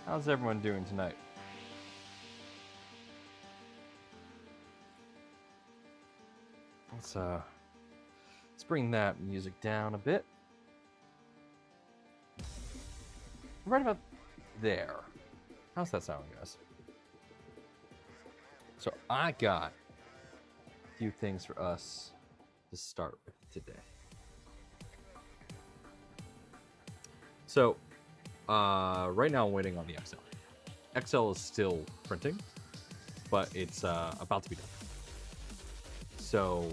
How's everyone doing tonight? Let's bring that music down a bit. Right about there. How's that sound, guys? So I got a few things for us to start with today. So right now I'm waiting on the XL. XL is still printing, but it's about to be done. So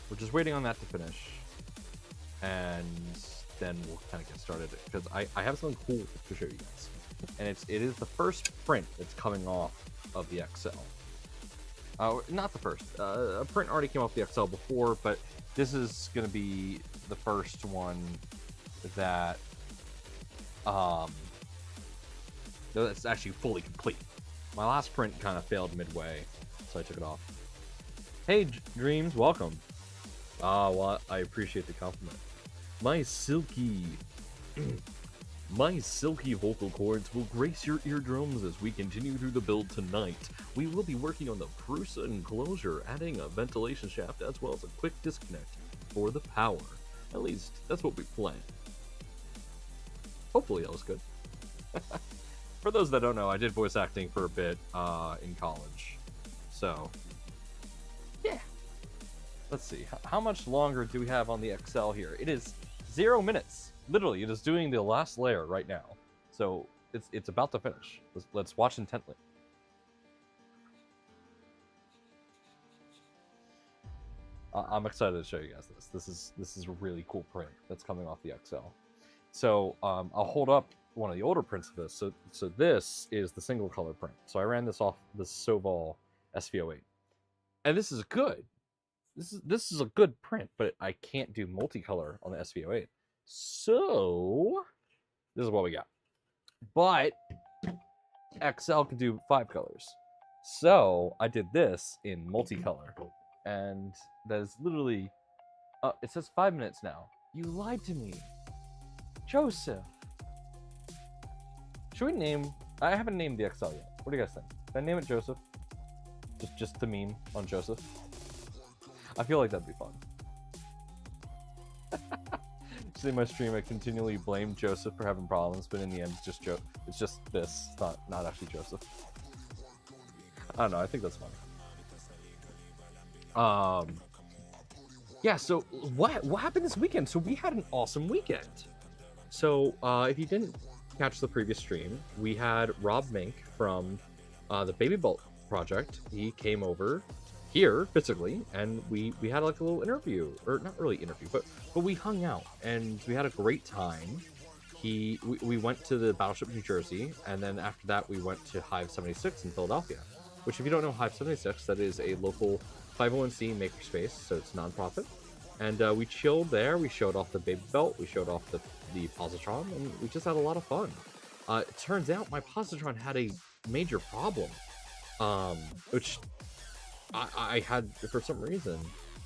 we're just waiting on that to finish. And then we'll kind of get started, because I have something cool to show you guys, and it is the first print that's coming off of the XL. Not the first. A print already came off the XL before, but this is going to be the first one that that's actually fully complete. My last print kind of failed midway, so I took it off. Hey, Dreams, welcome. Well, I appreciate the compliment. My silky vocal cords will grace your eardrums as we continue through the build tonight. We will be working on the MK4 Enclosure, adding a ventilation shaft as well as a quick disconnect for the power. At least, that's what we planned. Hopefully that was good. For those that don't know, I did voice acting for a bit in college. So, yeah. Let's see. How much longer do we have on the XL here? It is 0 minutes. Literally, it is doing the last layer right now. So, it's about to finish. Let's watch intently. I'm excited to show you guys this. This is a really cool print that's coming off the XL. So I'll hold up one of the older prints of this. So this is the single color print. So I ran this off the Soval SV08, and this is good. This is a good print, but I can't do multicolor on the SV08. So this is what we got. But XL can do 5 colors. So I did this in multicolor, and that is literally. It says 5 minutes now. You lied to me. Joseph. Should we name... I haven't named the XL yet. What do you guys think? Can I name it Joseph? Just the meme on Joseph? I feel like that'd be fun. See my stream, I continually blame Joseph for having problems, but in the end, it's just It's just this. It's not actually Joseph. I don't know. I think that's funny. Yeah, so what happened this weekend? So we had an awesome weekend. So if you didn't catch the previous stream, we had Rob Mink from the Baby Bolt project. He came over here physically, and we had like a little interview, or not really interview, but we hung out and we had a great time. We went to the Battleship New Jersey, and then after that we went to Hive 76 in Philadelphia. Which, if you don't know Hive 76, that is a local 501c makerspace, so it's non-profit. And we chilled there. We showed off the Baby Belt. We showed off the positron, and we just had a lot of fun. It turns out my positron had a major problem, which I had, for some reason,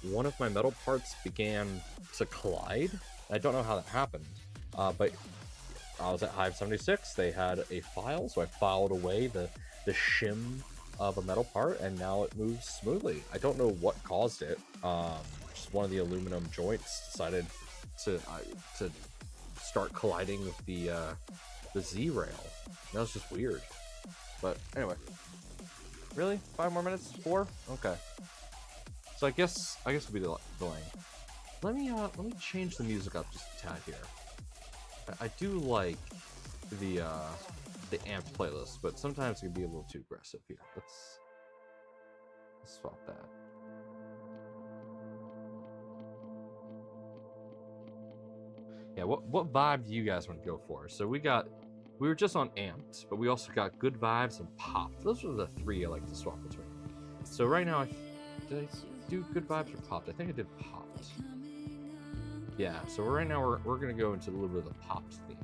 one of my metal parts began to collide. I don't know how that happened, but I was at Hive 76. They had a file, so I filed away the shim of a metal part, and now it moves smoothly. I don't know what caused it. Just one of the aluminum joints decided to start colliding with the Z rail. That was just weird. But anyway, really, 5 more minutes? 4? Okay. So I guess we'll be delaying. Let me change the music up just a tad here. I do like the amped playlist, but sometimes it can be a little too aggressive here. Let's swap that. Yeah, what vibe do you guys want to go for? So we were just on amped, but we also got good vibes and popped. Those are the 3 I like to swap between. So right now, did I do good vibes or popped? I think I did popped. Yeah, so right now we're gonna go into a little bit of the popped theme.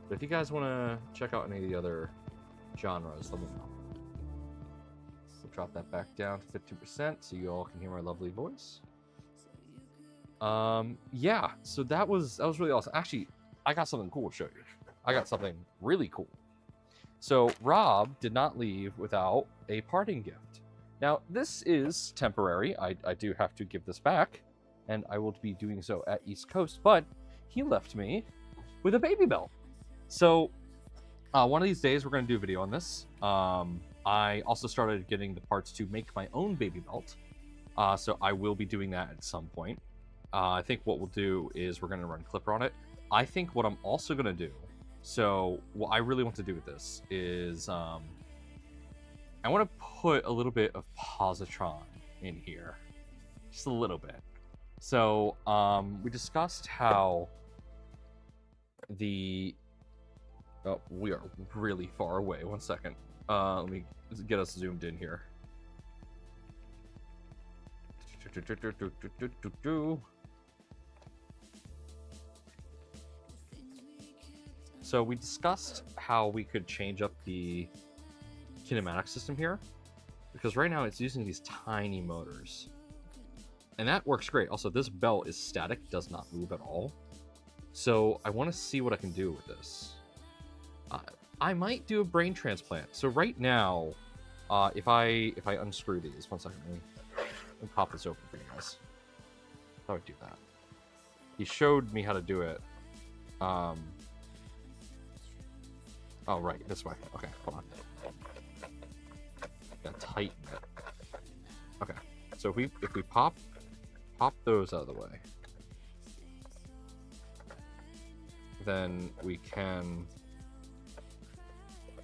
But if you guys want to check out any of the other genres, let me know. So drop that back down to 15% so you all can hear my lovely voice. Yeah, so that was really awesome. Actually, I got something cool to show you. I got something really cool. So Rob did not leave without a parting gift. Now, this is temporary. I do have to give this back, and I will be doing so at East Coast, but he left me with a baby belt. So one of these days we're going to do a video on this. I also started getting the parts to make my own baby belt. So I will be doing that at some point. I think what we'll do is we're going to run Clipper on it. I think what I'm also going to do, so what I really want to do with this is I want to put a little bit of positron in here. Just a little bit. So we discussed how Oh, we are really far away. 1 second. Let me get us zoomed in here. So we discussed how we could change up the kinematic system here, because right now it's using these tiny motors. And that works great. Also, this belt is static, does not move at all. So I want to see what I can do with this. I might do a brain transplant. So right now, if I unscrew these, 1 second, let me pop this open for you guys. How do I do that? He showed me how to do it. Oh, right, this way. Okay, hold on. Gotta tighten it. Okay, so if we pop those out of the way, then we can.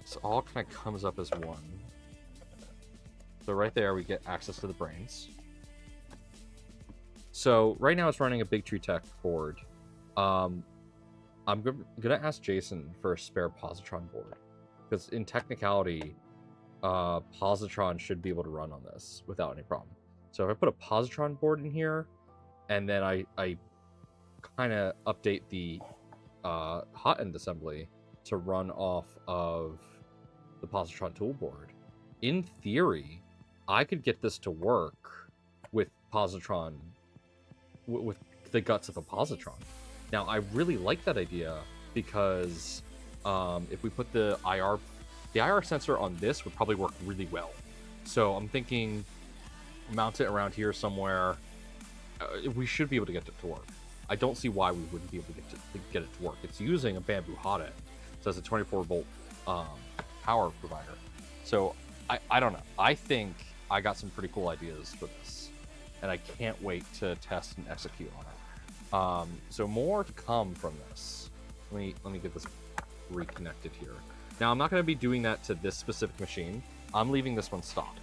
So all kind of comes up as one. So right there, we get access to the brains. So right now it's running a Big Tree Tech board. I'm gonna ask Jason for a spare positron board, because in technicality, positron should be able to run on this without any problem. So if I put a positron board in here, and then I kind of update the hot end assembly to run off of the positron tool board, in theory, I could get this to work with positron, with the guts of a positron. Now, I really like that idea because if we put the IR sensor on this would probably work really well. So I'm thinking mount it around here somewhere. We should be able to get it to work. I don't see why we wouldn't be able to get it to work. It's using a bamboo hot end, so it's a 24 volt power provider. So I don't know. I think I got some pretty cool ideas for this, and I can't wait to test and execute on it. So more to come from this. Let me get this reconnected here. Now I'm not going to be doing that to this specific machine. I'm leaving this one stock.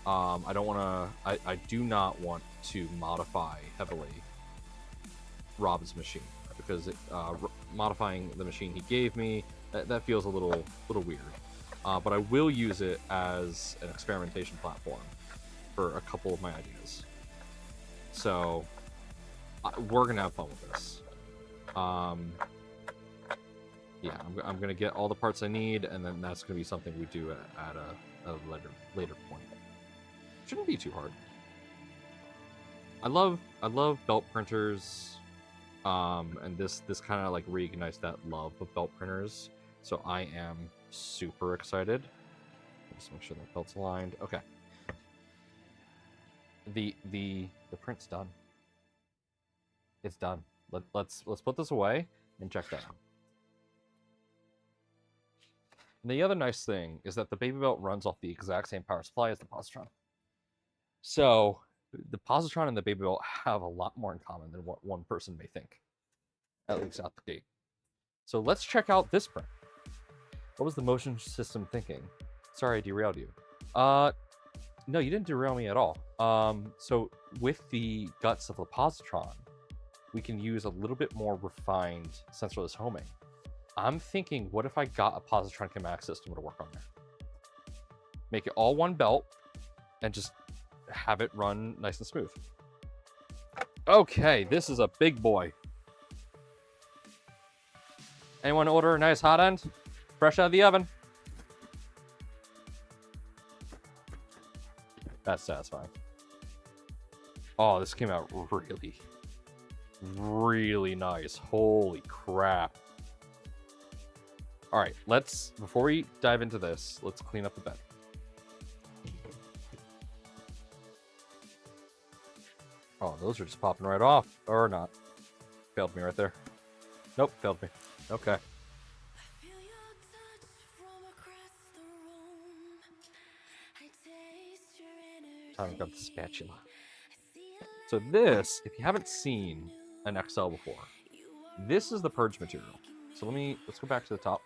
I don't want to. I do not want to modify heavily Rob's machine, because modifying the machine he gave me, that feels a little weird. But I will use it as an experimentation platform for a couple of my ideas. So we're gonna have fun with this. Yeah, I'm gonna get all the parts I need, and then that's gonna be something we do at a later point. Shouldn't be too hard. I love belt printers, and this kind of like reignites that love of belt printers. So I am super excited. Just make sure that belt's aligned. Okay. The print's done. It's done. Let's put this away and check that out. And the other nice thing is that the baby belt runs off the exact same power supply as the positron. So the positron and the baby belt have a lot more in common than what one person may think, at least out the gate. So let's check out this print. What was the motion system thinking? Sorry, I derailed you. No, you didn't derail me at all. So with the guts of the positron, we can use a little bit more refined sensorless homing. I'm thinking, what if I got a positron kinematic system to work on there? Make it all one belt and just have it run nice and smooth. Okay, this is a big boy. Anyone order a nice hot end? Fresh out of the oven. That's satisfying. Oh, this came out really nice. Holy crap. All right, before we dive into this, let's clean up the bed. Oh, those are just popping right off. Or not. Failed me right there. Nope, failed me. Okay. Time to grab the spatula. So this, if you haven't seen an XL before, this is the purge material. So let's go back to the top.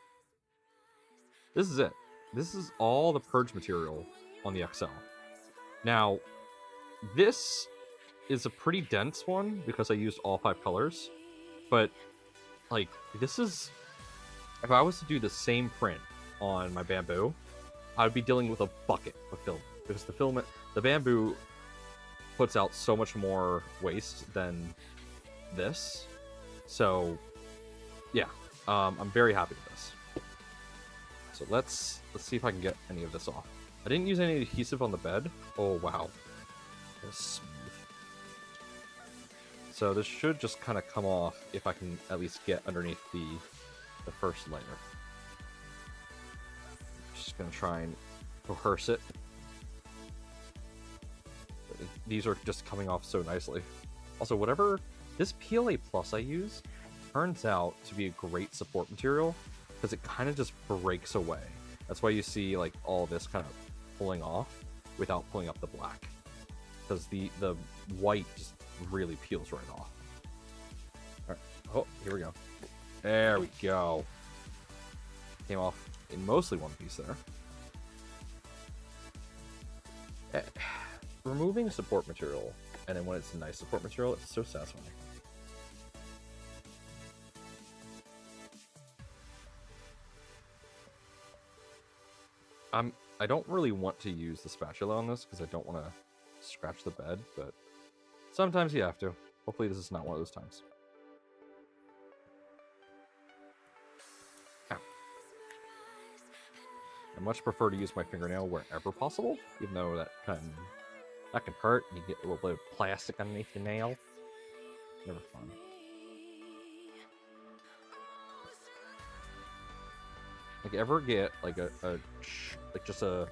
This is it. This is all the purge material on the XL. Now, this is a pretty dense one because I used all 5 colors, but like, this is... If I was to do the same print on my bamboo, I would be dealing with a bucket of filament. Because the bamboo puts out so much more waste than this. So, yeah, I'm very happy with this. So let's see if I can get any of this off. I didn't use any adhesive on the bed. Oh, wow. That's smooth. So this should just kind of come off if I can at least get underneath the first layer. Just gonna try and rehearse it. These are just coming off so nicely. Also, whatever this PLA Plus I use turns out to be a great support material because it kind of just breaks away. That's why you see like all this kind of pulling off without pulling up the black, because the white just really peels right off. All right. Oh, here we go. There we go. Came off in mostly one piece there. Removing support material, and then when it's a nice support material, it's so satisfying. I don't really want to use the spatula on this because I don't want to scratch the bed, but sometimes you have to. Hopefully this is not one of those times. Ow. I much prefer to use my fingernail wherever possible, even though that can hurt and you get a little bit of plastic underneath your nail. Never fun. Like, ever get like just a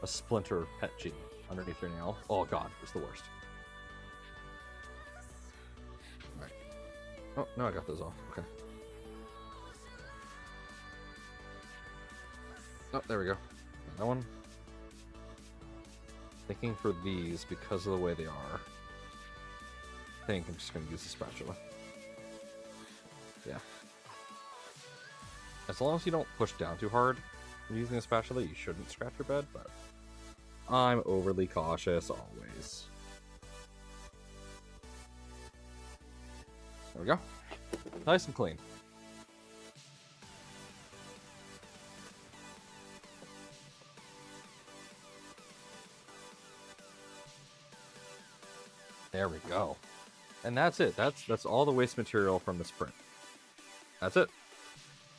splinter pet cheek underneath your nail? Oh god, it's the worst. Alright. Oh, no, I got those off. Okay. Oh, there we go. Got that one. Thinking for these, because of the way they are, I think I'm just going to use the spatula. Yeah. As long as you don't push down too hard when using a spatula, you shouldn't scratch your bed, but I'm overly cautious always. There we go. Nice and clean. There we go. And that's it. That's all the waste material from this print. That's it.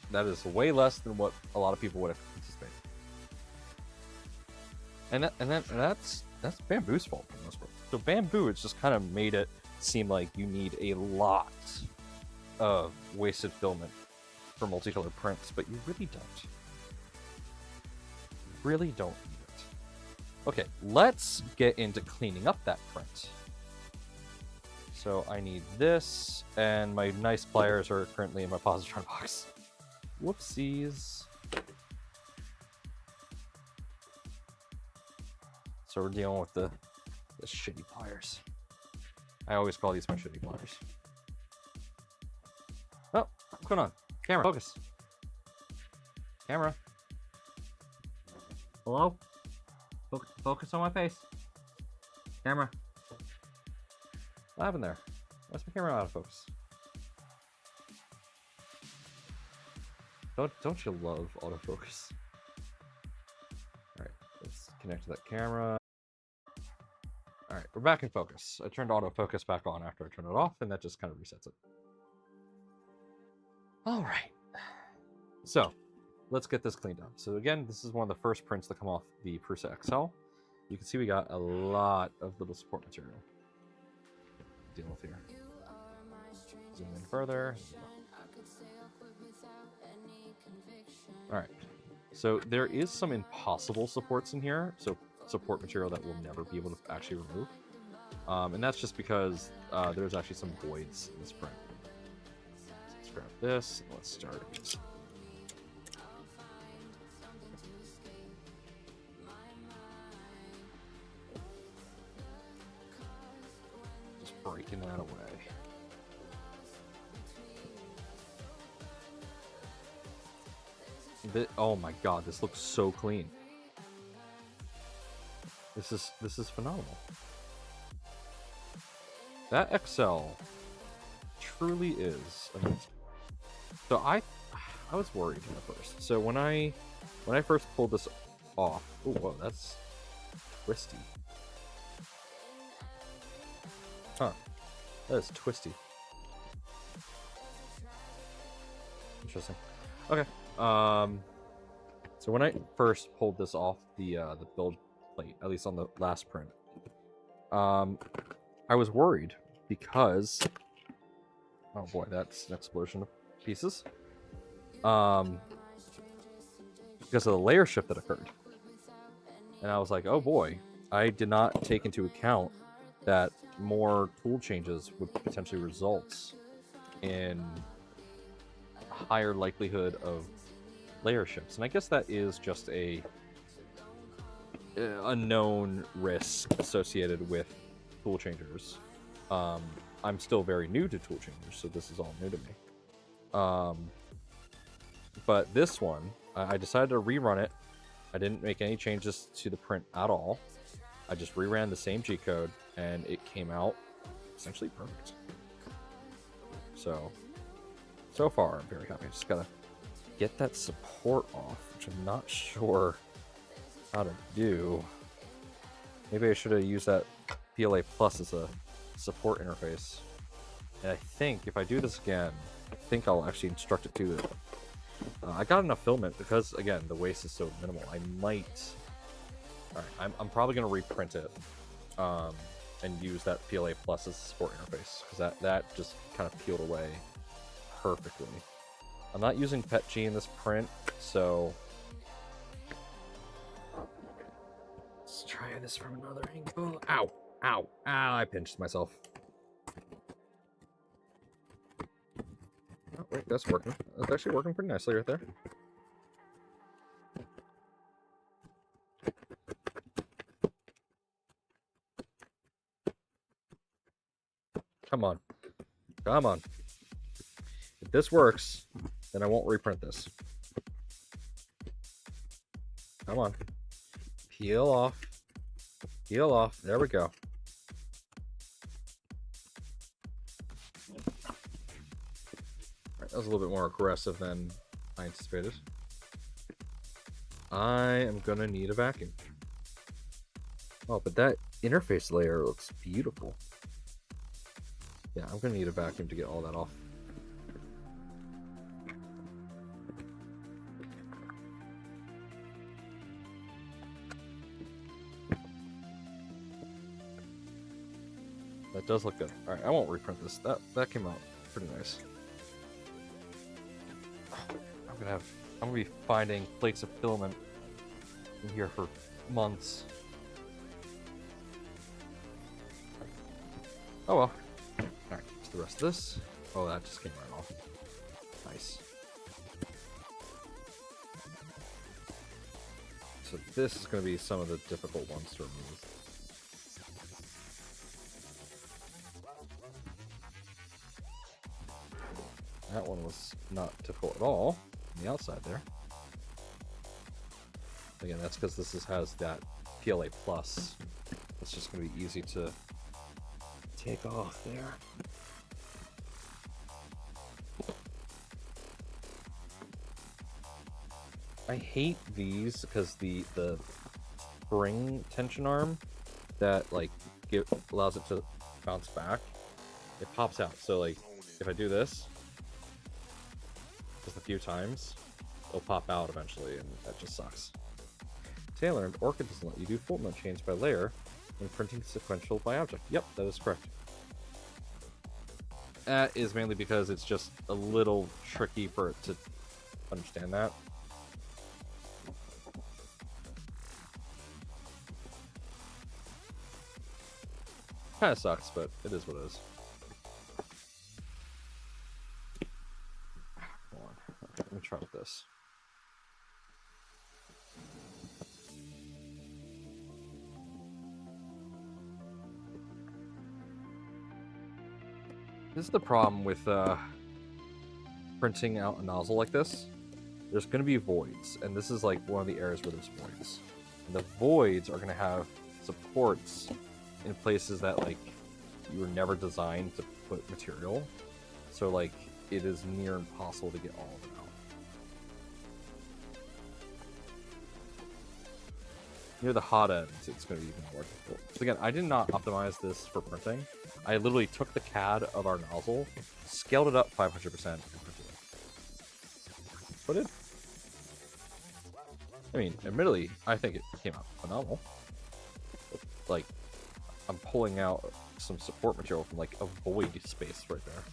That is way less than what a lot of people would have anticipated. And that's Bamboo's fault for the most part. So Bamboo has just kind of made it seem like you need a lot of wasted filament for multicolored prints, but you really don't. You really don't need it. Okay, let's get into cleaning up that print. So I need this, and my nice pliers are currently in my positron box. Whoopsies. So we're dealing with the shitty pliers. I always call these my shitty pliers. Oh, what's going on? Camera, focus. Camera. Hello? Focus on my face. Camera. What happened there? Why's my camera out of focus? Don't you love autofocus? Alright, let's connect to that camera. Alright, we're back in focus. I turned autofocus back on after I turned it off, and that just kind of resets it. Alright. So, let's get this cleaned up. So again, this is one of the first prints that come off the Prusa XL. You can see we got a lot of little support material to deal with here. Zoom in further. Alright, so there is some impossible supports in here, so support material that we'll never be able to actually remove. And that's just because there's actually some voids in this print. So let's grab this, and let's start again. Just breaking that away. Oh my god, this looks so clean. This is phenomenal. That XL truly is amazing. So I was worried at first. So when I first pulled this off, oh whoa, that's twisty. Huh, that is twisty. Interesting. Okay. So when I first pulled this off the build plate, at least on the last print, I was worried because, oh boy, that's an explosion of pieces. Because of the layer shift that occurred, and I was like, oh boy, I did not take into account that more tool changes would potentially result in a higher likelihood of layer shifts. And I guess that is just a unknown risk associated with tool changers. I'm still very new to tool changers, so this is all new to me. But this one, I decided to rerun it. I didn't make any changes to the print at all. I just reran the same G code, and it came out essentially perfect. So far, I'm very happy. I just gotta get that support off, which I'm not sure how to do. Maybe I should have used that PLA Plus as a support interface. And I think if I do this again, I think I'll actually instruct it to it. I got enough filament because, again, the waste is so minimal. I might... Alright, I'm probably going to reprint it and use that PLA Plus as a support interface, because that just kind of peeled away perfectly. I'm not using PETG in this print, so... Let's try this from another angle. Ow! Ow! Ow! I pinched myself. Oh, wait, that's working. That's actually working pretty nicely right there. Come on. Come on. If this works, then I won't reprint this. Come on. Peel off. Peel off. There we go. Alright, that was a little bit more aggressive than I anticipated. I am gonna need a vacuum. Oh, but that interface layer looks beautiful. Yeah, I'm gonna need a vacuum to get all that off. That does look good. Alright, I won't reprint this. That came out pretty nice. I'm gonna be finding flakes of filament in here for months. Oh well. Alright, let's do the rest of this. Oh, that just came right off. Nice. So this is going to be some of the difficult ones to remove. That one was not difficult at all on the outside there. Again, that's because this has that PLA Plus. It's just going to be easy to take off there. I hate these because the spring tension arm that like allows it to bounce back, it pops out. So like if I do this just a few times, it'll pop out eventually, and that just sucks. Taylor and Orchid doesn't let you do filament change by layer when printing sequential by object. Yep, that is correct. That is mainly because it's just a little tricky for it to understand that. Kind of sucks, but it is what it is. Come on. Okay, let me try with this. This is the problem with printing out a nozzle like this. There's going to be voids, and this is like one of the areas where there's voids. And the voids are going to have supports in places that like you were never designed to put material. So like it is near impossible to get all of it out. Near the hot ends, it's going to be even more difficult. So again, I did not optimize this for printing. I literally took the CAD of our nozzle, scaled it up 500%, and printed it. But it... I mean, admittedly, I think it came out phenomenal. Like, I'm pulling out some support material from, like, a void space right there.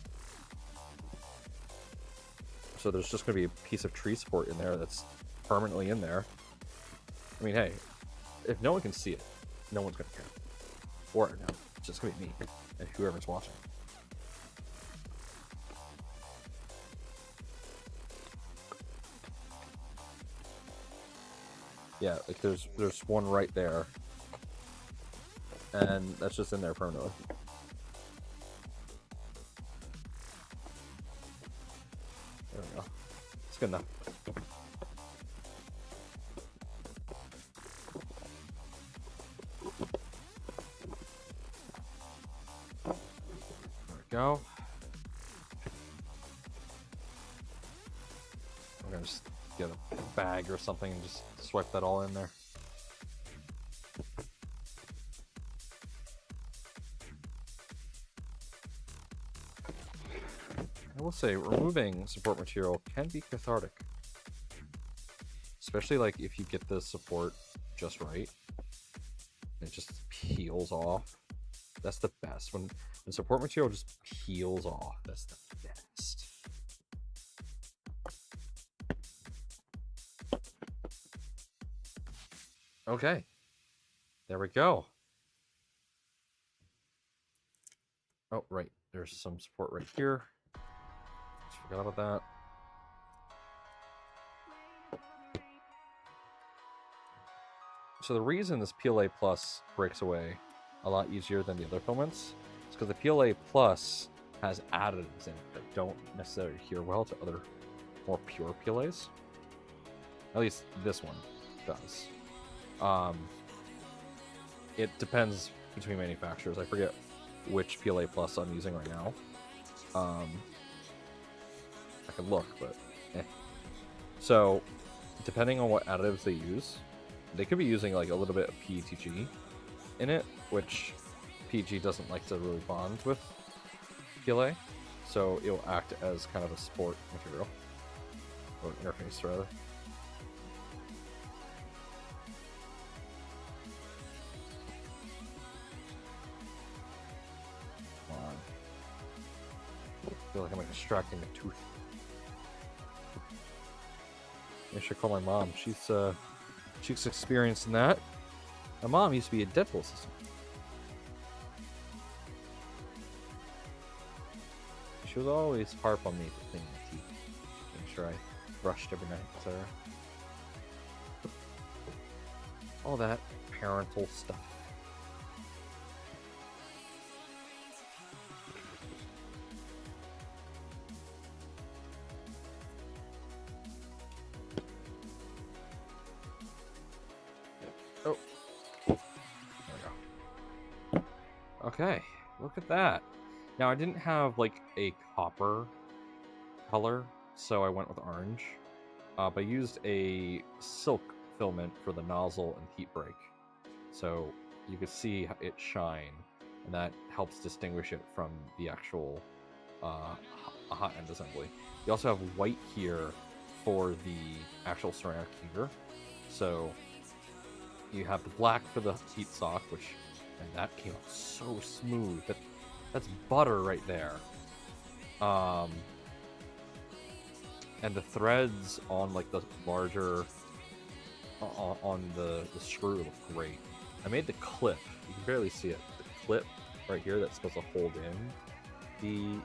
So there's just going to be a piece of tree support in there that's permanently in there. I mean, hey, if no one can see it, no one's going to care. Or, no, it's just going to be me and whoever's watching. Yeah, like there's one right there. And that's just in there permanently. There we go. It's good enough. There we go. I'm gonna just get a bag or something and just swipe that all in there. I will say, removing support material can be cathartic. Especially like if you get the support just right. It just peels off. That's the best. When support material just peels off, that's the best. Okay. There we go. Oh, right. There's some support right here. Just forgot about that. So the reason this PLA Plus breaks away a lot easier than the other filaments is because the PLA Plus has additives in it that don't necessarily adhere well to other more pure PLAs. At least this one does. It depends between manufacturers. I forget which PLA Plus I'm using right now. I could look, but eh. So, depending on what additives they use, they could be using like a little bit of PETG in it, which PETG doesn't like to really bond with PLA, so it will act as kind of a support material, or an interface rather. Come on. I feel like I'm extracting a tooth. I should call my mom. She's experienced in that. My mom used to be a Deadpool assistant. She was always harp on me for cleaning my teeth. Making sure I brushed every night, etc. All that parental stuff. Oh. There we go. Okay, look at that. Now, I didn't have, like, a copper color, so I went with orange. But I used a silk filament for the nozzle and heat break. So you can see it shine, and that helps distinguish it from the actual hot end assembly. You also have white here for the actual ceramic heater. So you have the black for the heat sock, which, and that came out so smooth. That's butter right there. And the threads on like the larger, on the screw look great. I made the clip, you can barely see it, the clip right here that's supposed to hold in the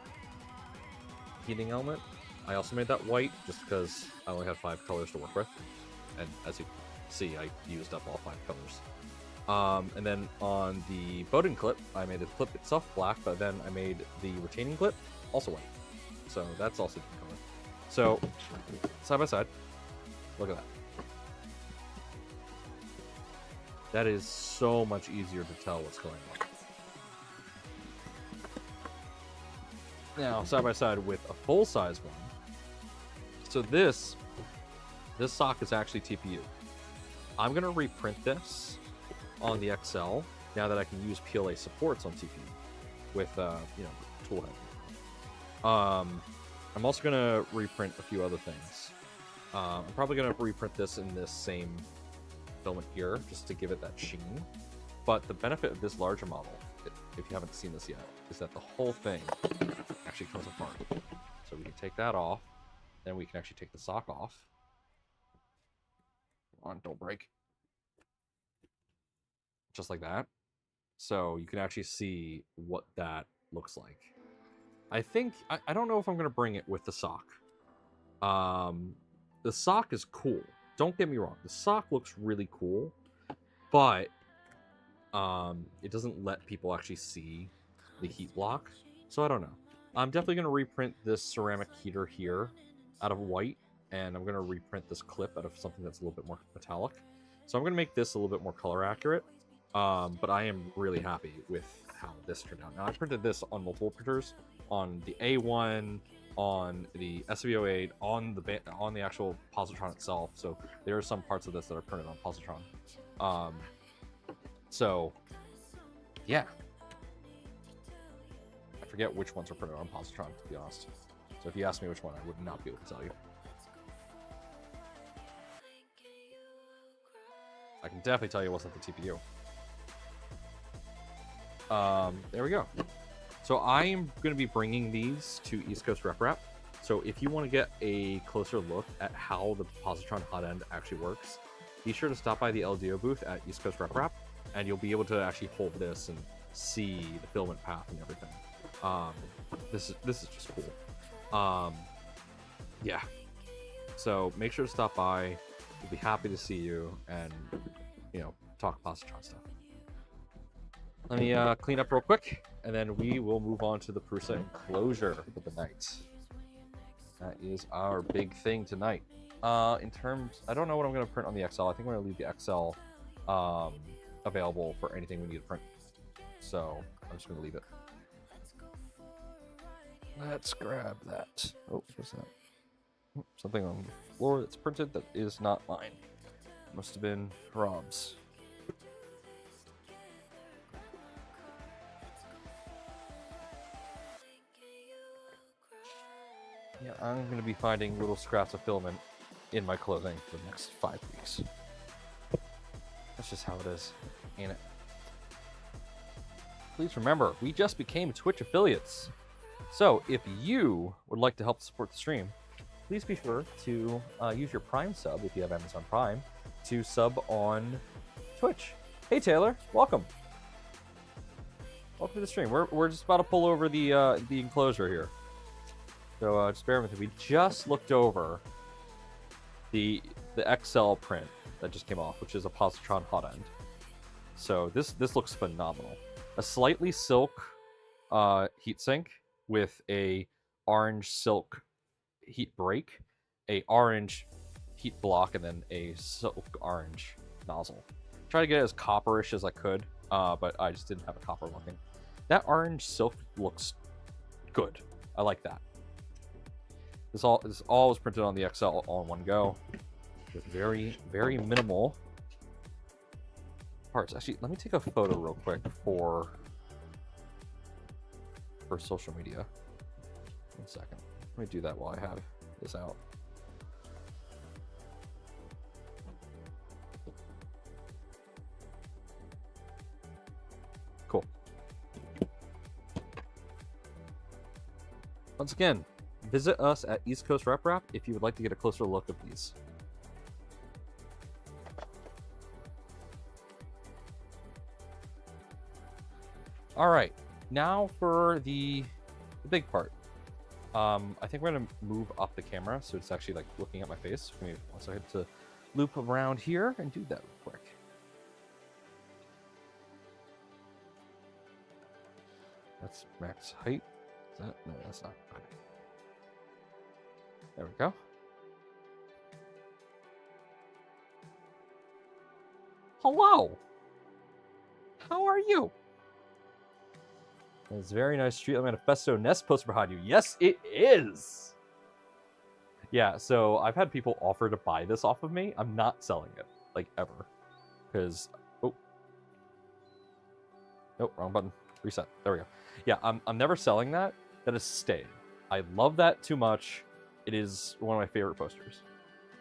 heating element. I also made that white just because I only had 5 colors to work with. And as you can see, I used up all 5 colors. And then on the bowden clip, I made the clip itself black, but then I made the retaining clip also white. So that's also different color. So, side by side, look at that. That is so much easier to tell what's going now side by side with a full-size one. So this sock is actually TPU. I'm gonna reprint this on the XL now that I can use PLA supports on TPU with tool head. I'm also gonna reprint a few other things. I'm probably gonna reprint this in this same filament here just to give it that sheen. But the benefit of this larger model, if you haven't seen this yet, is that the whole thing actually comes apart. So we can take that off, then we can actually take the sock off. Come on, don't break. Just like that. So you can actually see what that looks like. I think, I don't know if I'm going to bring it with the sock. The sock is cool. Don't get me wrong. The sock looks really cool, but it doesn't let people actually see the heat block. So I don't know. I'm definitely going to reprint this ceramic heater here out of white, and I'm going to reprint this clip out of something that's a little bit more metallic. So I'm going to make this a little bit more color accurate, but I am really happy with how this turned out. Now, I printed this on multiple printers, on the A1, on the SVO8, on the actual positron itself. So there are some parts of this that are printed on positron. So yeah, I forget which ones are printed on positron, to be honest. So if you ask me which one, I would not be able to tell you. I can definitely tell you it wasn't the TPU. There we go. So I'm going to be bringing these to East Coast Rep Rap. So if you want to get a closer look at how the positron hot end actually works, be sure to stop by the LDO booth at East Coast Rep Rap, and you'll be able to actually hold this and see the filament path and everything. This is just cool. Yeah. So make sure to stop by. We'll be happy to see you and, talk positron stuff. Let me clean up real quick, and then we will move on to the Prusa Enclosure for the night. That is our big thing tonight. I don't know what I'm going to print on the XL. I think I'm going to leave the XL available for anything we need to print. So I'm just going to leave it. Let's grab that. Oh, what's that? Something on the floor that's printed that is not mine. Must have been Rob's. Yeah, I'm going to be finding little scraps of filament in my clothing for the next 5 weeks. That's just how it is, ain't it? Please remember, we just became Twitch affiliates. So if you would like to help support the stream, please be sure to use your Prime sub, if you have Amazon Prime, to sub on Twitch. Hey Taylor, welcome. Welcome to the stream. We're just about to pull over the enclosure here. So just bear with me. We just looked over the XL print that just came off, which is a positron hot end. So this looks phenomenal. A slightly silk heatsink with a orange silk heat break, a orange heat block, and then a silk orange nozzle. Try to get it as copperish as I could, but I just didn't have a copper looking. That orange silk looks good. I like that. This all was printed on the XL all in one go. With very, very minimal parts. Actually, let me take a photo real quick for social media. 1 second. Let me do that while I have this out. Cool. Once again, visit us at East Coast Rep Rap if you would like to get a closer look of these. All right, now for the big part. I think we're gonna move up the camera so it's actually like looking at my face. Give me 1 second to loop around here and do that real quick. That's max height. Is that? No, that's not. Okay. There we go. Hello. How are you? It's very nice Streetlight Manifesto nest poster behind you. Yes, it is. Yeah, so I've had people offer to buy this off of me. I'm not selling it, like, ever. Because, oh, wrong button. Reset. There we go. Yeah, I'm never selling that. That is stayed. I love that too much. It is one of my favorite posters.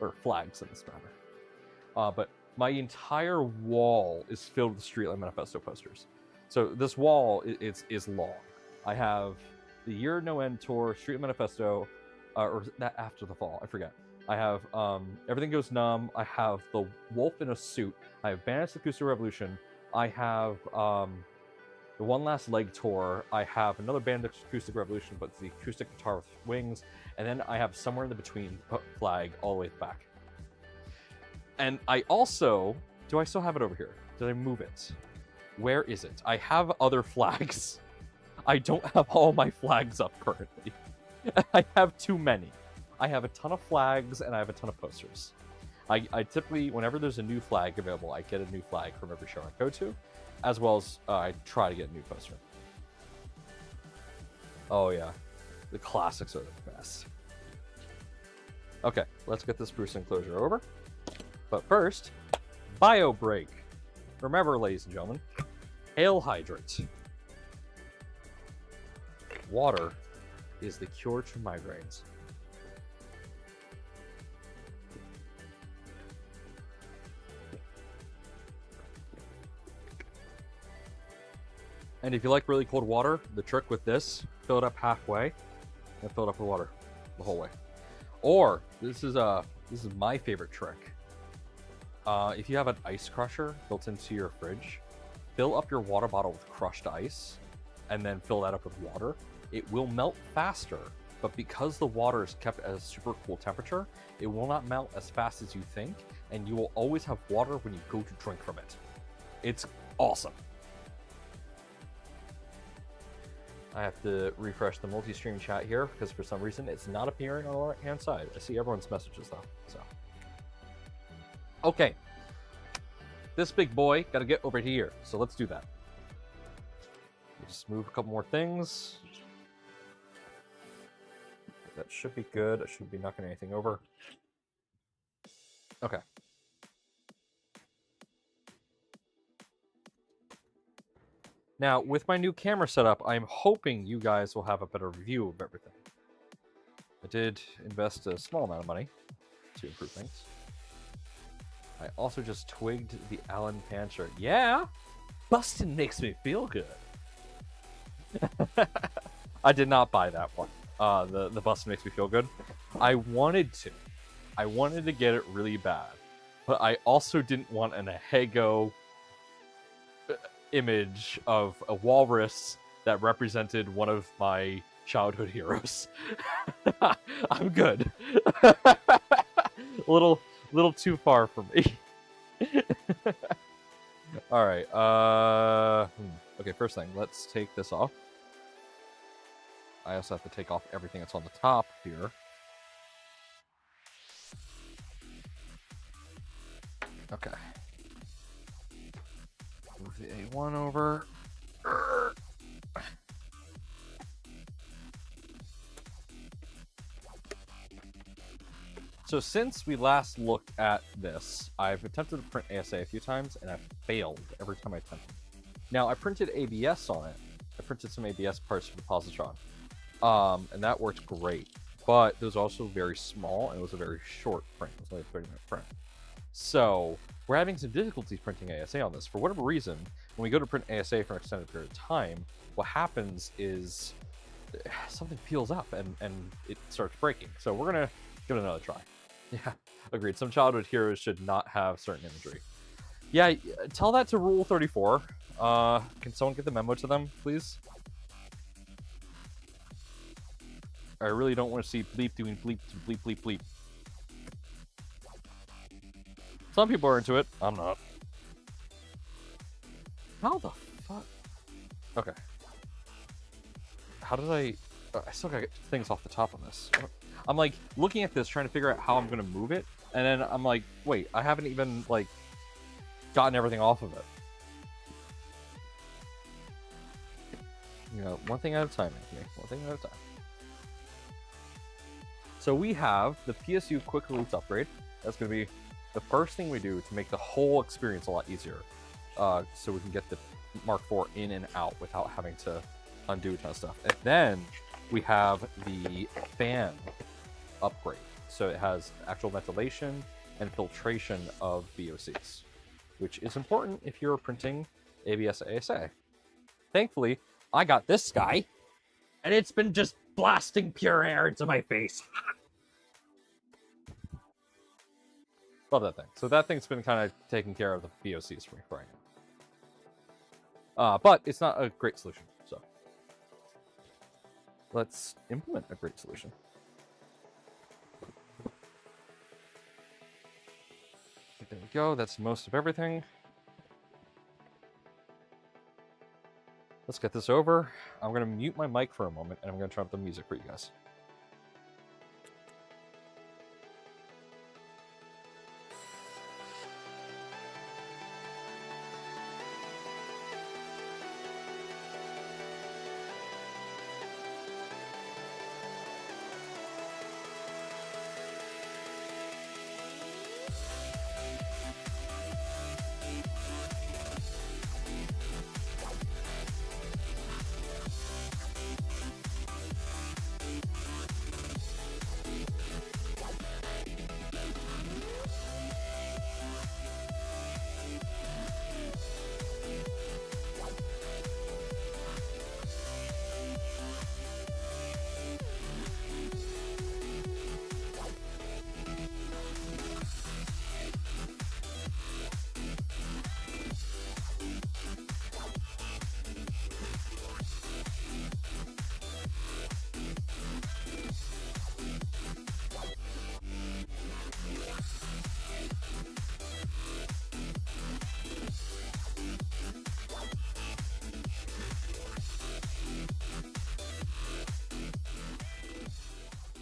Or flags, in this matter. But my entire wall is filled with Streetlight Manifesto posters. So this wall is long. I have the Year No End Tour, Streetlight Manifesto, or that After the Fall, I forget. I have Everything Goes Numb. I have the Wolf in a Suit. I have Bandits Acoustic Revolution. I have the One Last Leg Tour. I have another Bandits Acoustic Revolution, but it's the acoustic guitar with wings. And then I have Somewhere in the Between flag all the way back. And I also, do I still have it over here? Did I move it? Where is it? I have other flags. I don't have all my flags up currently. I have too many. I have a ton of flags and I have a ton of posters. I typically, whenever there's a new flag available, I get a new flag from every show I go to, as well as I try to get a new poster. Oh yeah, the classics are the best. Okay, let's get this Bruce Enclosure over. But first, bio break. Remember, ladies and gentlemen, hail hydrant. Water is the cure to migraines. And if you like really cold water, the trick with this, fill it up halfway and fill it up with water the whole way. Or this is my favorite trick. If you have an ice crusher built into your fridge, fill up your water bottle with crushed ice and then fill that up with water. It will melt faster, but because the water is kept at a super cool temperature, it will not melt as fast as you think, and you will always have water when you go to drink from it. It's awesome. I have to refresh the multi-stream chat here because for some reason it's not appearing on the right-hand side. I see everyone's messages though, so. Okay, this big boy got to get over here, so let's do that. Just move a couple more things. That should be good. I shouldn't be knocking anything over. Okay. Now, with my new camera setup, I'm hoping you guys will have a better view of everything. I did invest a small amount of money to improve things. I also just twigged the Alan Pan shirt. Yeah, bustin' makes me feel good. I did not buy that one. The bustin' makes me feel good. I wanted to. I wanted to get it really bad, but I also didn't want an Ahego image of a walrus that represented one of my childhood heroes. I'm good. Little too far for me. All right. Okay, first thing, let's take this off. I also have to take off everything that's on the top here. Okay. Move the A1 over. So since we last looked at this, I've attempted to print ASA a few times, and I've failed every time I attempted. Now, I printed ABS on it. I printed some ABS parts for the positron, and that worked great. But it was also very small, and it was a very short print. It was only a 30-minute print. So we're having some difficulties printing ASA on this. For whatever reason, when we go to print ASA for an extended period of time, what happens is something peels up, and it starts breaking. So we're going to give it another try. Yeah, agreed. Some childhood heroes should not have certain imagery. Yeah, tell that to Rule 34. Can someone get the memo to them, please? I really don't want to see bleep doing bleep to bleep, bleep, bleep. Some people are into it. I'm not. How the fuck? Okay. How did I still gotta get things off the top on this. I'm like looking at this, trying to figure out how I'm gonna move it, and then I'm like, wait, I haven't even like gotten everything off of it. You know, one thing at a time, Anthony. One thing at a time. So we have the PSU quick release upgrade. That's going to be the first thing we do to make the whole experience a lot easier. So we can get the Mark IV in and out without having to undo a ton of stuff. And then we have the fan upgrade. So it has actual ventilation and filtration of VOCs, which is important if you're printing ABS ASA. Thankfully, I got this guy, and it's been just blasting pure air into my face. Love that thing. So that thing's been kind of taking care of the VOCs for me right now. But it's not a great solution, so let's implement a great solution. There we go. That's most of everything. Let's get this over. I'm going to mute my mic for a moment, and I'm going to turn up the music for you guys.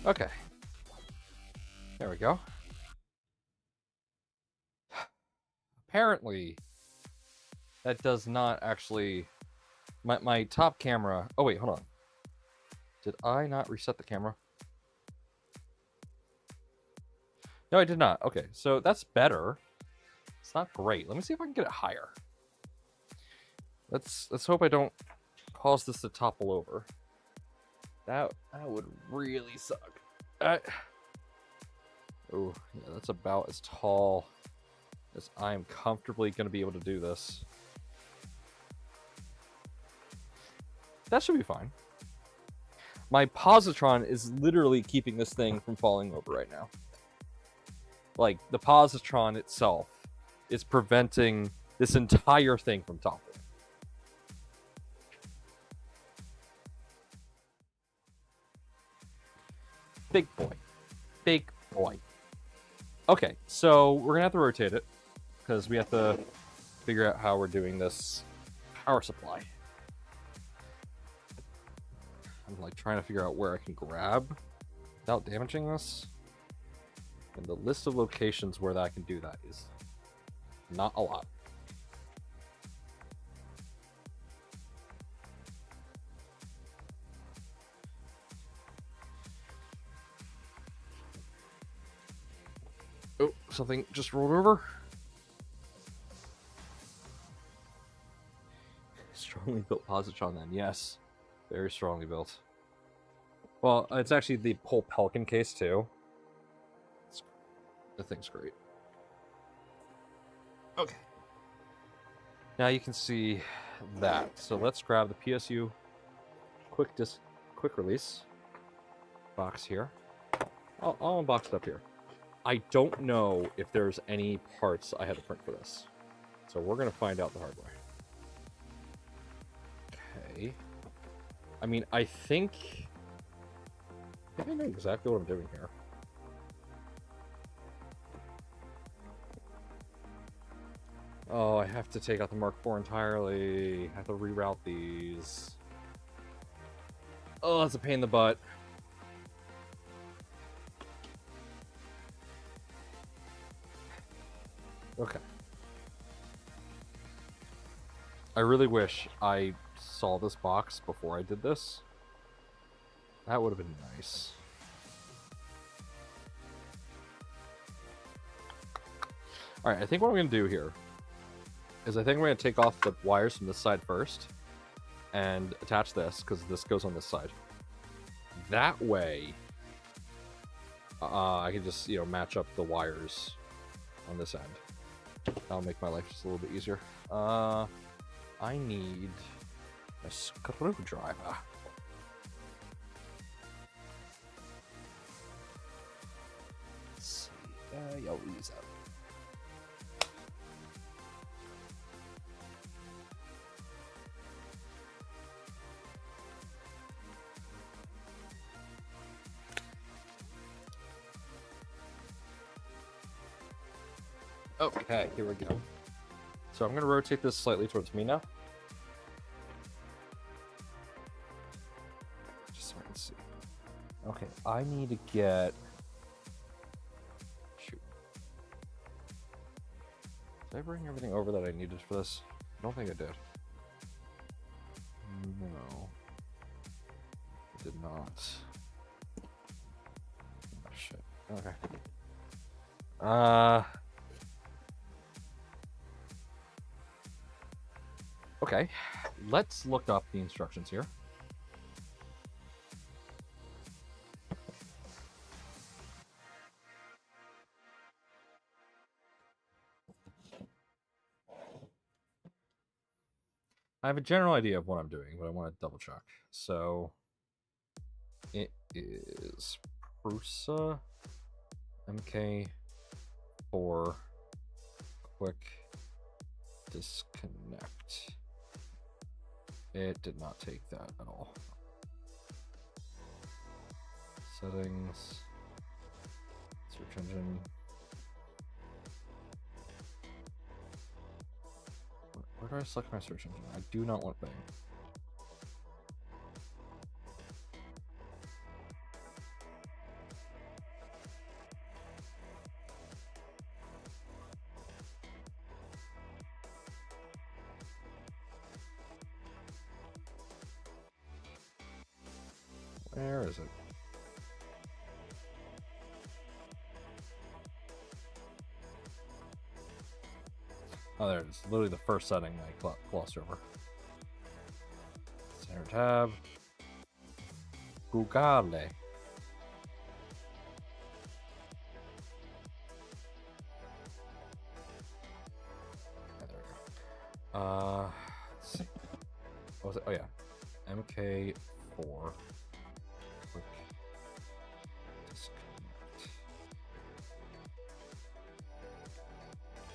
Okay. There we go. Apparently, that does not actually... My top camera... Oh, wait, hold on. Did I not reset the camera? No, I did not. Okay, so that's better. It's not great. Let me see if I can get it higher. Let's hope I don't cause this to topple over. That would really suck. Oh, yeah, that's about as tall as I am comfortably going to be able to do this. That should be fine. My positron is literally keeping this thing from falling over right now. Like, the positron itself is preventing this entire thing from toppling. Big boy. Big boy. Okay, so we're going to have to rotate it because we have to figure out how we're doing this power supply. I'm like trying to figure out where I can grab without damaging this. And the list of locations where that I can do that is not a lot. Oh, something just rolled over. Strongly built positron then, yes. Very strongly built. Well, it's actually the whole Pelican case too. The thing's great. Okay. Now you can see that. So let's grab the PSU quick release box here. I'll unbox it up here. I don't know if there's any parts I had to print for this. So we're going to find out the hard way. Okay. I mean, I think I know exactly what I'm doing here. Oh, I have to take out the Mark IV entirely. I have to reroute these. Oh, that's a pain in the butt. Okay. I really wish I saw this box before I did this. That would have been nice. Alright, I think what I'm going to do here is I think we're going to take off the wires from this side first and attach this, because this goes on this side. That way, I can just, you know, match up the wires on this end. That'll make my life just a little bit easier. I need a screwdriver. Let's see. I'll use that. Okay, here we go. So I'm going to rotate this slightly towards me now. Just so I can see. Okay, I need to get... Shoot. Did I bring everything over that I needed for this? I don't think I did. No. I did not. Oh, shit. Okay. Okay, let's look up the instructions here. I have a general idea of what I'm doing, but I want to double check. So it is Prusa MK4 quick disconnect. It did not take that at all. Settings, search engine. Where do I select my search engine? I do not want Bing. Where is it? Oh, there it is. Literally the first setting I glossed over. Center tab. Google. There we go. Let's see. What was it? Oh yeah. MK4. Quick disconnect.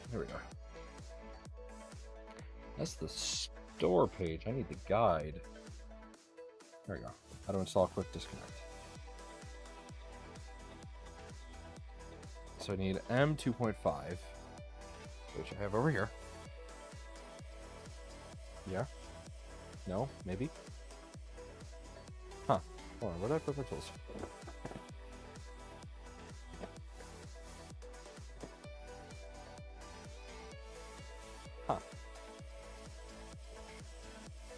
There we go. That's the store page. I need the guide. There we go. How to install quick disconnect. So I need M2.5, which I have over here. Yeah? No? Maybe? Huh. Hold on, where did I put my tools? Huh.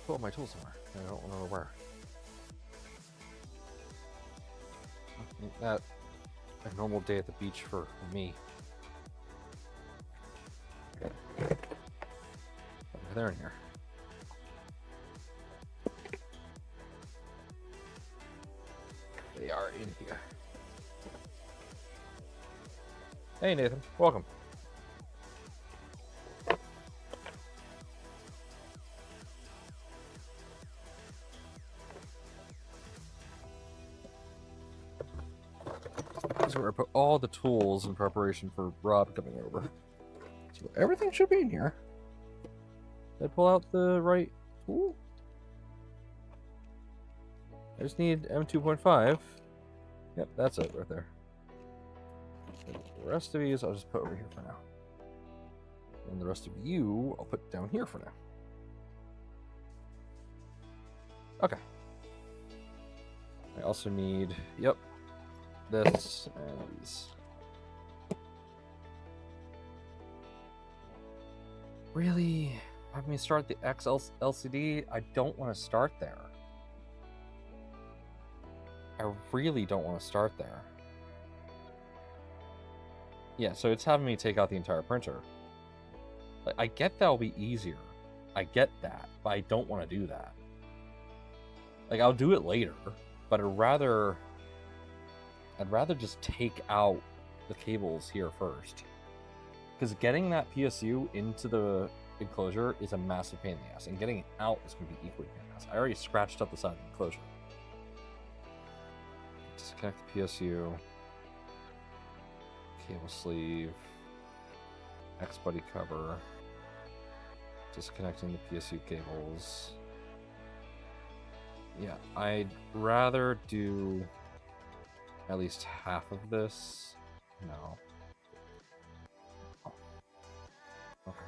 Put my tools somewhere. I don't remember where. That a normal day at the beach for me. They're in here. They are in here. Hey Nathan, welcome. This is where I put all the tools in preparation for Rob coming over. So everything should be in here. Did I pull out the right tool? I just need M2.5. Yep, that's it right there. And the rest of these I'll just put over here for now. And the rest of you I'll put down here for now. Okay. I also need, yep, this and these. Really? have me start the LCD. I don't want to start there. I really don't want to start there. Yeah, so it's having me take out the entire printer. Like, I get that'll be easier. I get that, but I don't want to do that. Like, I'll do it later, but I'd rather just take out the cables here first. Because getting that PSU into the enclosure is a massive pain in the ass, and getting it out is going to be equally pain in the ass. I already scratched up the side of the enclosure. Disconnect the PSU. Cable sleeve. X-Buddy cover. Disconnecting the PSU cables. Yeah, I'd rather do at least half of this. No. Okay.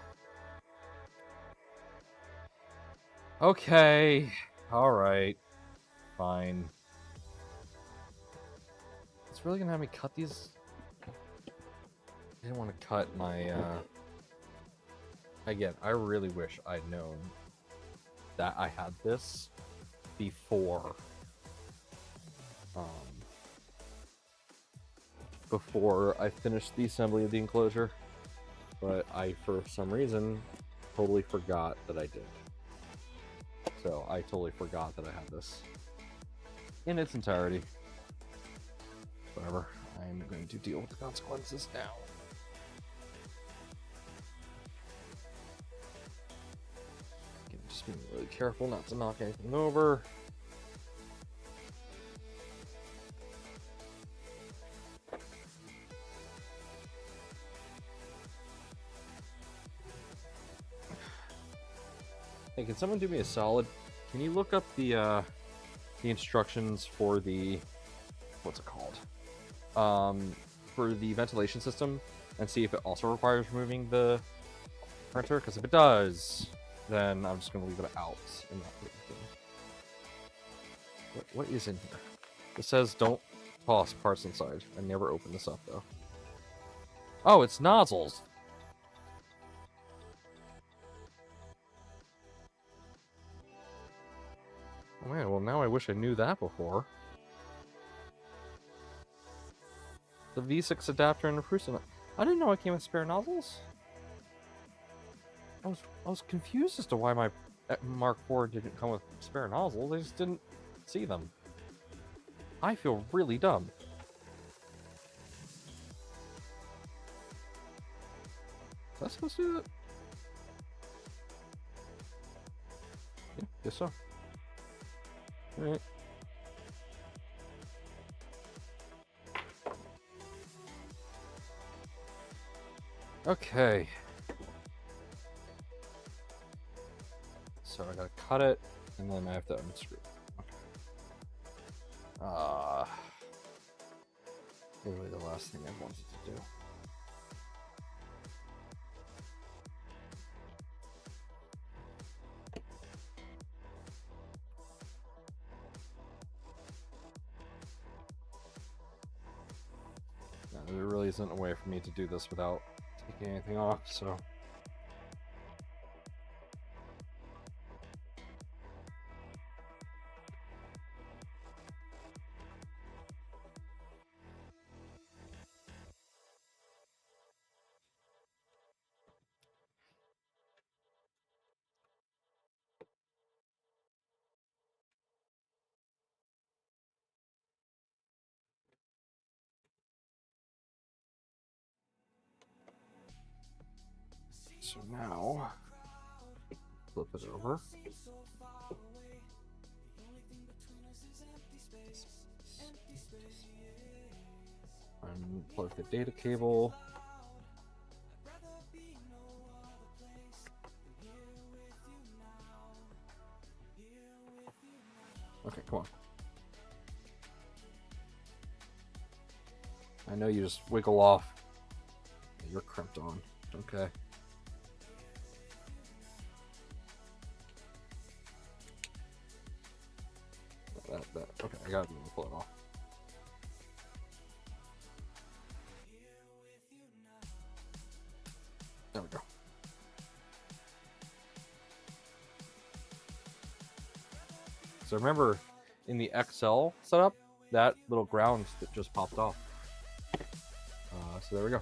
Okay. Alright. Fine. It's really gonna have me cut these? I didn't want to cut my, Again, I really wish I'd known that I had this before I finished the assembly of the enclosure, but I, for some reason, totally forgot that I did. So I totally forgot that I had this in its entirety. Whatever, I'm going to deal with the consequences now. Again, just being really careful not to knock anything over. Hey, can someone do me a solid? Can you look up the instructions for the, what's it called? For the ventilation system, and see if it also requires removing the printer? Because if it does, then I'm just going to leave it out in that thing. What is in here? It says don't toss parts inside. I never opened this up though. Oh, it's nozzles. Oh man, well now I wish I knew that before. The V6 adapter and the Prusa. I didn't know it came with spare nozzles. I was confused as to why my Mark IV didn't come with spare nozzles. I just didn't see them. I feel really dumb. Was I supposed to do that? Yeah, guess so. Alright. Okay. So I gotta cut it, and then I have to unscrew it. Okay. Literally the last thing I wanted to do. No, there really isn't a way for me to do this without taking anything off, so... So now, flip it over. Unplug the data cable. Okay, come on. I know you just wiggle off. You're crimped on. Okay. Okay, I gotta be able to pull it off. There we go. I remember in the XL setup, that little ground that just popped off. So there we go.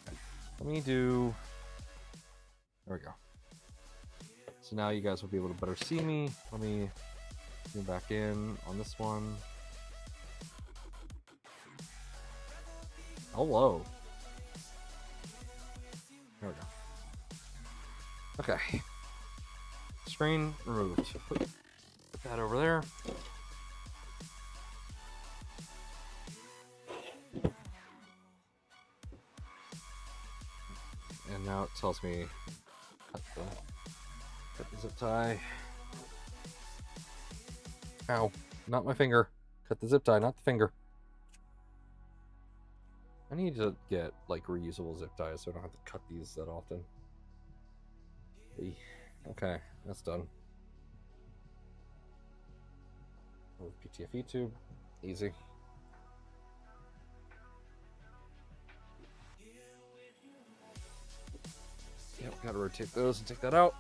Okay. Let me do... There we go. So now you guys will be able to better see me. Let me zoom back in on this one. Hello. There we go. Okay. Screen removed. Put that over there. And now it tells me cut the zip tie. Ow, not my finger. Cut the zip tie, not the finger. I need to get like reusable zip ties so I don't have to cut these that often. Okay, that's done. PTFE tube, easy. Yep, gotta rotate those and take that out.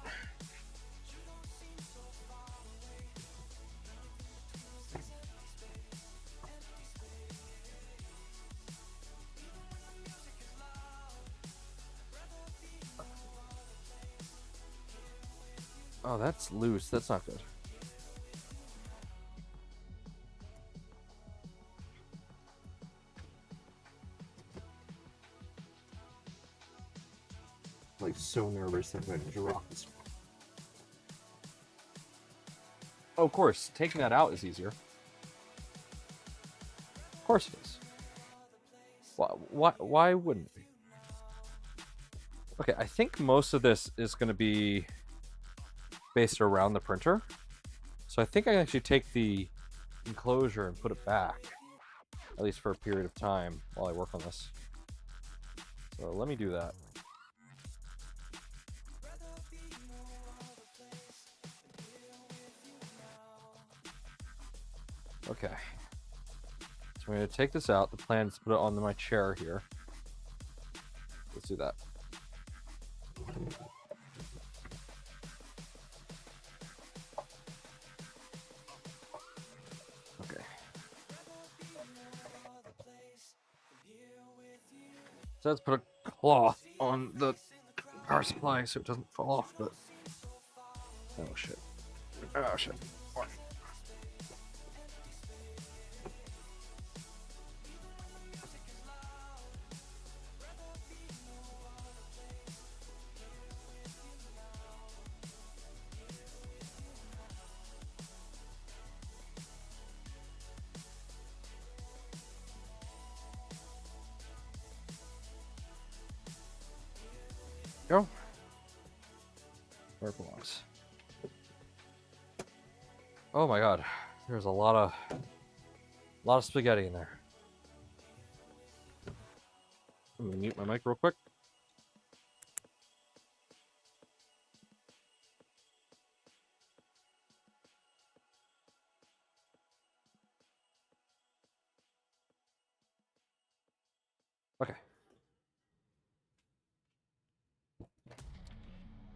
Oh, that's loose. That's not good. Like so nervous that I'm going to rock this one. Oh, of course, taking that out is easier. Of course it is. Why wouldn't it be? Okay, I think most of this is going to be based around the printer. So I think I can actually take the enclosure and put it back, at least for a period of time while I work on this. So let me do that. Okay. So I'm going to take this out. The plan is to put it on my chair here. Let's do that. Okay. So let's put a cloth on the power supply so it doesn't fall off, but... Oh shit. Oh shit. Go. Where it belongs. Oh my god, there's a lot of spaghetti in there. I'm gonna mute my mic real quick. Okay.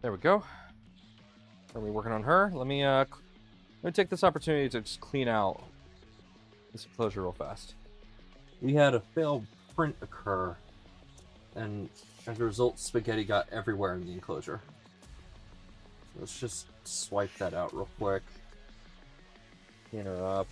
There we go. Are we working on her? Let me take this opportunity to just clean out this enclosure real fast. We had a failed print occur, and as a result, spaghetti got everywhere in the enclosure. So let's just swipe that out real quick. Clean her up.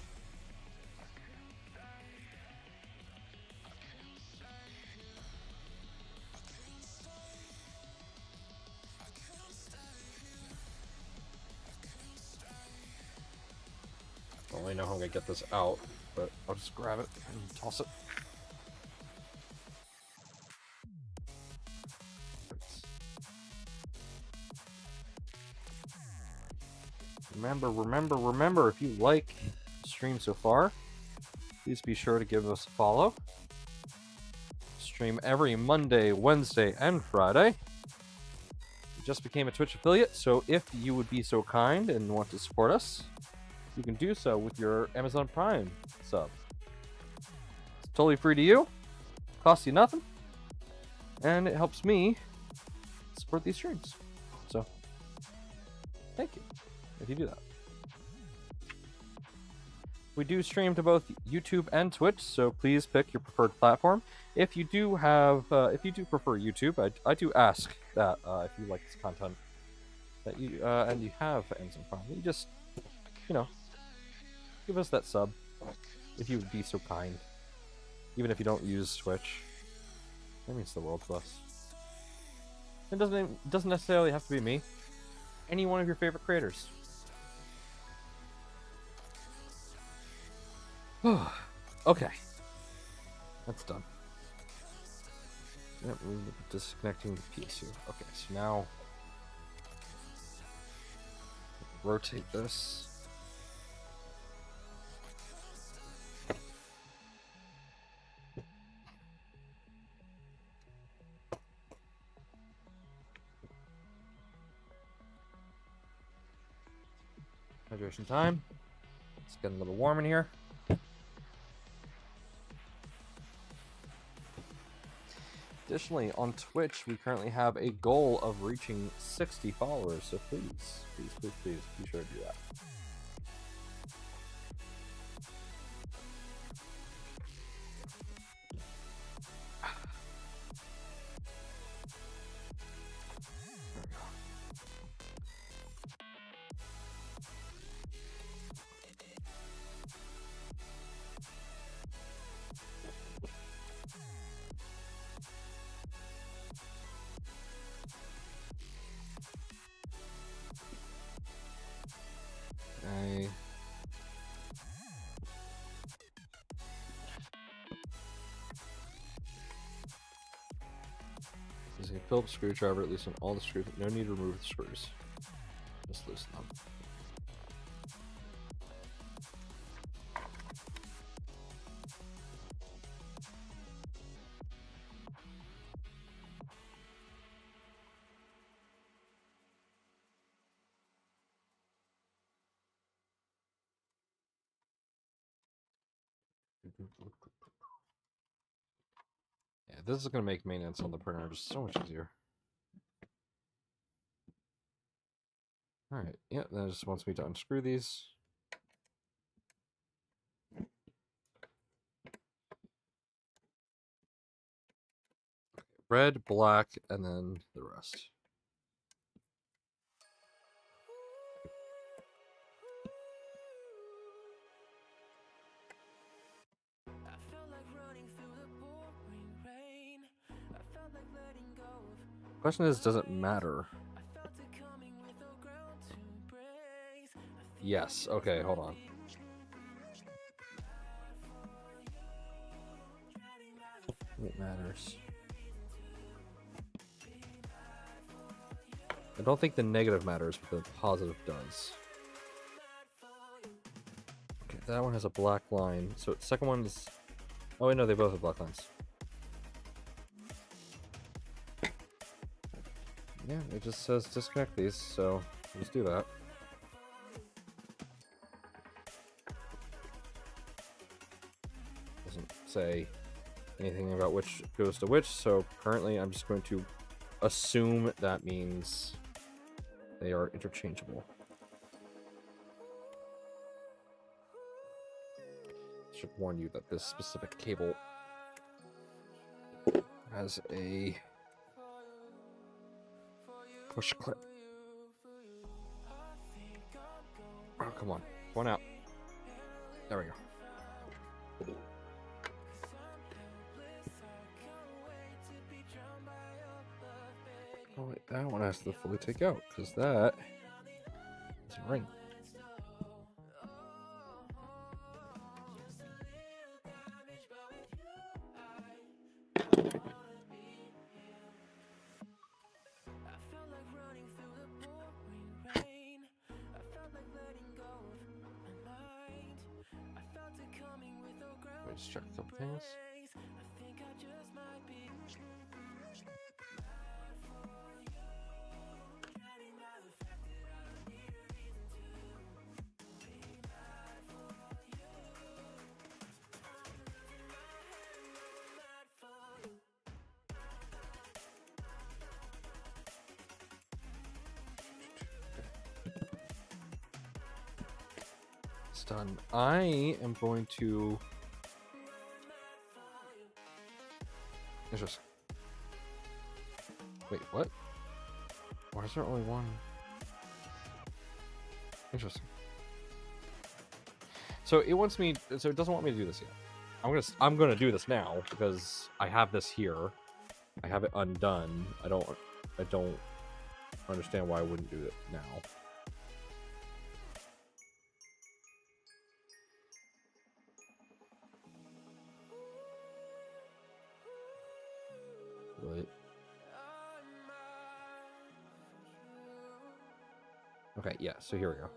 I don't really know how I'm gonna get this out, but I'll just grab it and toss it. Remember, if you like the stream so far, please be sure to give us a follow. Stream every Monday, Wednesday, and Friday. We just became a Twitch affiliate, so if you would be so kind and want to support us, you can do so with your Amazon Prime sub. It's totally free to you, costs you nothing, and it helps me support these streams. So, thank you if you do that. We do stream to both YouTube and Twitch, so please pick your preferred platform. If you do prefer YouTube, I do ask that if you like this content, that you and you have Amazon Prime, you just, give us that sub, if you would be so kind. Even if you don't use Twitch, that means the world to us. It doesn't necessarily have to be me. Any one of your favorite creators. Okay. That's done. Yep, we're disconnecting the piece here. Okay, so now rotate this. Hydration time. It's getting a little warm in here. Additionally, on Twitch, we currently have a goal of reaching 60 followers, so please, be sure to do that. Okay. Using a Phillips screwdriver, loosen all the screws. No need to remove the screws. Just loosen them. Yeah, this is going to make maintenance on the printer just so much easier. Alright, yeah, that just wants me to unscrew these. Red, black, and then the rest. Question is, does it matter? Yes. Okay, hold on. It matters. I don't think the negative matters, but the positive does. Okay, that one has a black line. So the second one is... Oh, wait, no, they both have black lines. Yeah, it just says disconnect these, so let's do that. Doesn't say anything about which goes to which, so currently I'm just going to assume that means they are interchangeable. Should warn you that this specific cable has a push clip. Oh, come on. One out. There we go. Oh, wait, that one has to fully take out, because that is a ring. Just check a couple things. That's done. I am going to... Interesting. Wait, what? Why is there only one? Interesting. So it wants me... So it doesn't want me to do this yet. I'm gonna do this now because I have this here. I have it undone. I don't understand why I wouldn't do it now. What? Okay, yeah, so here we go.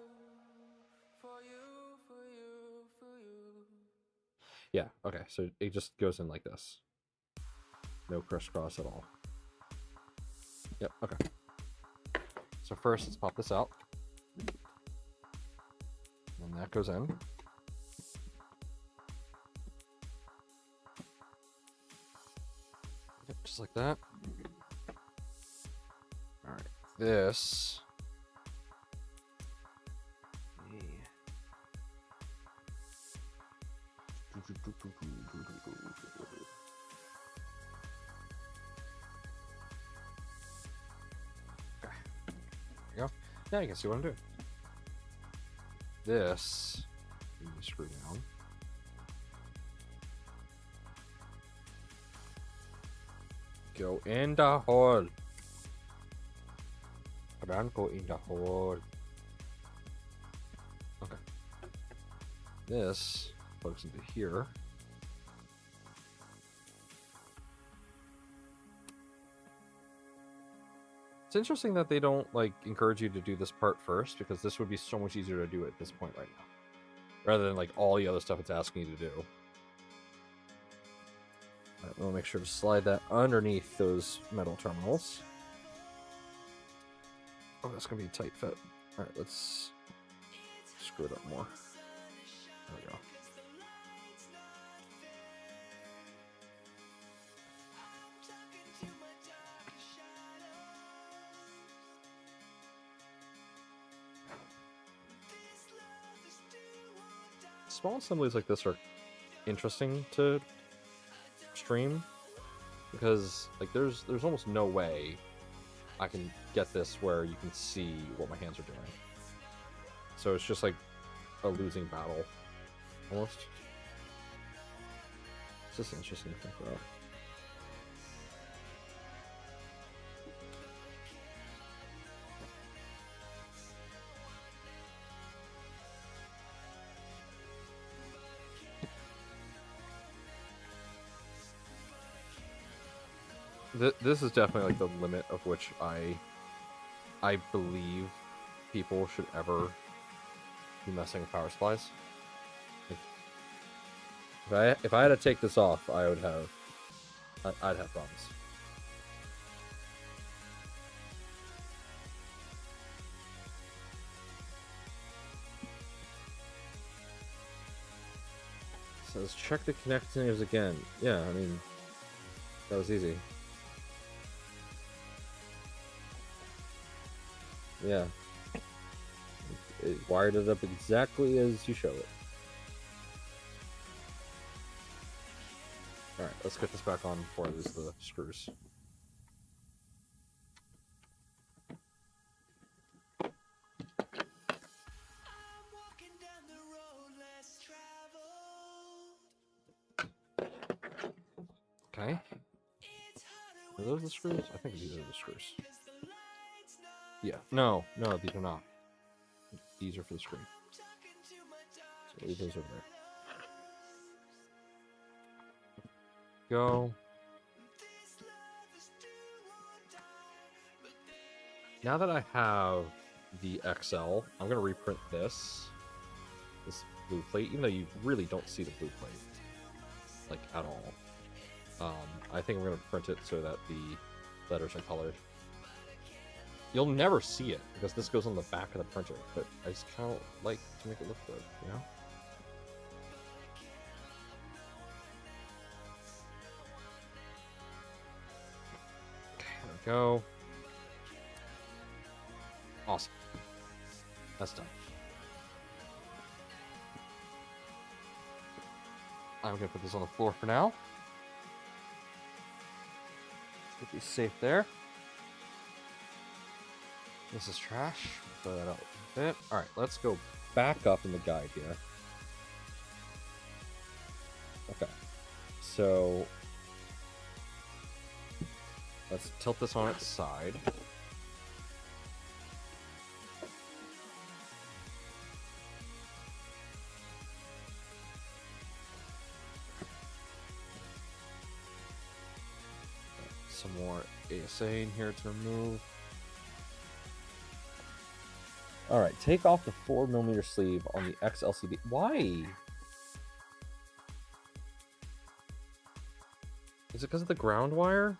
Yeah, okay, so it just goes in like this. No crisscross at all. Yep, okay. So first, let's pop this out. And that goes in. Yep, just like that. Alright, this... Okay. There you go. Now you can see what I'm doing. This, you screw down. Go in the hole. Come on, go in the hole. Okay. This plugs into here. It's interesting that they don't like encourage you to do this part first, because this would be so much easier to do at this point right now, rather than like all the other stuff it's asking you to do. Alright, we'll make sure to slide that underneath those metal terminals. Oh, that's gonna be a tight fit. Alright, let's screw it up more. There we go. Small assemblies like this are interesting to stream, because like there's almost no way I can get this where you can see what my hands are doing. So it's just like a losing battle, almost. It's just interesting to think about. This is definitely like the limit of which I believe people should ever be messing with power supplies. Like, if I had to take this off, I'd have problems. It says check the connectors again. Yeah, I mean that was easy. Yeah. It wired it up exactly as you show it. Alright, let's get this back on before I lose the screws. Okay. Are those the screws? I think these are the screws. Yeah. No, these are not. These are for the screen. So leave those over there. Go. Now that I have the XL, I'm going to reprint this blue plate, even though you really don't see the blue plate, like, at all. I think I'm going to print it so that the letters are colored. You'll never see it, because this goes on the back of the printer, but I just kind of like to make it look good, you know? Okay, there we go. Awesome. That's done. I'm gonna put this on the floor for now. Let's get these safe there. This is trash. Throw that out a bit. All right, let's go back up in the guide here. Okay, so let's tilt this on its side. Some more ASA in here to remove. All right, take off the 4mm sleeve on the XLCD. Why? Is it because of the ground wire?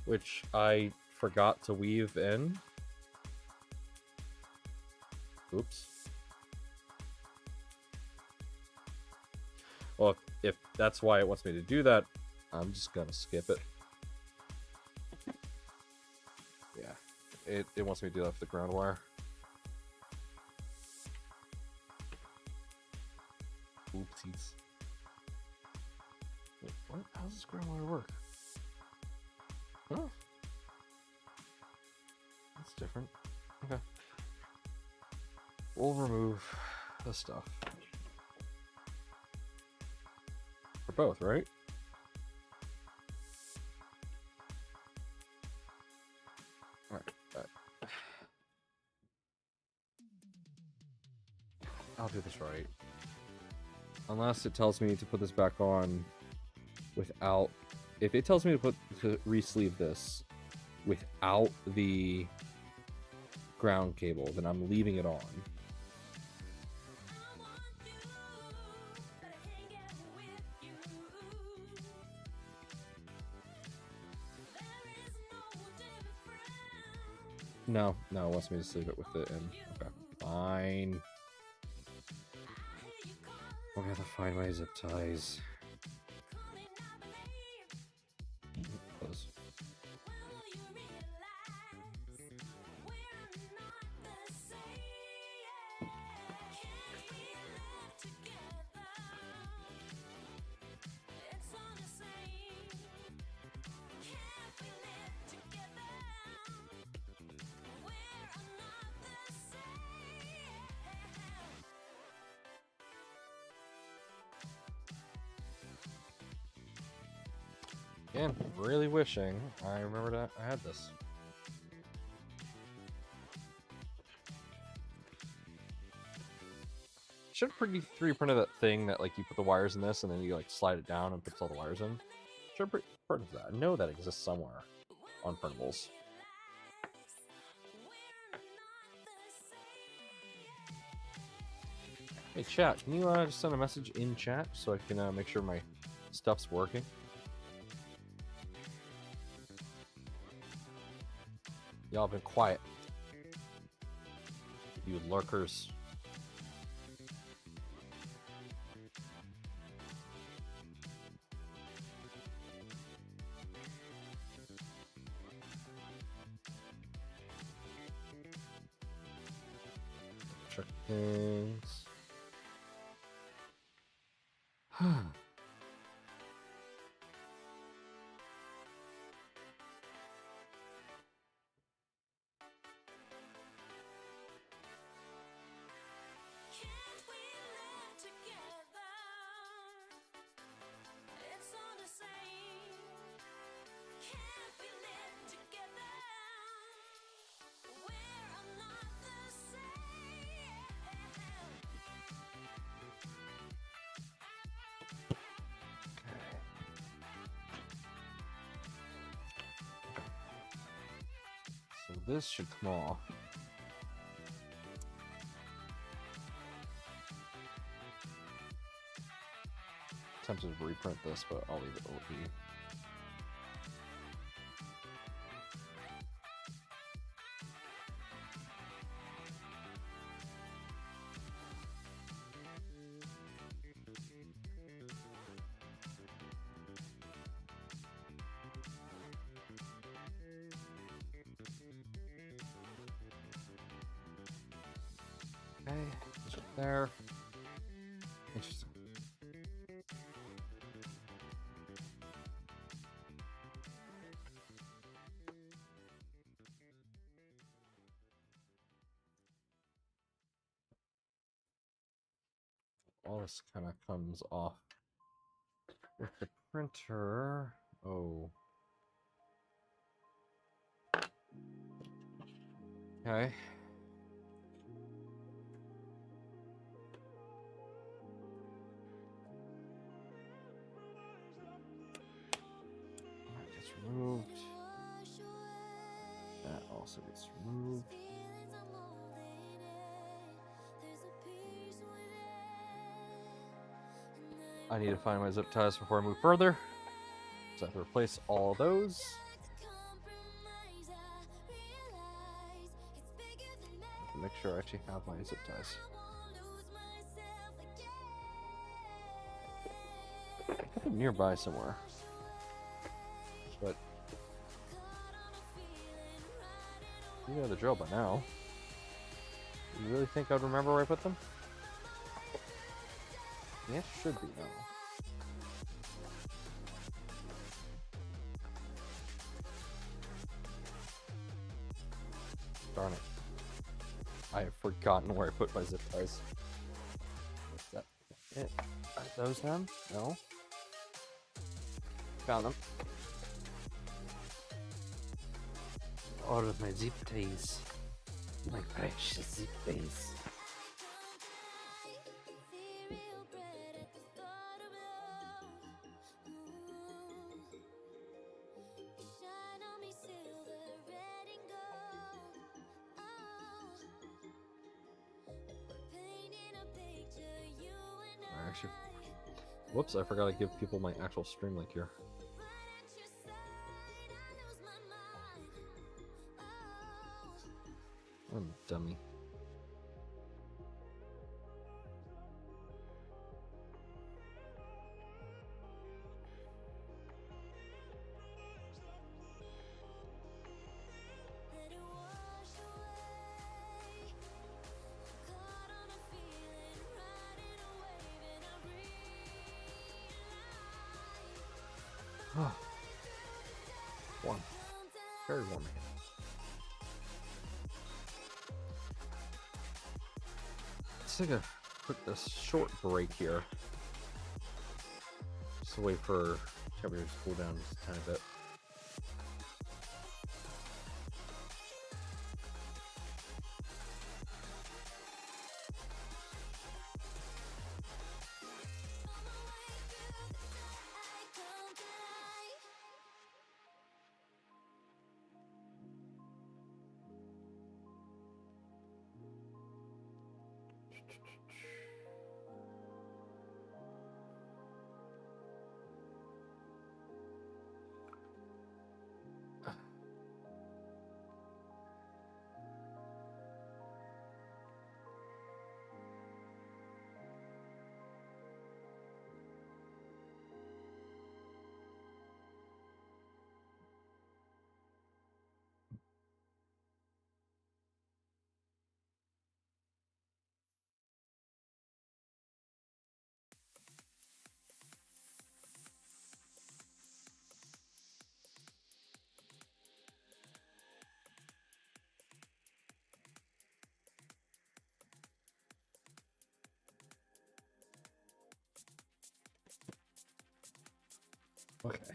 Which I forgot to weave in. Oops. Well, if that's why it wants me to do that, I'm just gonna skip it. Yeah, it wants me to do that for the ground wire. Oopsies. Wait, what? How does this ground wire work? Huh? That's different. Okay. We'll remove the stuff. For both, right? Alright. I'll do this right. Unless it tells me to put this back on without... If it tells me to re-sleeve this without the ground cable, then I'm leaving it on. No, it wants me to sleeve it with it in. Okay, fine. I'm gonna have to find my zip ties. Close. Again, really wishing I remembered I had this. Should have 3D printed that thing that like you put the wires in this and then you like slide it down and puts all the wires in. Should have printed that. I know that exists somewhere on printables. Hey chat, can you just send a message in chat so I can make sure my stuff's working? Y'all been quiet. You lurkers. Check things. So this should come off. Tempted to reprint this, but I'll leave it OP. Okay, just there. Interesting. All this kind of comes off with the printer. Oh. Okay. That gets removed. That also gets removed. I need to find my zip ties before I move further. So I have to replace all those. Make sure I actually have my zip ties. I got them nearby somewhere. But you know the drill by now. You really think I'd remember where I put them? The answer should be no. Darn it. I have forgotten where I put my zip ties. Is that it? Are those them? No. Found them. All of my zip ties. My precious zip ties. Actually, whoops, I forgot to give people my actual stream link here. I'm a dummy. Warm. Very warm here. Let's take a short break here. Just to wait for temperatures to cool down just a tiny bit. Okay.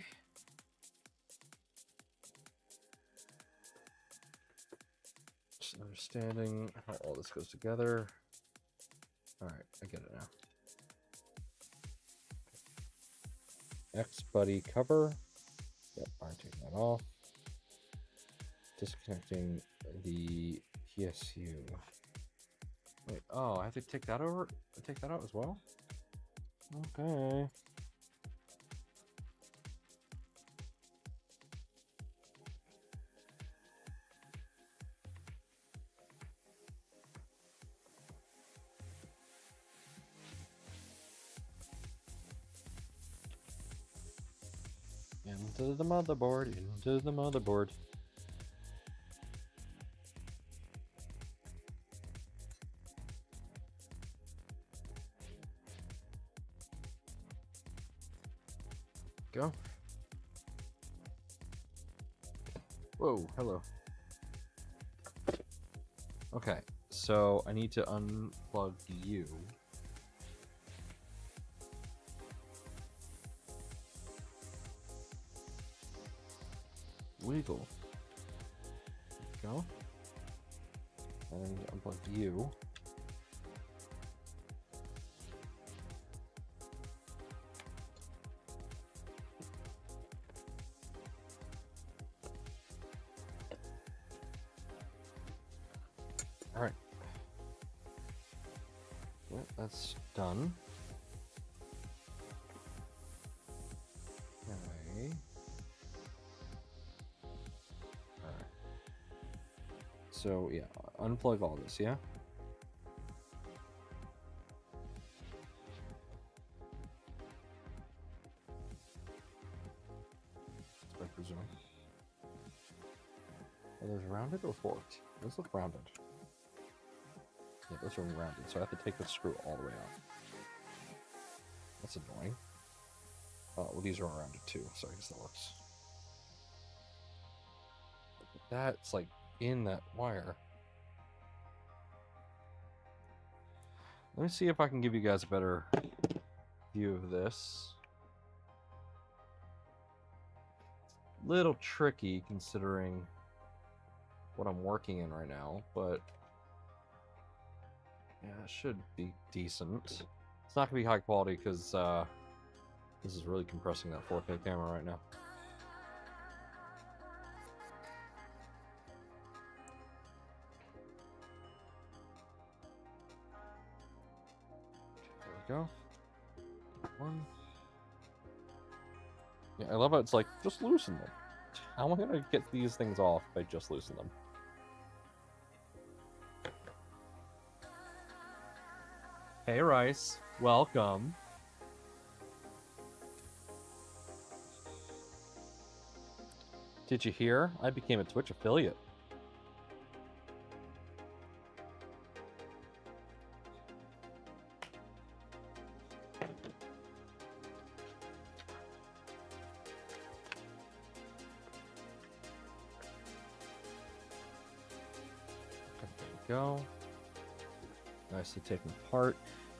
Just understanding how all this goes together. All right, I get it now. X buddy cover. Yep, I'm taking that off. Disconnecting the PSU. Wait, oh, I have to take that over? Take that out as well? Okay. Into the motherboard, into the motherboard. Go. Whoa, hello. Okay, so I need to unplug you. Wiggle. Go. And unplug you. Alright. Well, that's done. Okay. Alright. So, yeah, unplug all this, yeah? That's what I presume. Are those rounded or forked? Those look rounded. Yeah, those are rounded, so I have to take the screw all the way out. That's annoying. Oh, well, these are rounded too, so I guess that works. That's like in that wire. Let me see if I can give you guys a better view of this. Little tricky considering what I'm working in right now, but yeah, it should be decent. It's not gonna be high quality because this is really compressing that 4K camera right now. There we go. One. Yeah, I love how it's like, just loosen them. How am I gonna get these things off if I just loosen them? Hey Rice, welcome. Did you hear? I became a Twitch affiliate. There we go. Nicely taken apart.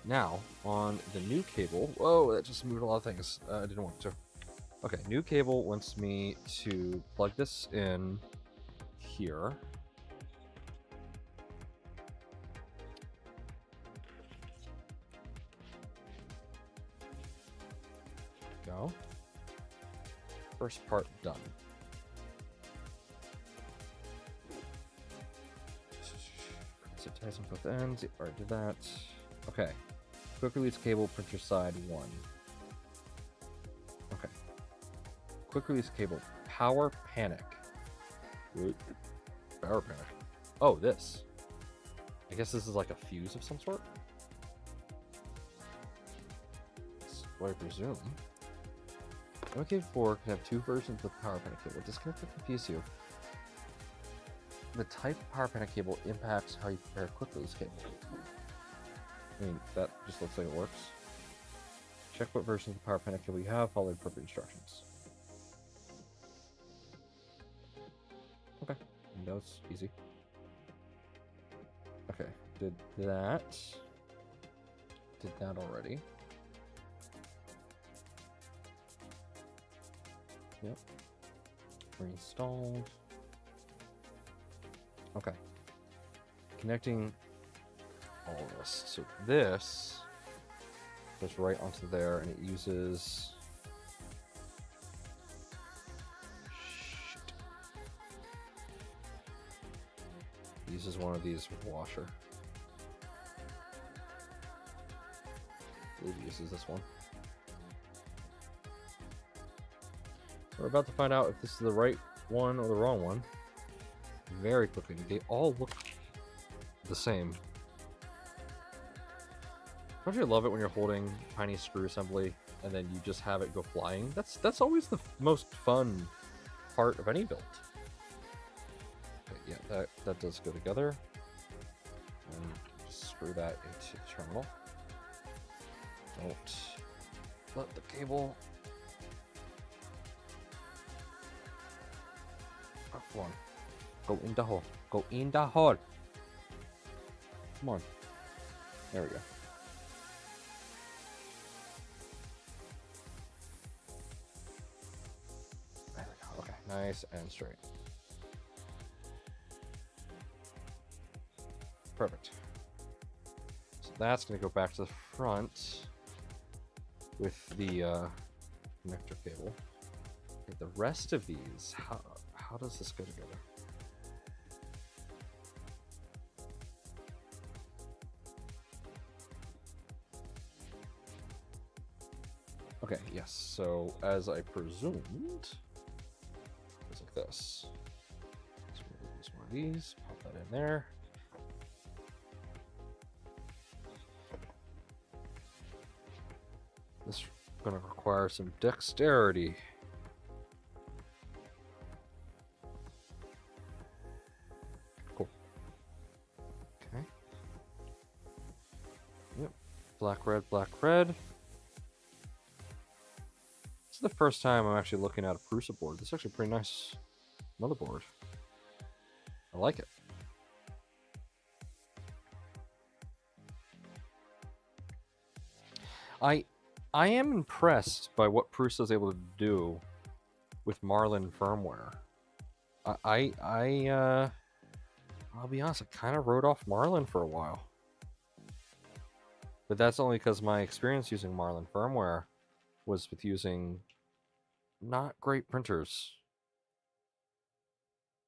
Now, on the new cable... Whoa, that just moved a lot of things. I didn't want to. Okay, new cable wants me to plug this in here. Go. First part done. So it ties on both ends. Alright, did that. Okay. Quick release cable, printer side 1. Okay. Quick release cable, power panic. Power panic. Oh, this. I guess this is like a fuse of some sort. That's what I presume. MK4 can have two versions of power panic cable. Disconnect to confuse you. The type of power panic cable impacts how you prepare quick release cable. I mean, that just looks like it works. Check what version of the power panic cable you have, follow the appropriate instructions. Okay, that was easy. Okay, did that. Did that already. Yep. Reinstalled. Okay. Connecting all of this. So this goes right onto there, and it uses... Shit. It uses one of these with washer. I believe it uses this one. We're about to find out if this is the right one or the wrong one. Very quickly. They all look the same. Don't you love it when you're holding tiny screw assembly and then you just have it go flying? That's always the most fun part of any build. Okay, yeah, that does go together. And just screw that into the terminal. Don't let the cable Come on. Go in the hole. Go in the hole. Come on. There we go. There we go. Okay, nice and straight. Perfect. So that's going to go back to the front with the connector cable. Okay, the rest of these, how does this go together? Okay, yes, so as I presumed, it's like this. So we'll use one of these, pop that in there. This is going to require some dexterity. Cool. Okay. Yep. Black, red, black, red. This is the first time I'm actually looking at a Prusa board. This is actually a pretty nice motherboard. I like it. I am impressed by what Prusa is able to do with Marlin firmware. I'll be honest, I kind of wrote off Marlin for a while. But that's only because my experience using Marlin firmware was with using not great printers.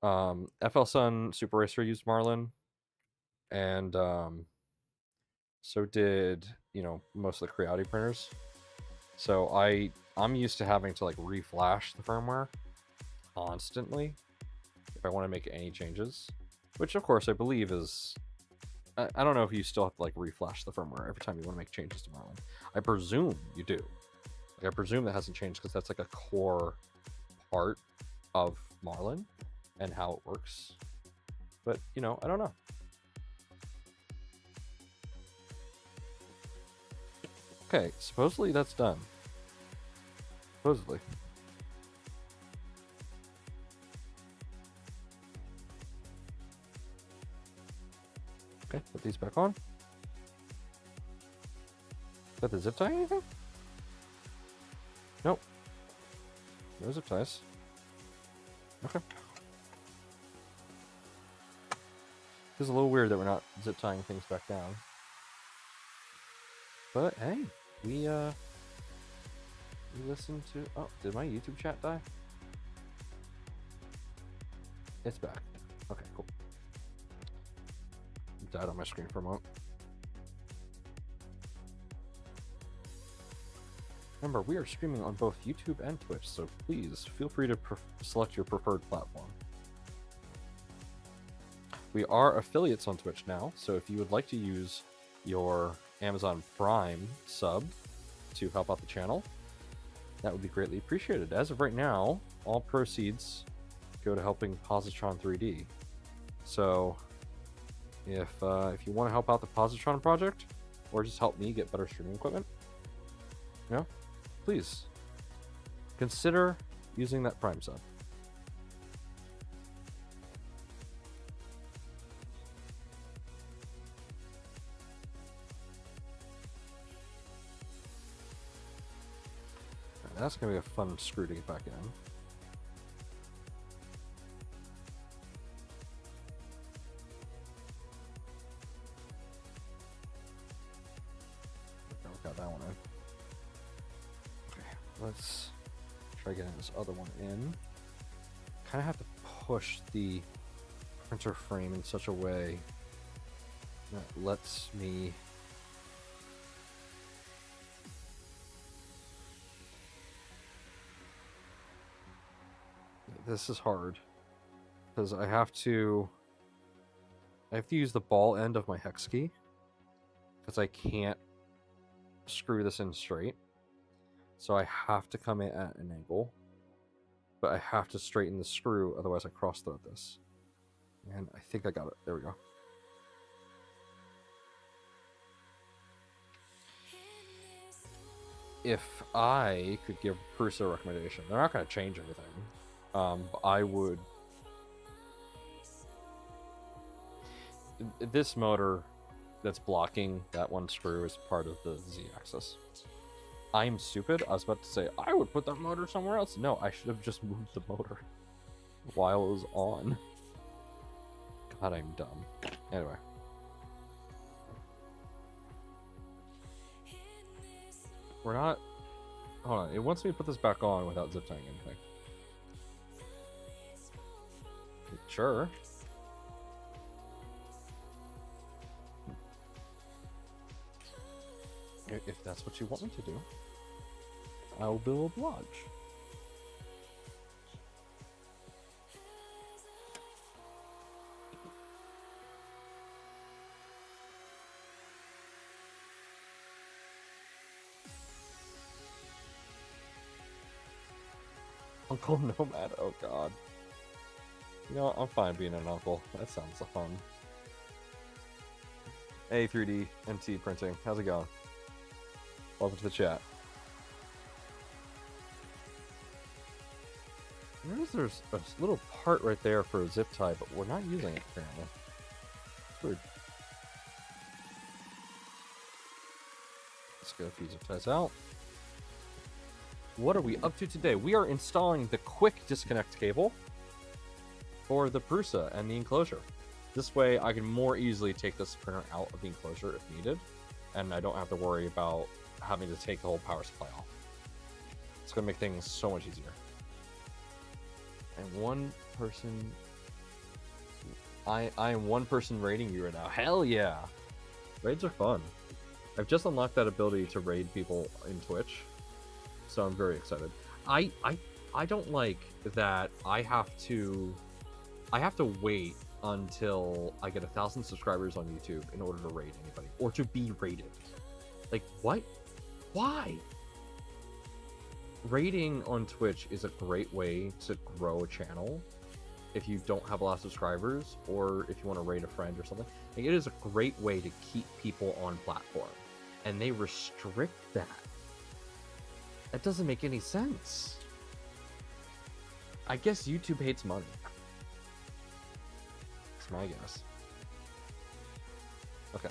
FL Sun Super Racer used Marlin, and so did, you know, most of the Creality printers. So I'm used to having to like reflash the firmware constantly if I want to make any changes, which of course I believe is, I don't know if you still have to like reflash the firmware every time you want to make changes to Marlin. I presume you do. Like, I presume that hasn't changed because that's like a core part of Marlin and how it works. But, you know, I don't know. Okay, supposedly that's done. Supposedly. Okay, put these back on. Is that the zip tie anything? Nope. No zip ties. Okay. It's a little weird that we're not zip tying things back down. But hey, we listened to, oh, did my YouTube chat die? It's back. Okay, cool. It died on my screen for a moment. Remember, we are streaming on both YouTube and Twitch, so please feel free to select your preferred platform. We are affiliates on Twitch now, so if you would like to use your Amazon Prime sub to help out the channel, that would be greatly appreciated. As of right now, all proceeds go to helping Positron 3D. So if you want to help out the Positron project, or just help me get better streaming equipment, you know, please consider using that Prime sub. That's going to be a fun screw to get back in. Got that one in. Okay, let's try getting this other one in. Kind of have to push the printer frame in such a way that lets me this is hard because I have to use the ball end of my hex key because I can't screw this in straight. So I have to come in at an angle, but I have to straighten the screw, otherwise I cross thread this. And I think I got it. There we go. If I could give Prusa a recommendation, they're not going to change anything. I would this motor that's blocking that one screw is part of the Z-axis. I'm stupid. I was about to say, I would put that motor somewhere else. No, I should have just moved the motor while it was on. God, I'm dumb. Anyway. We're not... Hold on. It wants me to put this back on without zip tying anything. Sure. If that's what you want me to do, I will oblige. Uncle Nomad, oh god. You know, I'm fine being an uncle. That sounds fun. Hey, 3D MT Printing, how's it going? Welcome to the chat. There's a little part right there for a zip tie, but we're not using it apparently. It's weird. Let's get a few zip ties out. What are we up to today? We are installing the quick disconnect cable for the Prusa and the enclosure. This way I can more easily take this printer out of the enclosure if needed, and I don't have to worry about having to take the whole power supply off. It's going to make things so much easier. And one person... I am one person raiding you right now. Hell yeah! Raids are fun. I've just unlocked that ability to raid people in Twitch, so I'm very excited. I don't like that I have to wait until I get 1,000 subscribers on YouTube in order to raid anybody or to be raided. Like, what? Why? Raiding on Twitch is a great way to grow a channel if you don't have a lot of subscribers, or if you want to raid a friend or something. Like, it is a great way to keep people on platform, and they restrict that. That doesn't make any sense. I guess YouTube hates money. That's my guess. Okay.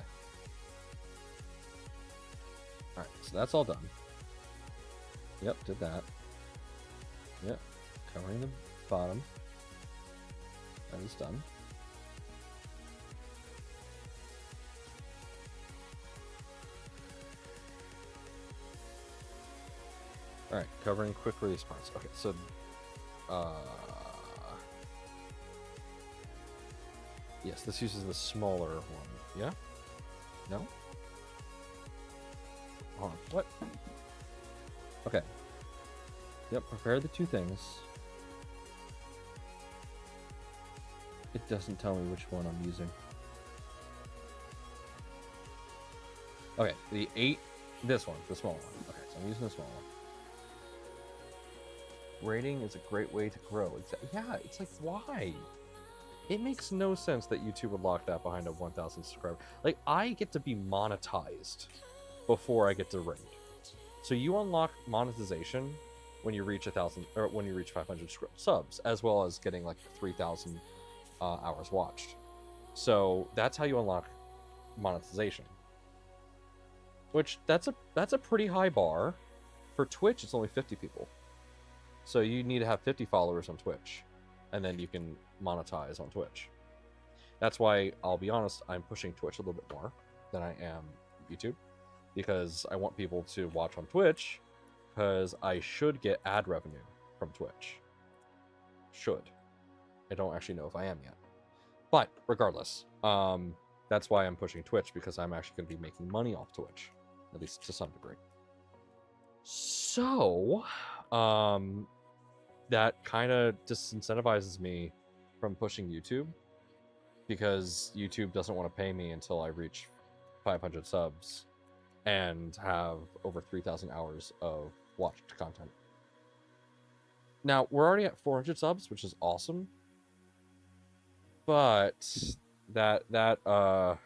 Alright, so that's all done. Yep, did that. Yep, covering the bottom. That is done. Alright, covering quick release parts. Okay, so yes, this uses the smaller one. Yeah? No? Hold on. What? Okay. Yep, prepare the two things. It doesn't tell me which one I'm using. Okay, the 8, this one, the small one. Okay, so I'm using the small one. Rating is a great way to grow. Yeah, it's like, why? It makes no sense that YouTube would lock that behind a 1,000 subscriber. Like, I get to be monetized before I get to raid. So you unlock monetization when you reach 1,000, or when you reach 500 subs, as well as getting like 3,000 hours watched. So that's how you unlock monetization. Which that's a pretty high bar. For Twitch, it's only 50 people. So you need to have 50 followers on Twitch, and then you can monetize on Twitch. That's why, I'll be honest, I'm pushing Twitch a little bit more than I am YouTube, because I want people to watch on Twitch, because I should get ad revenue from Twitch. Should. I don't actually know if I am yet. But regardless, that's why I'm pushing Twitch, because I'm actually going to be making money off Twitch, at least to some degree. So, that kind of disincentivizes me from pushing YouTube, because YouTube doesn't want to pay me until I reach 500 subs and have over 3,000 hours of watched content. Now, we're already at 400 subs, which is awesome, but the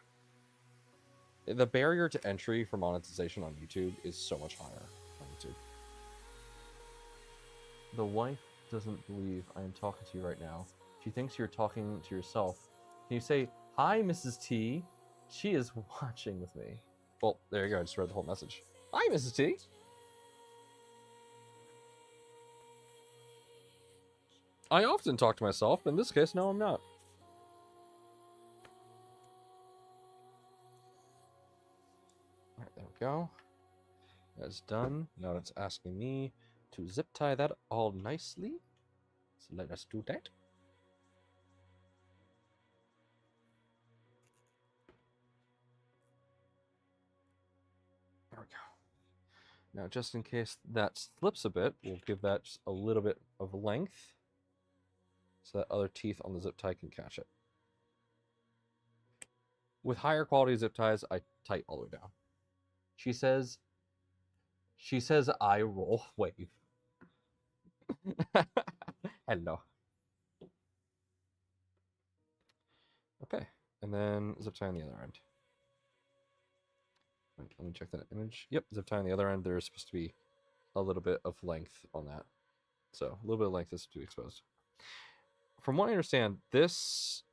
barrier to entry for monetization on YouTube is so much higher on YouTube. The wife doesn't believe I am talking to you right now. She thinks you're talking to yourself. Can you say, Hi, Mrs. T. She is watching with me. Well, there you go. I just read the whole message. Hi, Mrs. T. I often talk to myself, but in this case, no, I'm not. All right, there we go. That's done. Now it's asking me to zip tie that all nicely. So let us do that. There we go. Now, just in case that slips a bit, we'll give that just a little bit of length so that other teeth on the zip tie can catch it. With higher quality zip ties, I tight all the way down. She says I roll wave. Hello. Okay, and then zip tie on the other end. Wait, let me check that image. Yep, zip tie on the other end. There's supposed to be a little bit of length on that. So a little bit of length is to be exposed. From what I understand, this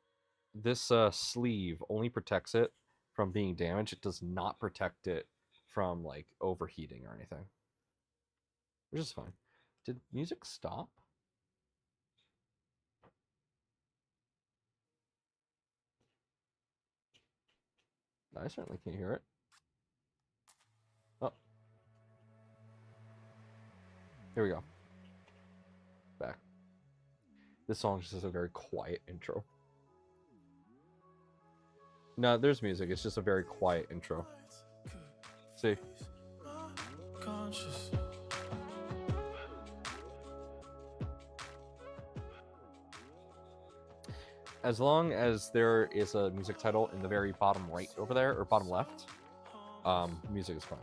sleeve only protects it from being damaged. It does not protect it from like overheating or anything, which is fine. Did music stop? I certainly can't hear it. Oh, here we go. Back. This song just has a very quiet intro. No, there's music. It's just a very quiet intro. See? As long as there is a music title in the very bottom right over there, or bottom left, music is fine.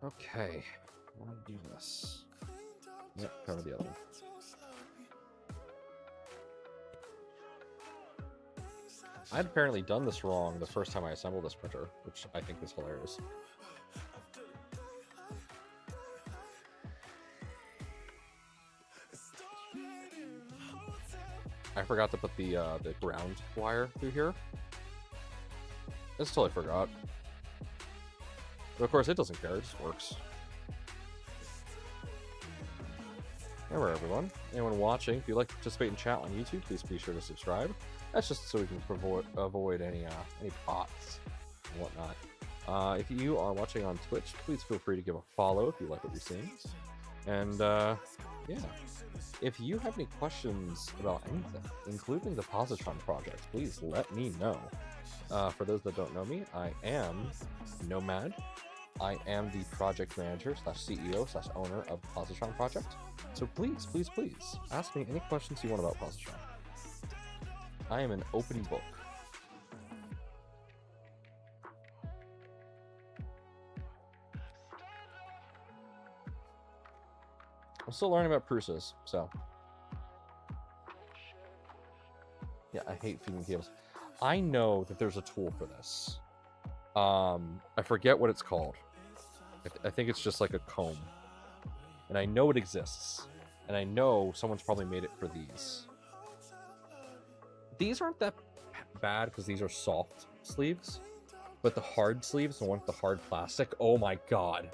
Okay, I want to do this. Yep, cover the other one. I had apparently done this wrong the first time I assembled this printer, which I think is hilarious. I forgot to put the ground wire through here. I just totally forgot. But of course, it doesn't care. It just works. Remember, everyone, anyone watching, if you'd like to participate in chat on YouTube, please be sure to subscribe. That's just so we can avoid any bots and whatnot. If you are watching on Twitch, please feel free to give a follow if you like what you're seeing. And yeah, if you have any questions about anything, including the Positron project, please let me know. For those that don't know me, I am Nomad. I am the project manager / CEO / owner of the Positron project. So please, please, please ask me any questions you want about Positron. I am an open book. I'm still learning about Prusas, so yeah, I hate feeding cables. I know that there's a tool for this. I forget what it's called. I think it's just like a comb. And I know it exists. And I know someone's probably made it for these. These aren't that bad because these are soft sleeves. But the hard sleeves, the one with the hard plastic, oh my god.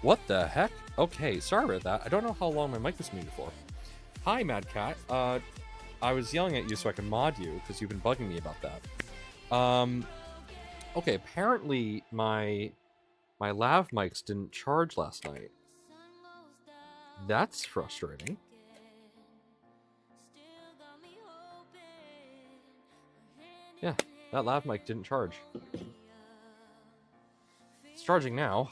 What the heck? Okay, sorry about that. I don't know how long my mic was muted for. Hi, Mad Cat. I was yelling at you so I can mod you because you've been bugging me about that. Okay, apparently my lav mics didn't charge last night. That's frustrating. Yeah, that lav mic didn't charge. It's charging now.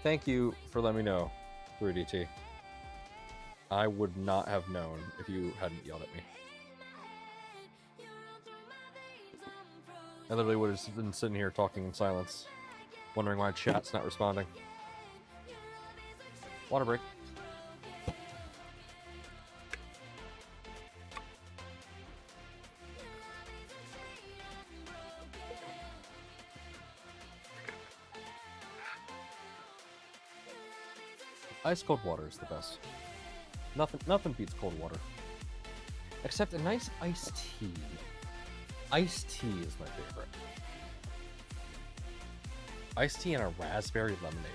Thank you for letting me know, 3DT. I would not have known if you hadn't yelled at me. I literally would have been sitting here talking in silence, wondering why chat's not responding. Water break. Ice cold water is the best. Nothing beats cold water. Except a nice iced tea. Iced tea is my favorite. Iced tea and a raspberry lemonade.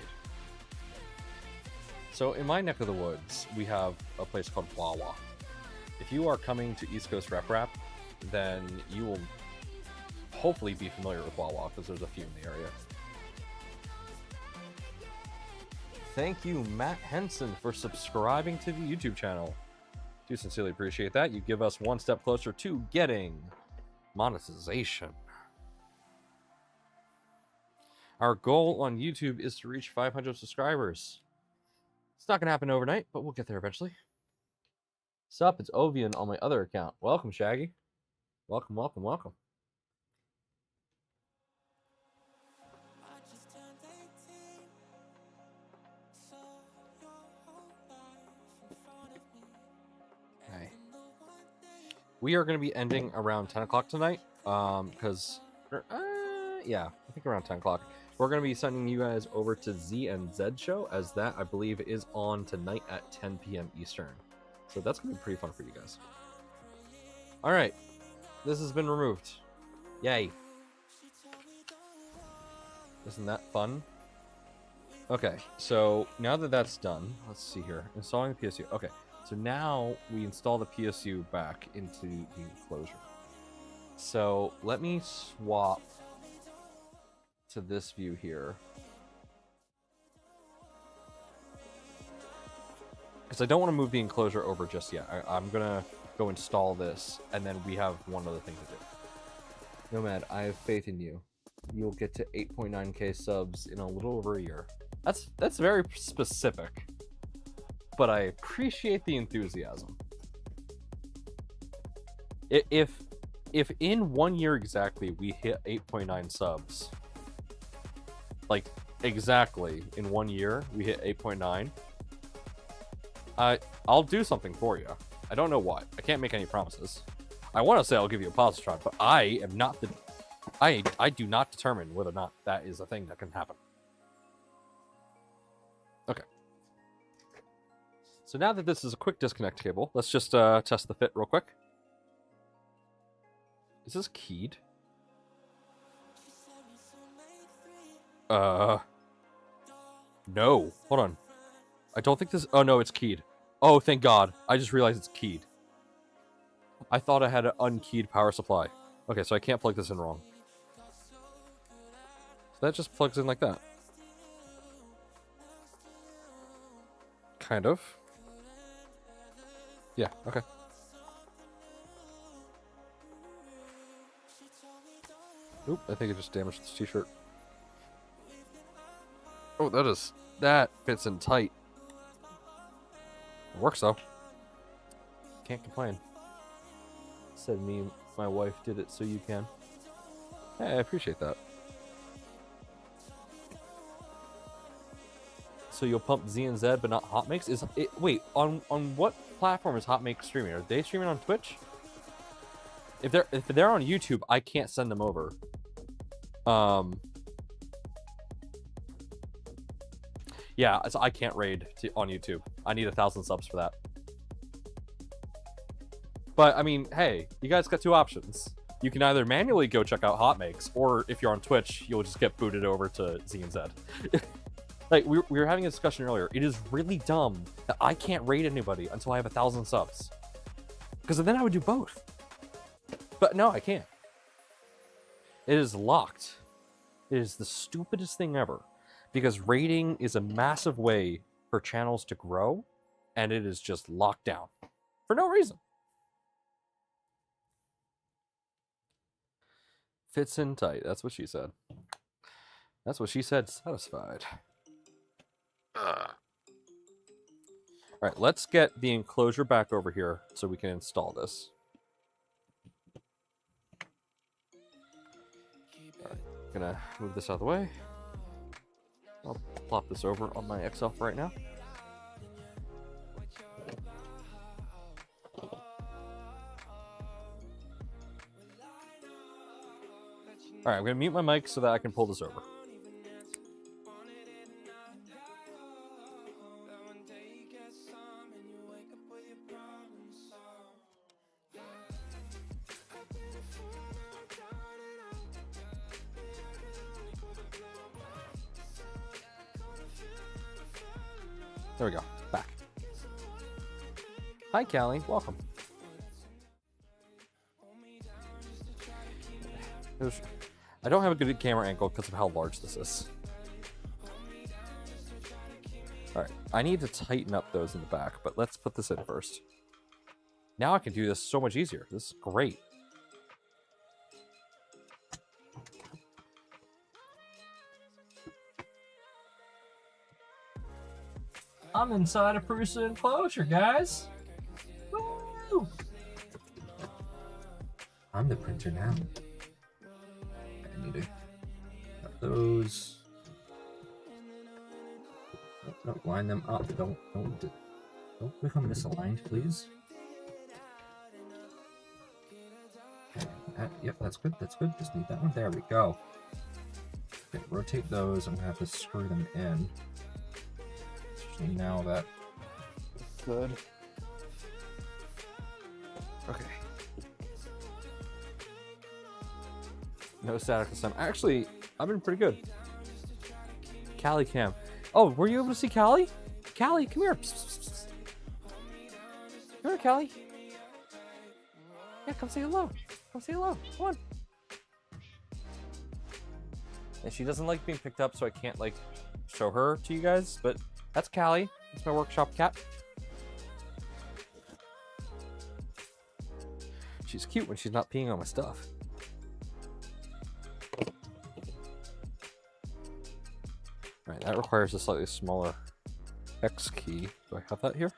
So in my neck of the woods, we have a place called Wawa. If you are coming to East Coast Rep Rap, then you will hopefully be familiar with Wawa because there's a few in the area. Thank you, Matt Henson, for subscribing to the YouTube channel. Do sincerely appreciate that. You give us one step closer to getting monetization. Our goal on YouTube is to reach 500 subscribers. It's not going to happen overnight, but we'll get there eventually. Sup, it's Ovian on my other account. Welcome, Shaggy. Welcome, welcome, welcome. Okay. We are going to be ending around 10 o'clock tonight, because, yeah, I think around 10 o'clock. We're going to be sending you guys over to Z and Z show, as that, I believe, is on tonight at 10 p.m. Eastern. So that's going to be pretty fun for you guys. All right. This has been removed. Yay. Isn't that fun? Okay, so now that that's done, let's see here. Installing the PSU. Okay, so now we install the PSU back into the enclosure. So let me swap to this view here. Because I don't want to move the enclosure over just yet. I'm going to go install this, and then we have one other thing to do. Nomad, I have faith in you. You'll get to 8.9k subs in a little over a year. That's very specific, but I appreciate the enthusiasm. If in 1 year exactly we hit 8.9 subs, like exactly in 1 year we hit 8.9, I'll do something for you. I don't know what. I can't make any promises. I want to say I'll give you a positron, but I am not the... I do not determine whether or not that is a thing that can happen. Okay. So now that this is a quick disconnect cable, let's just test the fit real quick. Is this keyed? No. Hold on. I don't think this... Oh, no, it's keyed. Oh, thank God. I just realized it's keyed. I thought I had an unkeyed power supply. Okay, so I can't plug this in wrong. So that just plugs in like that. Kind of. Yeah, okay. Oop, I think it just damaged this t-shirt. Oh, that fits in tight. It works though. Can't complain. Said me, my wife did it so you can. Hey, I appreciate that. So you'll pump Z and Z but not Hot Makes? Wait, on what platform is Hot Make streaming? Are they streaming on Twitch? If they're on YouTube, I can't send them over. Yeah, so I can't raid on YouTube. I need 1,000 subs for that. But I mean, hey, you guys got two options. You can either manually go check out hot makes, or if you're on Twitch, you'll just get booted over to Z and Z. Like, we were having a discussion earlier. It is really dumb that I can't raid anybody until I have 1,000 subs. Because then I would do both. But no, I can't. It is locked. It is the stupidest thing ever. Because raiding is a massive way for channels to grow, and it is just locked down. For no reason. Fits in tight. That's what she said. That's what she said, satisfied. Alright, let's get the enclosure back over here so we can install this. Alright, gonna move this out of the way. I'll plop this over on my Excel for right now. Alright, I'm gonna mute my mic so that I can pull this over. There we go. Back. Hi, Callie. Welcome. I don't have a good camera angle because of how large this is. Alright, I need to tighten up those in the back, but let's put this in first. Now I can do this so much easier. This is great. I'm inside a MK4 Enclosure, guys. Woo! I'm the printer now. I need to cut those. Don't line them up. Don't become misaligned, please. Yep, that's good. That's good. Just need that one. There we go. Okay, rotate those. I'm gonna have to screw them in. Especially now that. Good. Okay. No static this time. Actually, I've been pretty good. Callie cam. Oh, were you able to see Callie? Callie, come here. Psst, psst, psst. Come here, Callie. Yeah, come say hello. Come say hello. Come on. And she doesn't like being picked up, so I can't, like, show her to you guys. But that's Callie. That's my workshop cat. She's cute when she's not peeing on my stuff. Alright, that requires a slightly smaller X key. Do I have that here?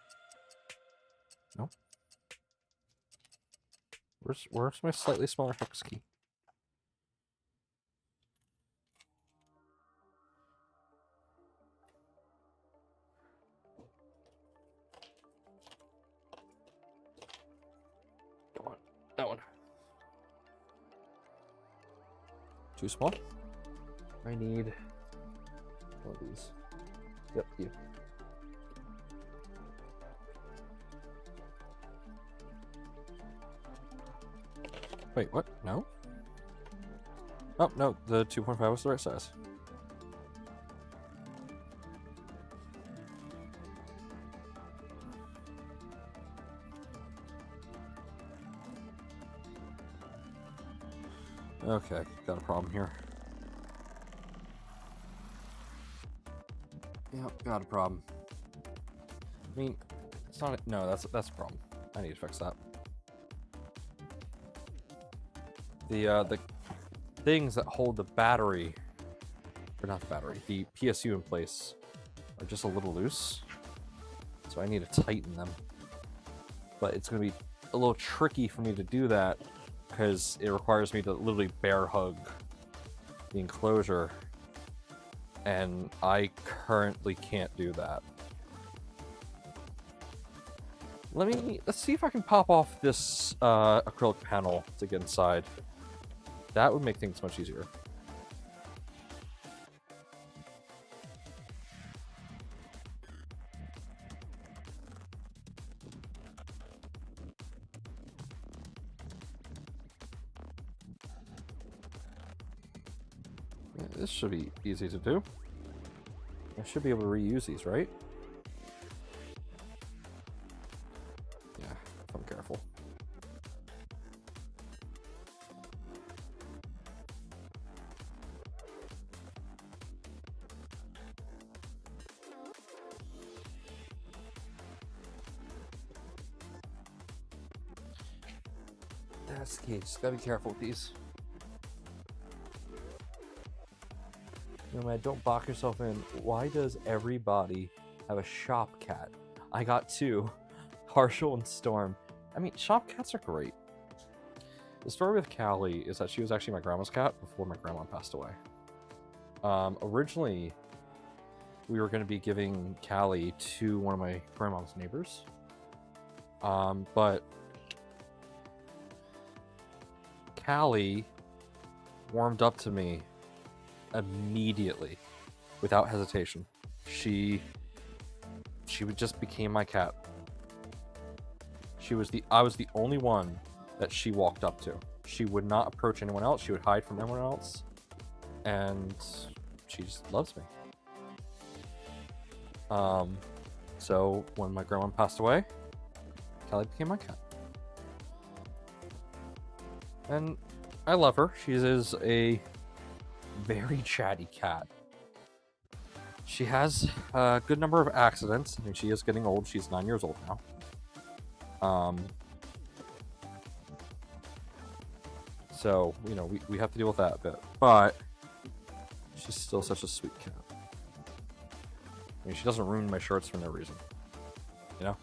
No. Where's my slightly smaller hex key? Come on, that one. Too small? I need one of these. Yep, you. Wait, what? No? Oh, no, the 2.5 was the right size. Okay, got a problem here. Yep, got a problem. I mean, it's not. No, that's a problem. I need to fix that. The things that hold the battery, or not the battery, the PSU in place, are just a little loose. So I need to tighten them. But it's going to be a little tricky for me to do that because it requires me to literally bear hug the enclosure. And I currently can't do that. Let's see if I can pop off this acrylic panel to get inside. That would make things much easier. Yeah, this should be easy to do. I should be able to reuse these, right? Yeah, if I'm careful. That's the key. Just gotta be careful with these. No, man, don't box yourself in. Why does everybody have a shop cat? I got two, Harshal and Storm. I mean, shop cats are great. The story with Callie is that she was actually my grandma's cat before my grandma passed away. Originally, we were going to be giving Callie to one of my grandma's neighbors. But Callie warmed up to me immediately, without hesitation. She just became my cat. I was the only one that she walked up to. She would not approach anyone else. She would hide from everyone else, and she just loves me. So when my grandma passed away, Callie became my cat. And I love her. She is a very chatty cat. She has a good number of accidents. I mean, she is getting old. She's 9 years old now. So, you know, we have to deal with that a bit. But she's still such a sweet cat. I mean, she doesn't ruin my shirts for no reason. You know?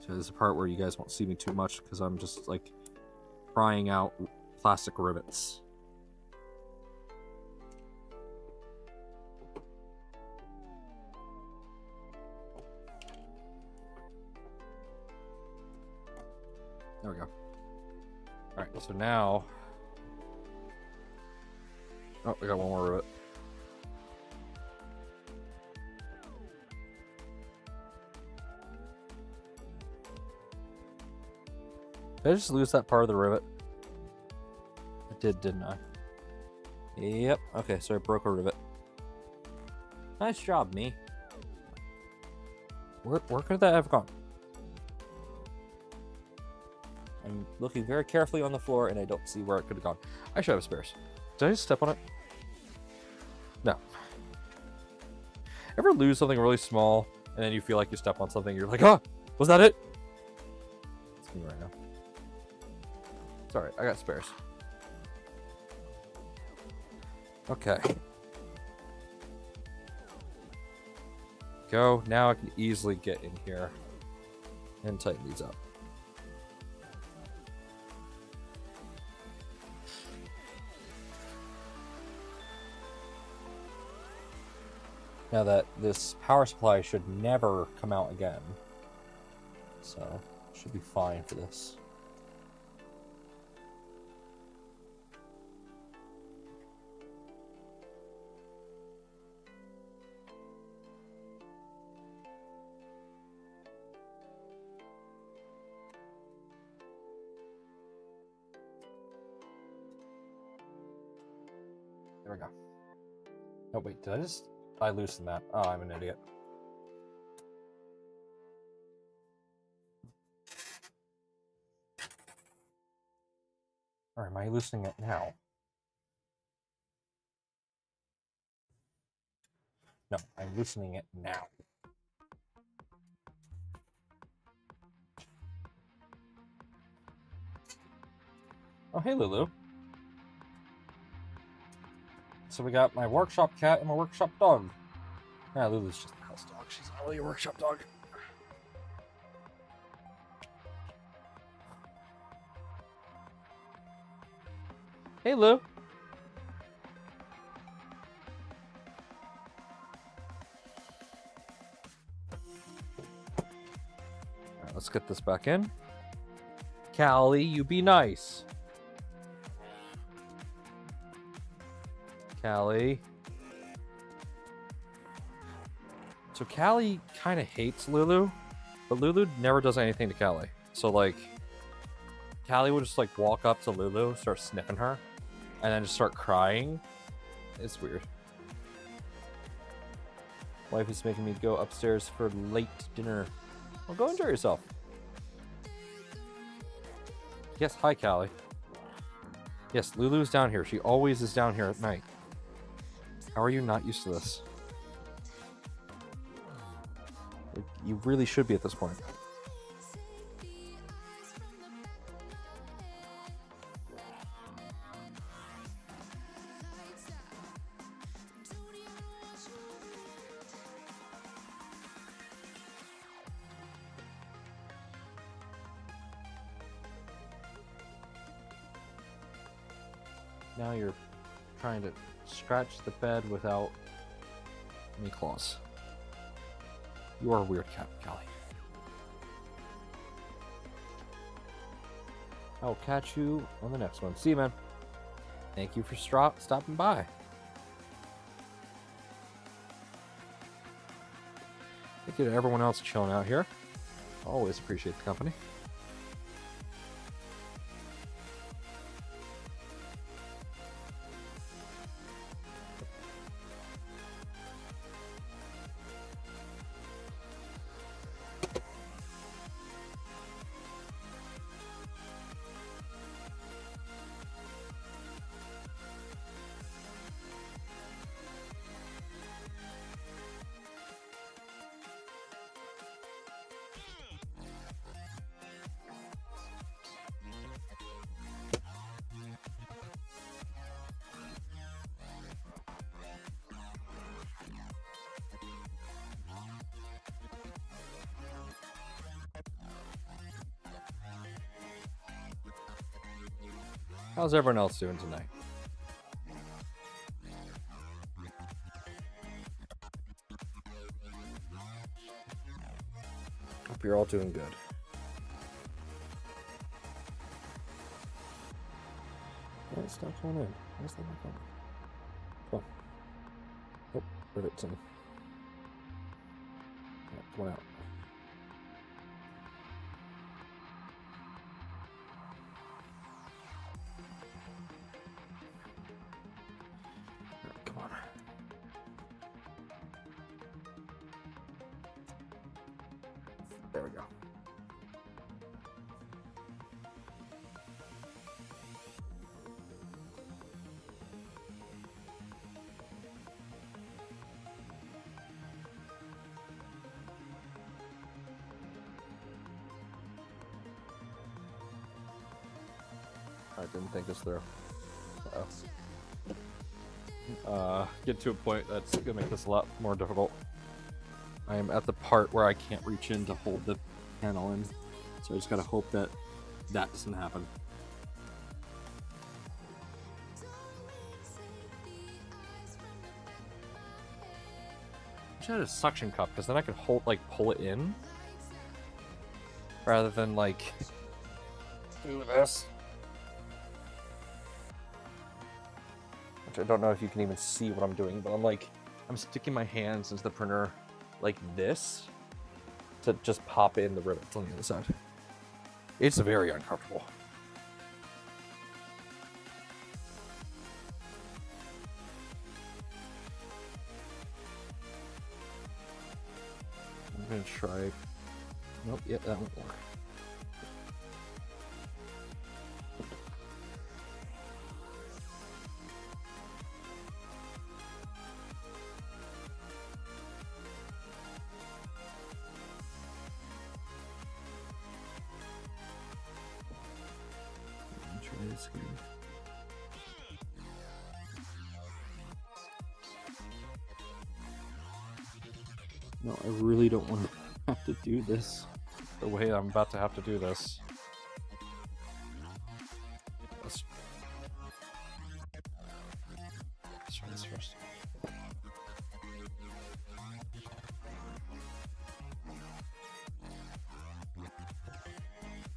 So this is a part where you guys won't see me too much because I'm just like prying out plastic rivets. There we go. Alright, so now... Oh, I got one more rivet. Did I just lose that part of the rivet? I did, didn't I? Yep. Okay, so I broke a rivet. Nice job, me. Where could that have gone? I'm looking very carefully on the floor, and I don't see where it could have gone. I should have spares. Did I just step on it? No. Ever lose something really small, and then you feel like you step on something, you're like, oh, was that it? It's me right now. Sorry, I got spares. Okay. Go. Now I can easily get in here and tighten these up. Now that this power supply should never come out again. So, should be fine for this. There we go. Oh wait, I loosened that. Oh, I'm an idiot. Or am I loosening it now? No, I'm loosening it now. Oh, hey, Lulu. So we got my workshop cat and my workshop dog. Yeah, Lulu's just a house dog. She's not really a workshop dog. Hey, Lou. Alright, let's get this back in. Callie, you be nice. Callie. So Callie kind of hates Lulu, but Lulu never does anything to Callie. So like, Callie would just like walk up to Lulu, start sniffing her, and then just start crying. It's weird. Wife is making me go upstairs for late dinner. Well, go enjoy yourself. Yes, hi Callie. Yes, Lulu's down here. She always is down here at night. How are you not used to this? Like, you really should be at this point. Now you're trying to scratch the bed without any claws. You are a weird cat, Callie. I'll catch you on the next one. See you, man. Thank you for stopping by. Thank you to everyone else chilling out here. Always appreciate the company. How's everyone else doing tonight? Hope you're all doing good. Why is that going in? Why is that not going in? Come on. Oh, rivet's in. Yeah, come on out. Come on. There we go. I didn't think this through. Get to a point that's gonna make this a lot more difficult. I am at the part where I can't reach in to hold the panel in, so I just gotta hope that that doesn't happen. I should have a suction cup, because then I could pull it in, rather than like do this. I don't know if you can even see what I'm doing, but I'm sticking my hands into the printer like this to just pop in the rivets on the other side. It's very uncomfortable. I'm gonna try. Nope, yeah, that won't work. No, I really don't want to have to do this the way I'm about to have to do this. Let's try this first.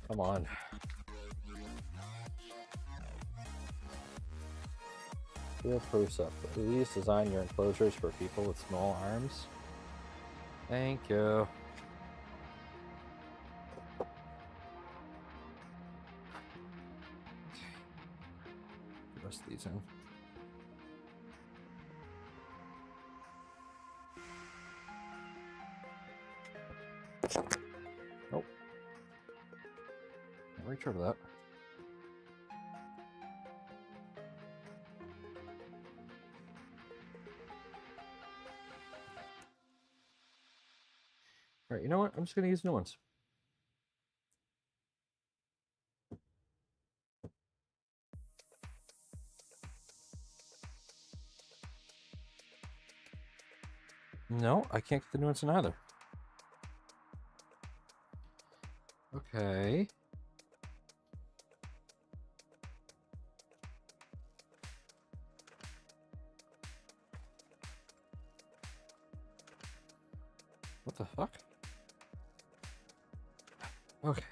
Come on. Real precept. Please design your enclosures for people with small arms. Thank you. Put the rest of these in. Nope. Can't reach over that. Alright, you know what? I'm just gonna use new ones. No, I can't get the new ones in either. Okay. What the fuck? Okay.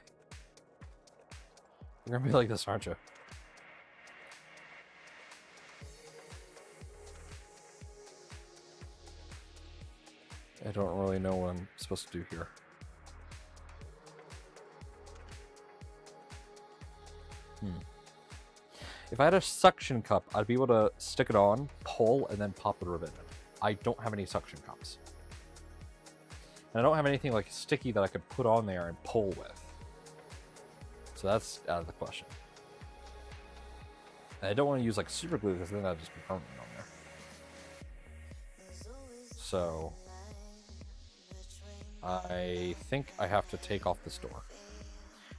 You're gonna be like this, aren't you? I don't really know what I'm supposed to do here. If I had a suction cup, I'd be able to stick it on, pull, and then pop the ribbon in. I don't have any suction cups. And I don't have anything like sticky that I could put on there and pull with. So that's out of the question. And I don't want to use like super glue because then that'd just be permanent on there. So I think I have to take off this door.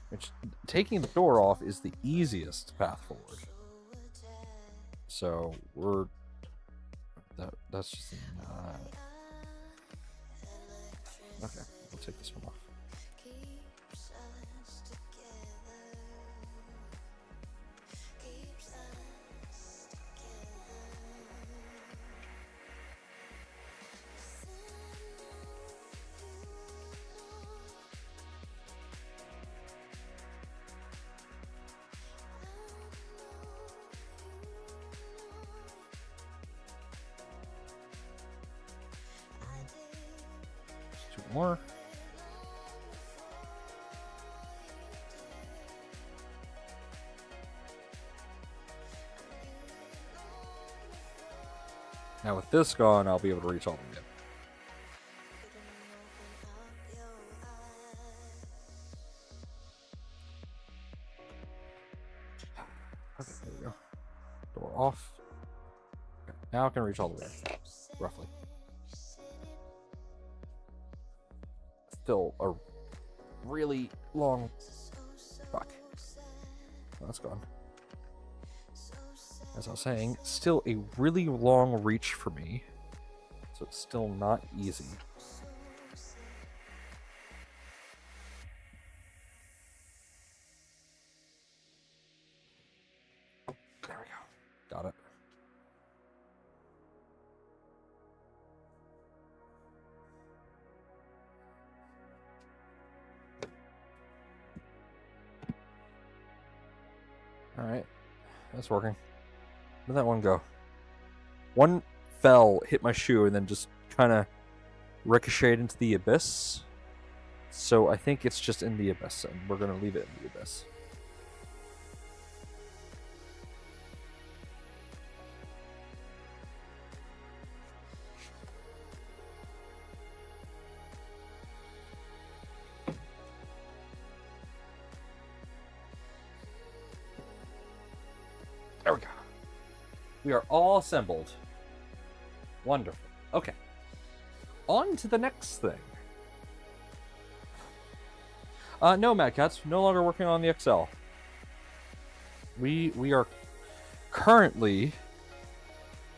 Which, taking the door off is the easiest path forward. So that's just not... Okay, we'll take this one off. More. Now with this gone, I'll be able to reach all of them again. Okay, there we go. Door off. Okay, now I can reach all the way, roughly. Still a really long... Fuck. That's gone. As I was saying, still a really long reach for me. So it's still not easy. There we go. Got it. Alright, that's working. Where'd that one go? One fell, hit my shoe, and then just kind of ricocheted into the abyss. So I think it's just in the abyss, and we're going to leave it in the abyss. There we go. We are all assembled. Wonderful. Okay. On to the next thing. No, Mad Cats, no longer working on the XL. We are currently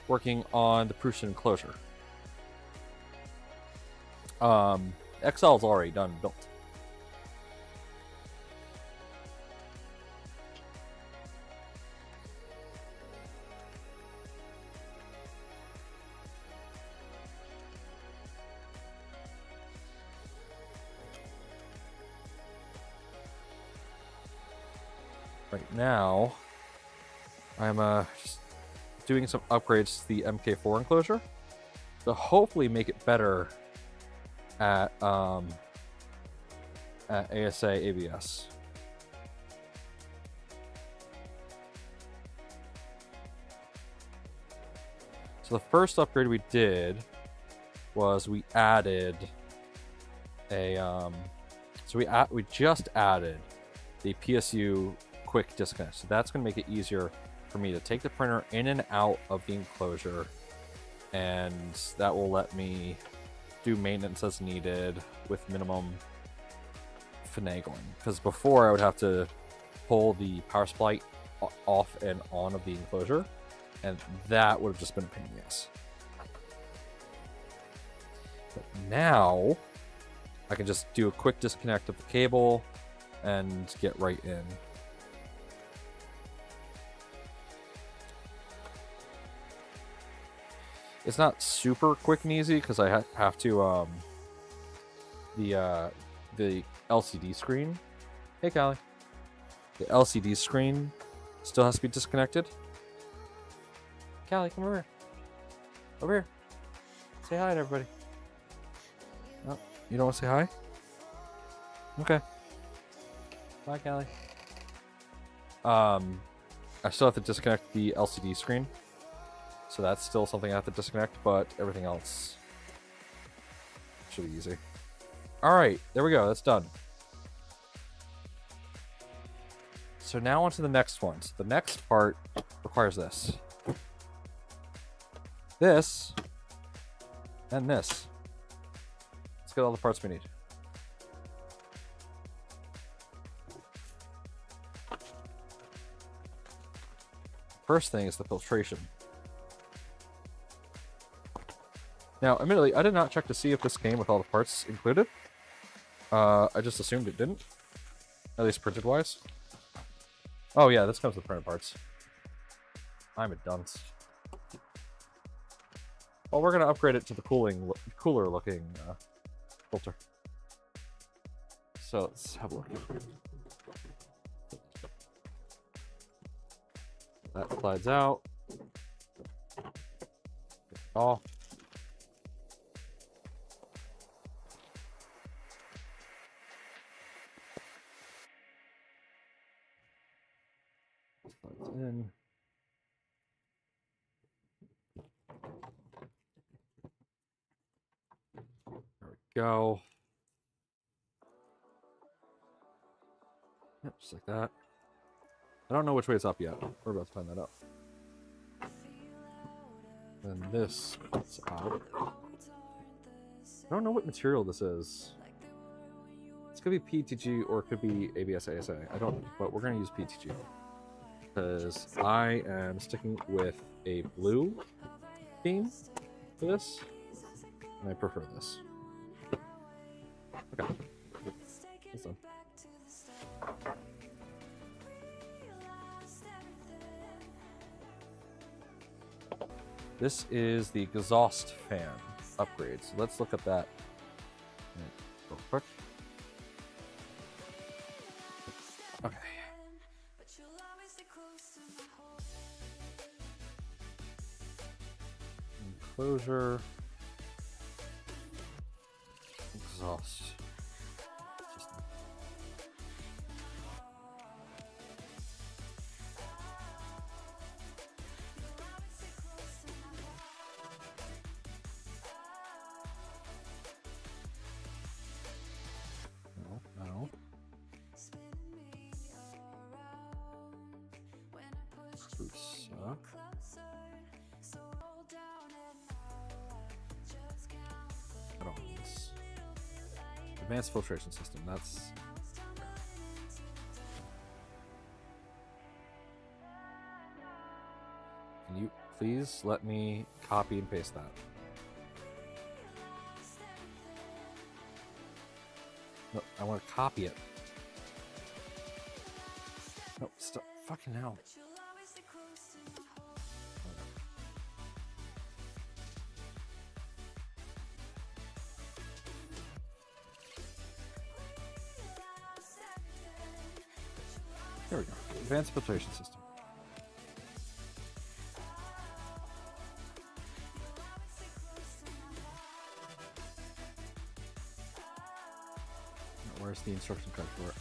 working on the Prussian Enclosure. XL is already done and built. Right now, I'm just doing some upgrades to the MK4 enclosure to hopefully make it better at ASA ABS. So the first upgrade we did was we added a we just added the PSU quick disconnect. So that's going to make it easier for me to take the printer in and out of the enclosure, and that will let me do maintenance as needed with minimum finagling. Because before I would have to pull the power supply off and on of the enclosure, and that would have just been a pain in the ass. But now I can just do a quick disconnect of the cable and get right in. It's not super quick and easy because I have to the LCD screen. Hey, Callie. The LCD screen still has to be disconnected. Callie, come over here. Over here. Say hi to everybody. Oh, you don't want to say hi? Okay. Bye, Callie. I still have to disconnect the LCD screen. So that's still something I have to disconnect, but everything else should be easy. Alright, there we go. That's done. So now on to the next one. So the next part requires this. This. And this. Let's get all the parts we need. First thing is the filtration. Now, admittedly, I did not check to see if this came with all the parts included. I just assumed it didn't. At least printed-wise. Oh yeah, this comes with printed parts. I'm a dunce. Well, we're going to upgrade it to the cooler-looking filter. So let's have a look. That slides out. Off. Slides in. There we go. Yep, just like that. I don't know which way it's up yet. We're about to find that out. And this is out. I don't know what material this is. It's gonna be PTG or it could be ABS ASA. I don't, but we're gonna use PTG because I am sticking with a blue theme for this, and I prefer this. Okay, that's done. This is the exhaust fan upgrade. So let's look at that real quick. Okay. Enclosure. Exhaust. No. Cruiser. Add-ons. Advanced filtration system. That's. Can you please let me copy and paste that? No, I want to copy it. No, stop. Fucking hell. There we go. Advanced filtration system. where's the instruction card for it?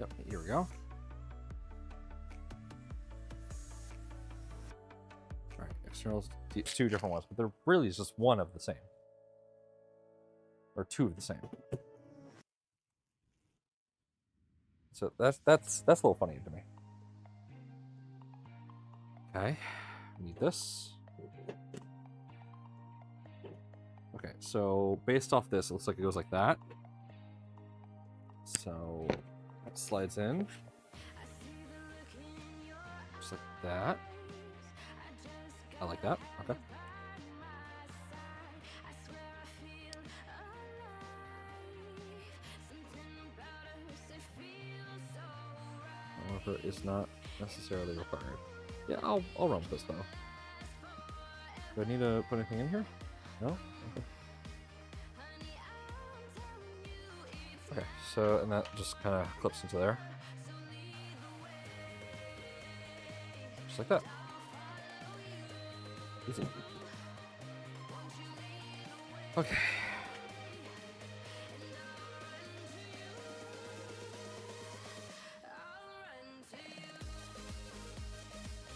Yep, here we go. Alright, externals, two different ones, but they're really just one of the same. Or two of the same. So that's a little funny to me. Okay, need this. Okay, so based off this, it looks like it goes like that. So that slides in. Just like that. I like that. Okay. However, is not necessarily required. Yeah, I'll run with this though. Do I need to put anything in here? No? Okay. Okay, so, and that just kind of clips into there. Just like that. Easy. Okay.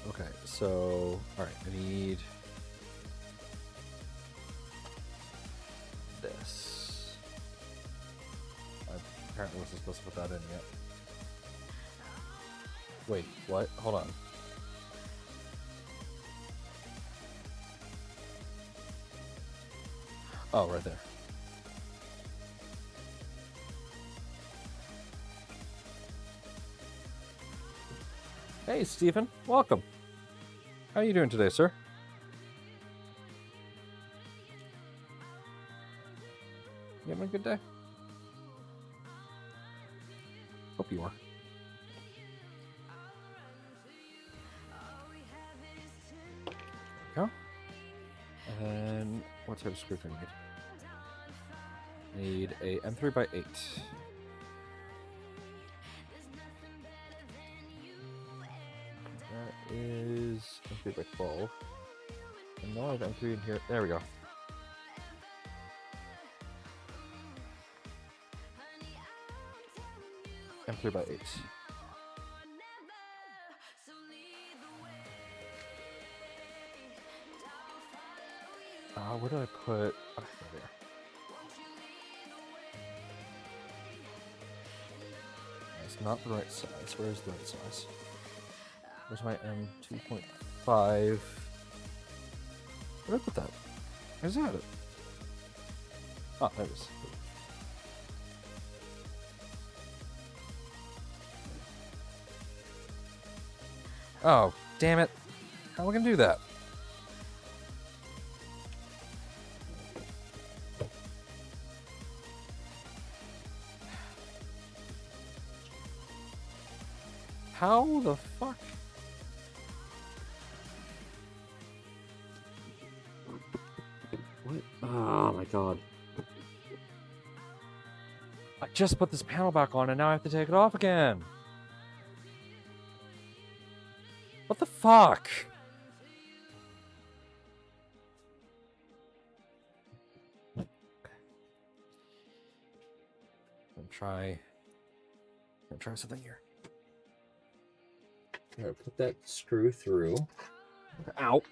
Okay, so, alright, I need this. I apparently wasn't supposed to put that in yet. Wait, what? Hold on. Oh, right there. Hey, Stephen. Welcome. How are you doing today, sir? You having a good day? Hope you are. There we go. And then, what type of screw do I need? Need a M3x8. That is M3x12. And now I have M3 in here. There we go. M3x8. Where did I put? Oh, there. It's not the right size. Where's the right size? Where's my M2.5? Where did I put that? Where's that? Oh, there it is. Oh, damn it. How am I gonna do that? How the fuck? What? Oh my god. I just put this panel back on and now I have to take it off again. What the fuck? I'm gonna try something here. I'm gonna put that screw through. Ow.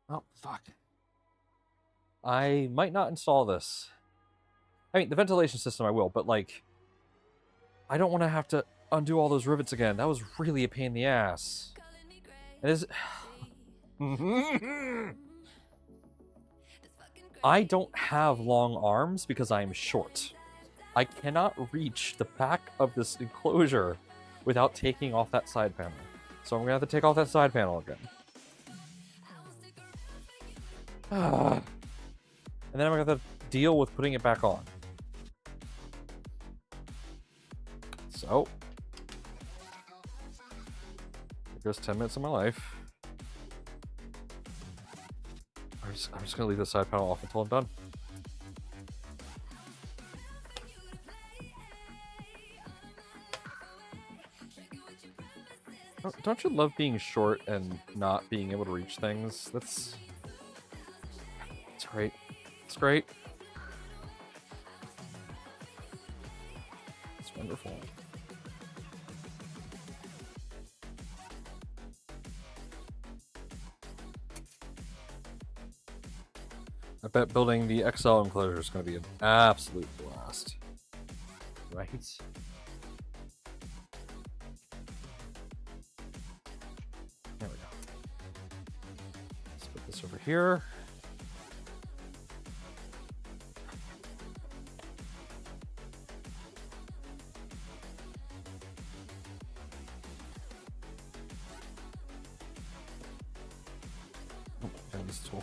Oh, fuck. I might not install this. I mean, the ventilation system I will, but like, I don't want to have to undo all those rivets again. That was really a pain in the ass. It is. I don't have long arms because I am short. I cannot reach the back of this enclosure without taking off that side panel. So I'm gonna have to take off that side panel again. And then I'm gonna have to deal with putting it back on. So, here goes 10 minutes of my life. I'm just gonna leave the side panel off until I'm done. Don't you love being short and not being able to reach things? It's great. It's great. It's wonderful. I bet building the XL enclosure is going to be an absolute blast. Right? There we go. Let's put this over here. Oh, and this tool.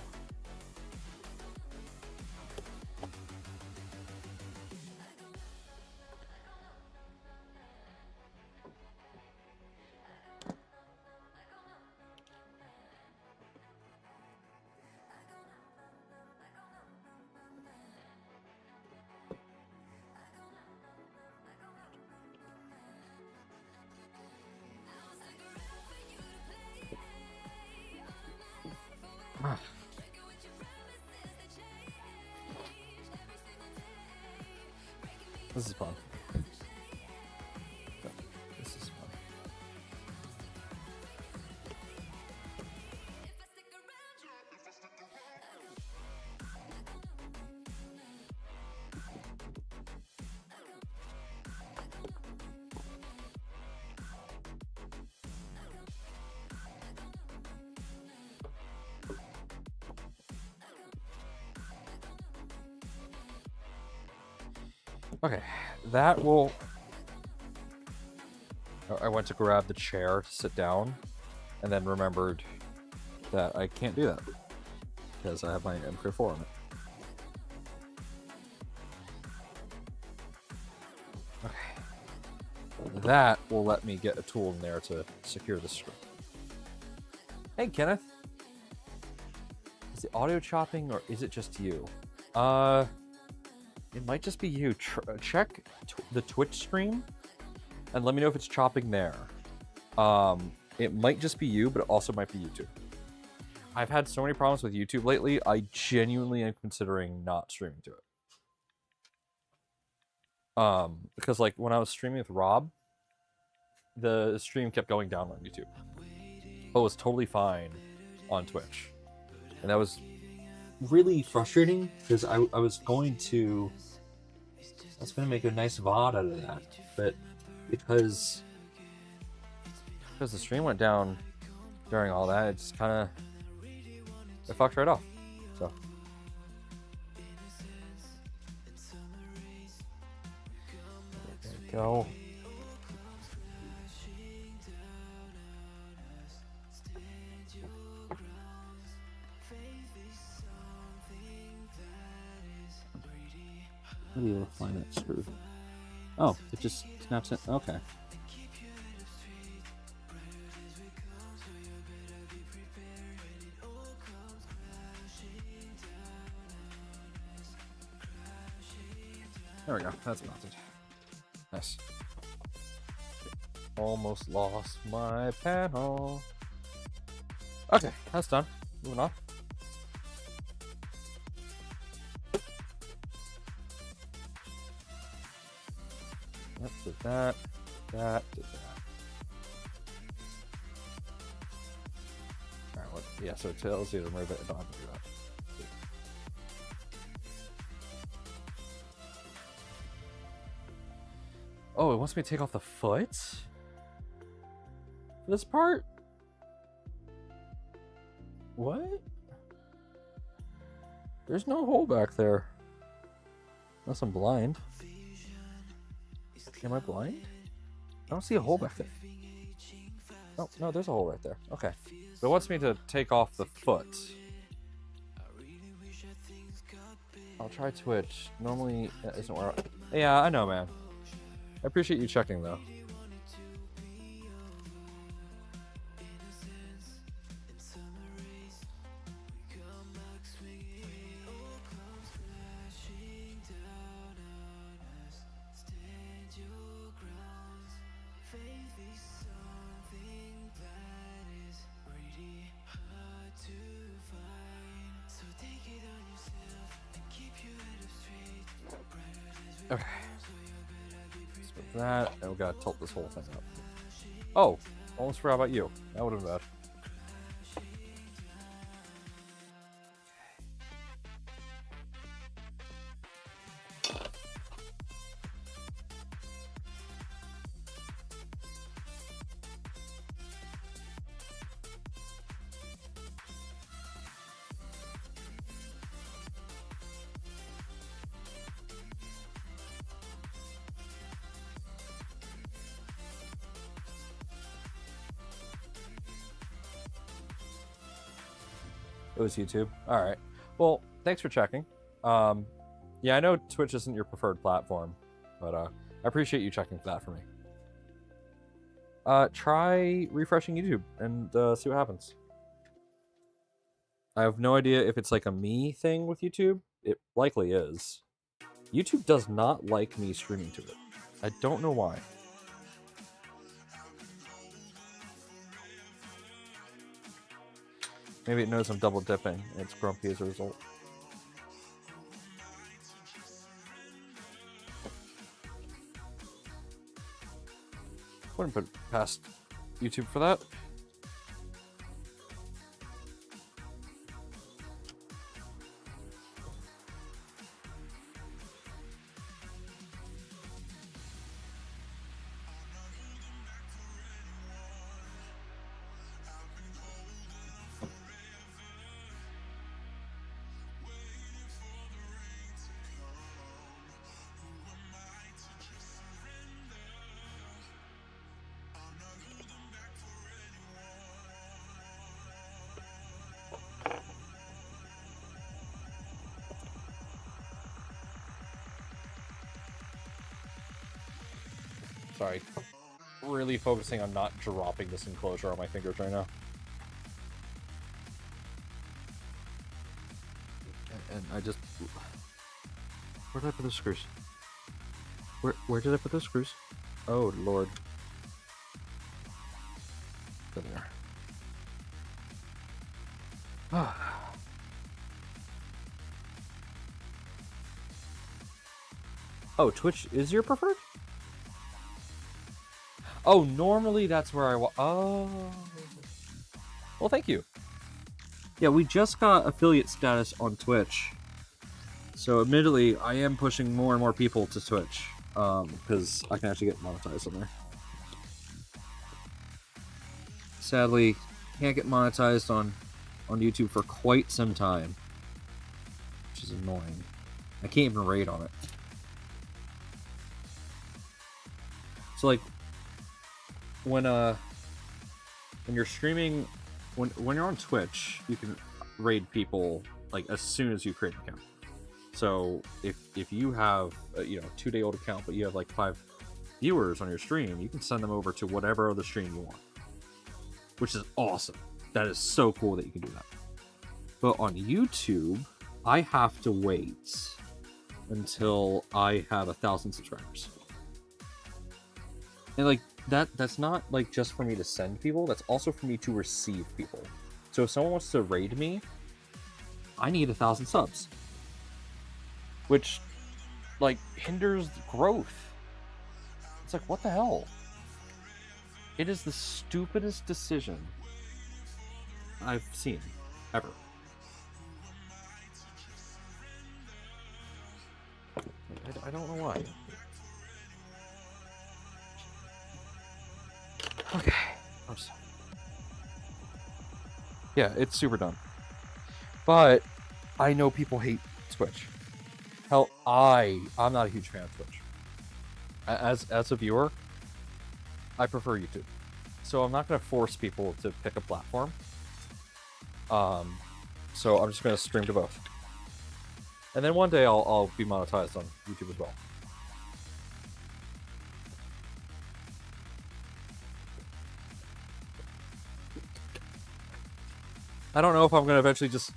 Ah. This is fun. This is fun. Okay, that will... I went to grab the chair to sit down, and then remembered that I can't do that, because I have my MK4 on it. Okay. That will let me get a tool in there to secure the screen. Hey, Kenneth! Is it audio chopping, or is it just you? It might just be you. Check the Twitch stream and let me know if it's chopping there. It might just be you, but it also might be YouTube. I've had so many problems with YouTube lately, I genuinely am considering not streaming to it. Because like when I was streaming with Rob, the stream kept going down on YouTube. But it was totally fine on Twitch. And that was really frustrating because I was going to make a nice VOD out of that, but because the stream went down during all that, it just kind of fucked right off. So there we go. How do you find that screw? Oh, it just snaps it. Okay. There we go. That's mounted. Nice. Almost lost my panel. Okay, that's done. Moving on. Yep, did that. Did that. Alright, what? Yeah, so it tells you to remove it. I don't have to do that. Oh, it wants me to take off the foot? For this part? What? There's no hole back there. Unless I'm blind. Am I blind? I don't see a hole back there. Oh, no, there's a hole right there. Okay. But it wants me to take off the foot. I'll try Twitch. Normally, that isn't where Yeah, I know, man. I appreciate you checking, though. Okay. Split that, and we gotta tilt this whole thing up. Oh, almost forgot about you. That would have been bad. It was YouTube. All right. Well, thanks for checking. Yeah, I know Twitch isn't your preferred platform, but I appreciate you checking for that for me. Try refreshing YouTube and see what happens. I have no idea if it's like a me thing with YouTube. It likely is. YouTube does not like me streaming to it. I don't know why. Maybe it knows I'm double dipping and it's grumpy as a result. Wouldn't put past YouTube for that. Sorry. Really focusing on not dropping this enclosure on my fingers right now. And I just... Where did I put the screws? Where did I put those screws? Oh, Lord. There. Oh, Twitch is your preferred? Oh, normally that's where oh. Well, thank you. Yeah, we just got affiliate status on Twitch. So, admittedly, I am pushing more and more people to Twitch. Because I can actually get monetized on there. Sadly, can't get monetized on YouTube for quite some time. Which is annoying. I can't even raid on it. So, like... When you're streaming, when you're on Twitch, you can raid people like as soon as you create an account. So if you have a 2-day-old account, but you have like 5 viewers on your stream, you can send them over to whatever other stream you want, which is awesome. That is so cool that you can do that. But on YouTube, I have to wait until I have 1,000 subscribers, and like. That's not like just for me to send people, that's also for me to receive people. So if someone wants to raid me, I need 1,000 subs. Which like hinders growth. It's like, what the hell? It is the stupidest decision I've seen ever. I don't know why. Okay. Yeah, it's super dumb. But I know people hate Twitch. Hell, I'm not a huge fan of Twitch. As a viewer, I prefer YouTube. So I'm not going to force people to pick a platform. So I'm just going to stream to both. And then one day I'll be monetized on YouTube as well. I don't know if I'm going to eventually just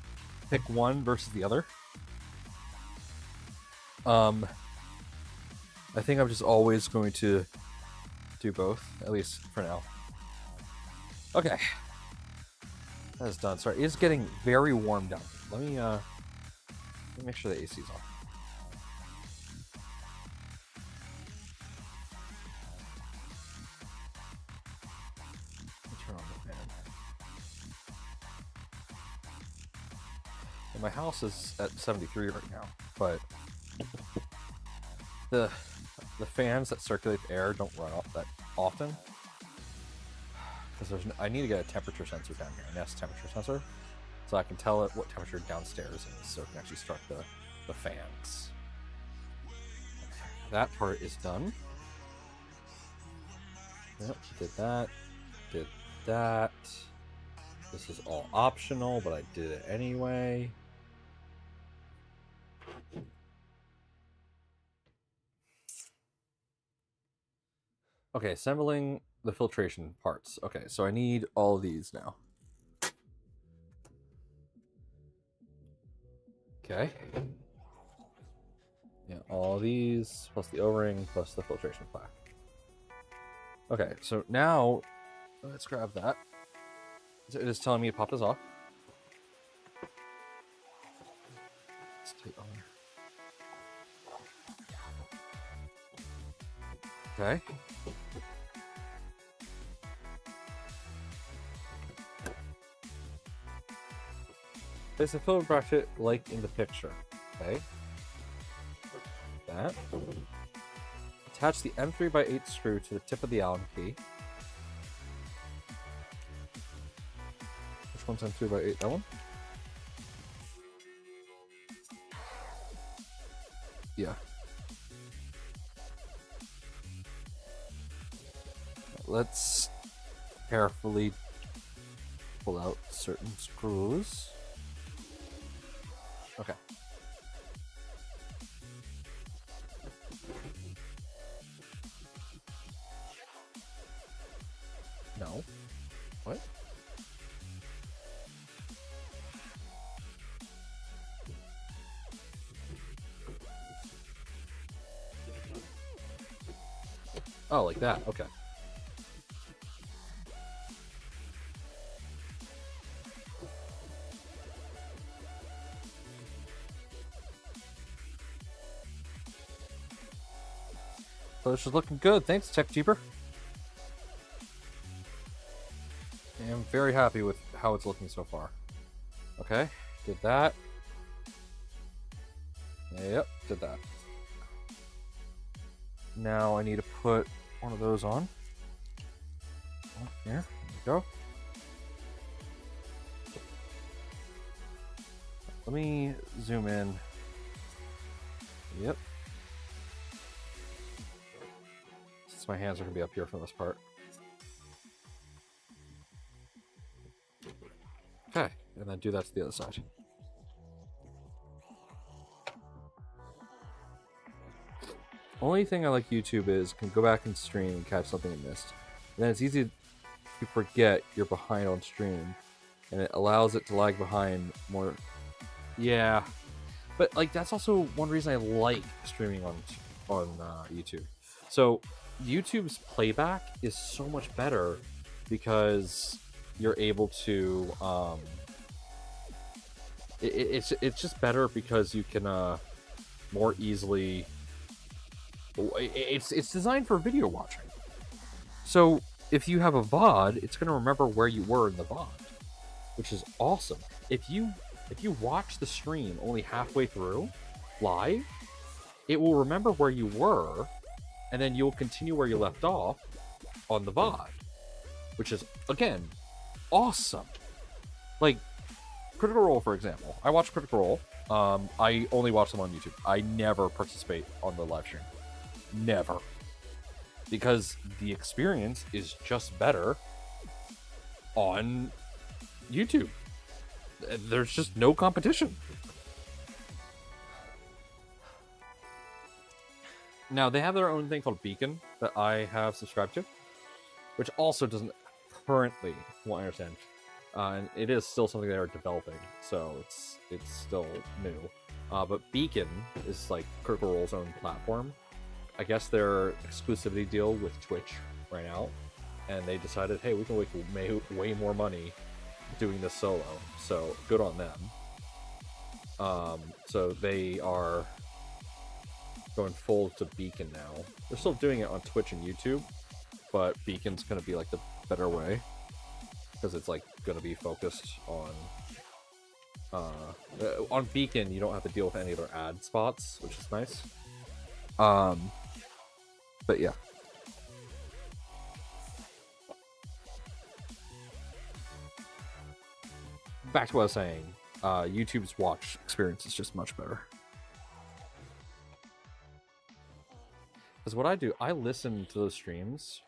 pick one versus the other. I think I'm just always going to do both, at least for now. Okay. That is done. Sorry, it's getting very warm down here. Let me make sure the AC is on. And my house is at 73 right now, but the fans that circulate the air don't run off that often. Because I need to get a temperature sensor down here, a Nest temperature sensor, so I can tell it what temperature downstairs is, so it can actually start the fans. That part is done. Yep, did that. Did that. This is all optional, but I did it anyway. Okay, assembling the filtration parts. Okay, so I need all of these now. Okay. Yeah, all these, plus the O-ring, plus the filtration plaque. Okay, so now, let's grab that. So it is telling me to pop this off. Let's take on. Okay. Place a filter bracket like in the picture. Okay. That. Attach the M3x8 screw to the tip of the Allen key. Which one's M3x8? That one? Yeah. Let's carefully pull out certain screws. Okay. No. What? Oh, like that. Okay. So this is looking good. Thanks, Tech Jeeper. I'm very happy with how it's looking so far. Okay, did that. Yep, did that. Now I need to put one of those on. Oh, here we go. Let me zoom in. Yep. Since my hands are going to be up here for this part. Okay, and then do that to the other side. Only thing I like YouTube is can go back and stream and catch something you missed. And then it's easy to forget you're behind on stream, and it allows it to lag behind more. Yeah, but like that's also one reason I like streaming on YouTube. So YouTube's playback is so much better because you're able to it's just better because you can more easily. It's designed for video watching. So if you have a VOD, it's going to remember where you were in the VOD, which is awesome. If you watch the stream only halfway through live, it will remember where you were, and then you'll continue where you left off on the VOD, which is again awesome. Like Critical Role, for example. I watch Critical Role. I only watch them on YouTube. I never participate on the live stream. Never. Because the experience is just better on YouTube. There's just no competition. Now, they have their own thing called Beacon that I have subscribed to, which also doesn't currently, from what I understand, and it is still something they are developing, so it's still new. But Beacon is like Critical Role's own platform. I guess their exclusivity deal with Twitch ran out, and they decided, hey, we can make way more money doing this solo. So good on them. So they are going full to Beacon now. They're still doing it on Twitch and YouTube, but Beacon's going to be like the better way because it's like going to be focused on On Beacon, you don't have to deal with any other ad spots, which is nice. But yeah. Back to what I was saying. YouTube's watch experience is just much better. Because what I do, I listen to those streams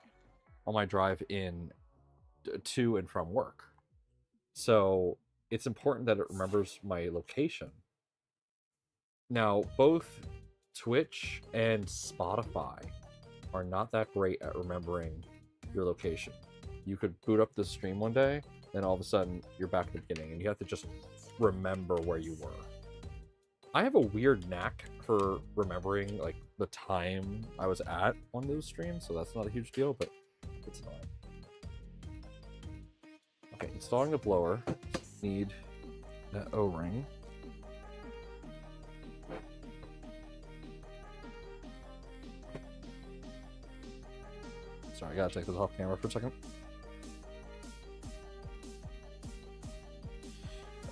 on my drive in to and from work. So it's important that it remembers my location. Now, both Twitch and Spotify are not that great at remembering your location. You could boot up the stream one day, then all of a sudden you're back at the beginning, and you have to just remember where you were. I have a weird knack for remembering like the time I was at on those streams, so that's not a huge deal, but it's annoying. Okay, installing the blower. Need that O-ring. Sorry, I gotta take this off camera for a second.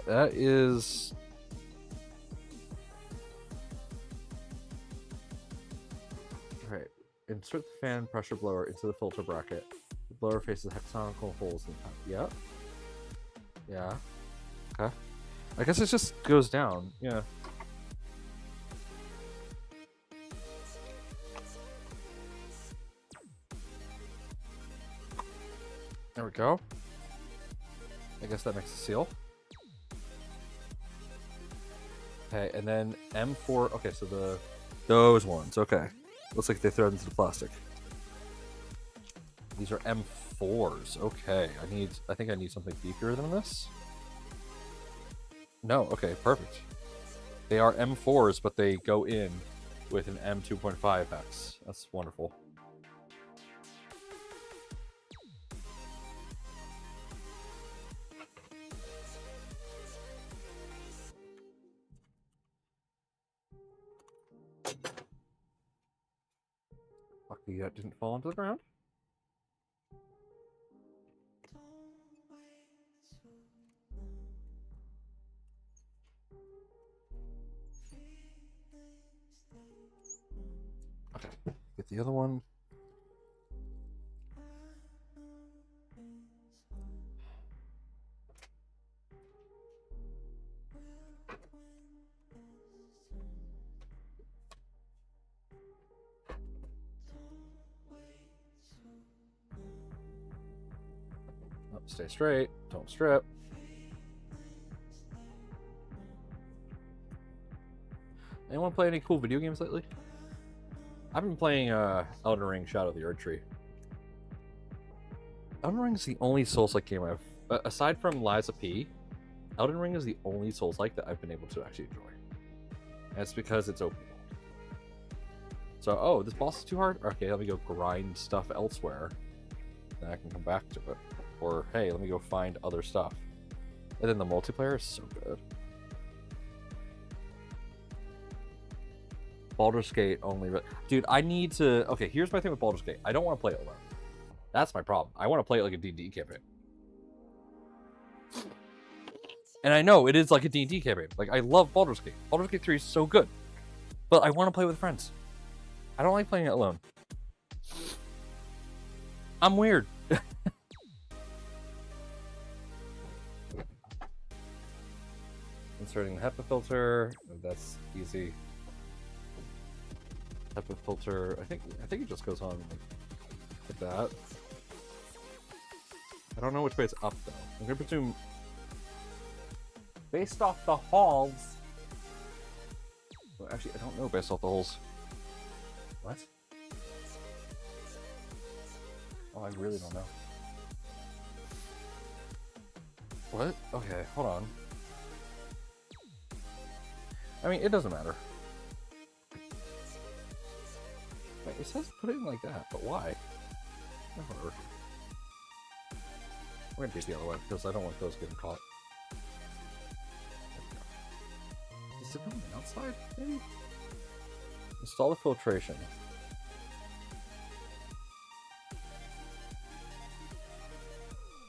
That is... Alright, insert the fan pressure blower into the filter bracket. The blower faces hexagonal holes in the top. Yeah. Yeah. Okay. I guess it just goes down. Yeah. There we go. I guess that makes a seal. Okay, and then M4. Okay, so those ones. Okay, looks like they thread into the plastic. These are M4s. Okay, I think I need something beefier than this. No. Okay, perfect. They are M4s, but they go in with an M2.5X. That's wonderful. Luckily that didn't fall onto the ground. Okay, get the other one. Oh, stay straight, don't strip. Anyone play any cool video games lately? I've been playing Elden Ring Shadow of the Erdtree. Elden Ring is the only Souls-like game I've... aside from Lies of P, Elden Ring is the only Souls-like that I've been able to actually enjoy. And it's because it's open world. So, oh, this boss is too hard? Okay, let me go grind stuff elsewhere. Then I can come back to it. Or, hey, let me go find other stuff. And then the multiplayer is so good. Baldur's Gate only... Dude, I need to... Okay, here's my thing with Baldur's Gate. I don't want to play it alone. That's my problem. I want to play it like a D&D campaign. And I know it is like a D&D campaign. Like, I love Baldur's Gate. Baldur's Gate 3 is so good. But I want to play with friends. I don't like playing it alone. I'm weird. Inserting the HEPA filter. That's easy. HEPA filter. I think it just goes on like that. I don't know which way it's up though. I'm gonna presume based off the holes. Well, actually, I don't know based off the holes. What? Oh, I really don't know. What? Okay, hold on. I mean, it doesn't matter. Wait, it says put it in like that, but why? Never. We're gonna do it the other way because I don't want those getting caught. Is it on the outside? Maybe? Install the filtration.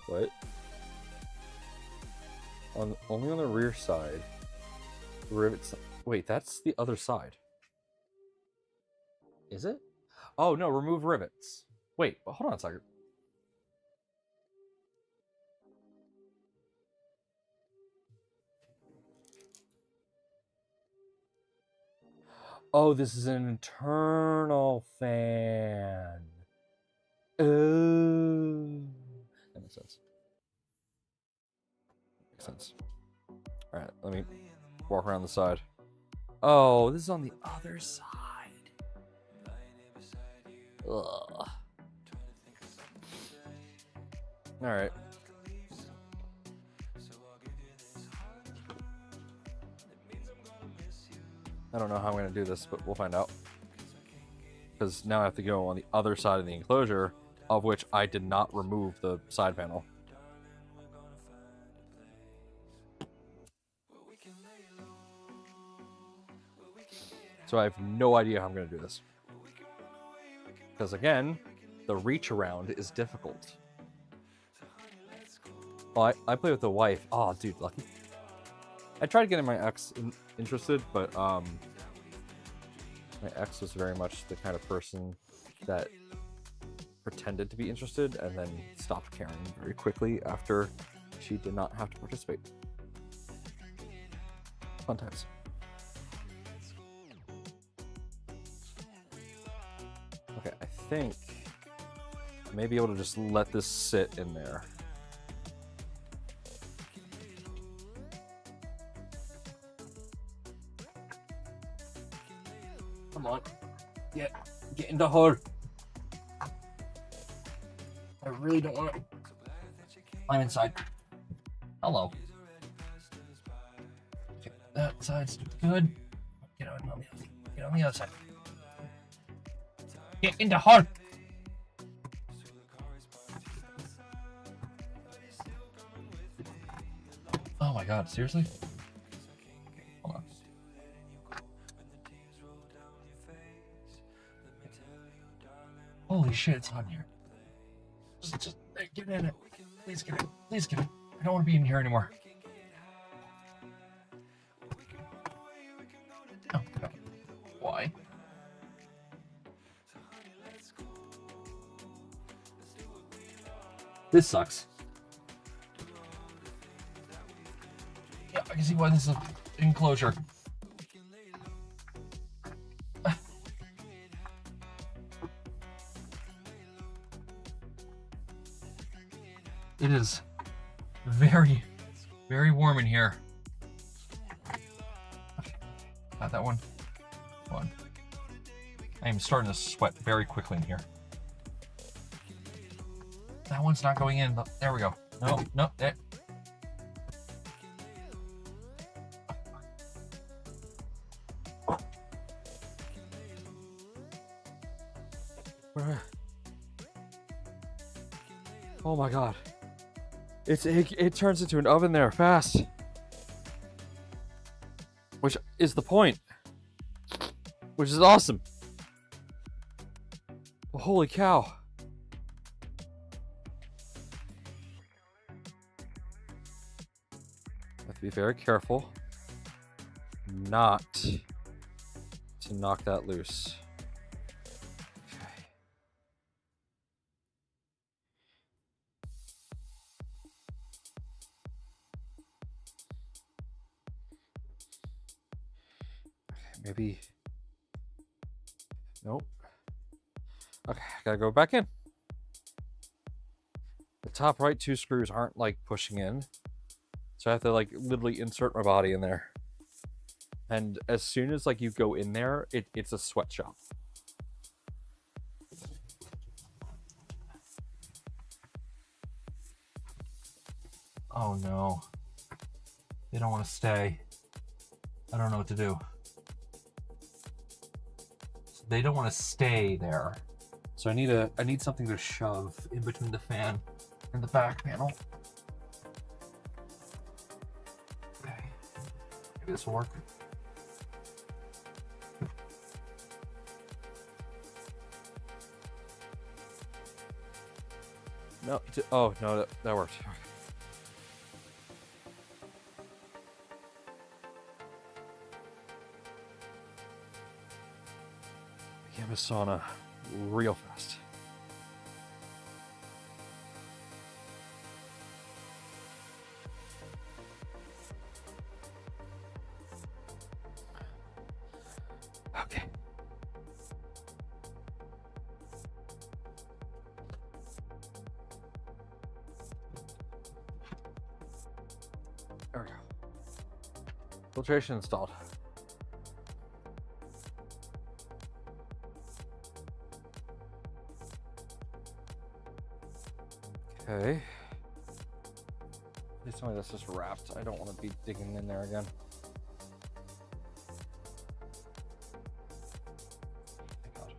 What? only on the rear side. Rivets. Wait, that's the other side. Is it? Oh no, remove rivets. Wait, hold on a second. Oh, this is an internal fan. Oh, that makes sense. Makes sense. All right, let me walk around the side. Oh, this is on the other side. Ugh. All right. I don't know how I'm going to do this, but we'll find out. Because now I have to go on the other side of the enclosure, of which I did not remove the side panel. So I have no idea how I'm going to do this. Because again, the reach around is difficult. Oh, I play with the wife. Oh, dude, lucky. I tried getting my ex interested, but my ex was very much the kind of person that pretended to be interested and then stopped caring very quickly after she did not have to participate. Fun times. Okay, I think I may be able to just let this sit in there. Come on, get in the hole. I really don't want to. I'm inside. Hello. Okay, that side's good. Get on the other. Get on the other side. Get in the hole. Oh my god, seriously? Hold on. Holy shit, it's hot in here. Just get in it. Please get in. Please get in. I don't want to be in here anymore. Oh, God. Why? This sucks. Yeah, I can see why this is an enclosure. It is very, very warm in here. Okay. Got that one. One. I am starting to sweat very quickly in here. That one's not going in, but there we go. No, no, there. Oh my god. It turns into an oven there fast. Which is the point. Which is awesome. Well, holy cow. I have to be very careful not to knock that loose. Maybe. Nope. Okay, gotta go back in. The top right two screws aren't like pushing in. So I have to like literally insert my body in there. And as soon as like you go in there, it's a sweatshop. Oh no. They don't want to stay. I don't know what to do. They don't want to stay there. So I need something to shove in between the fan and the back panel. Okay. Maybe this will work. No, oh no, that worked. have a sauna real fast. Okay. There we go. Filtration installed. Okay. Please tell me this is wrapped. I don't want to be digging in there again. Thank God.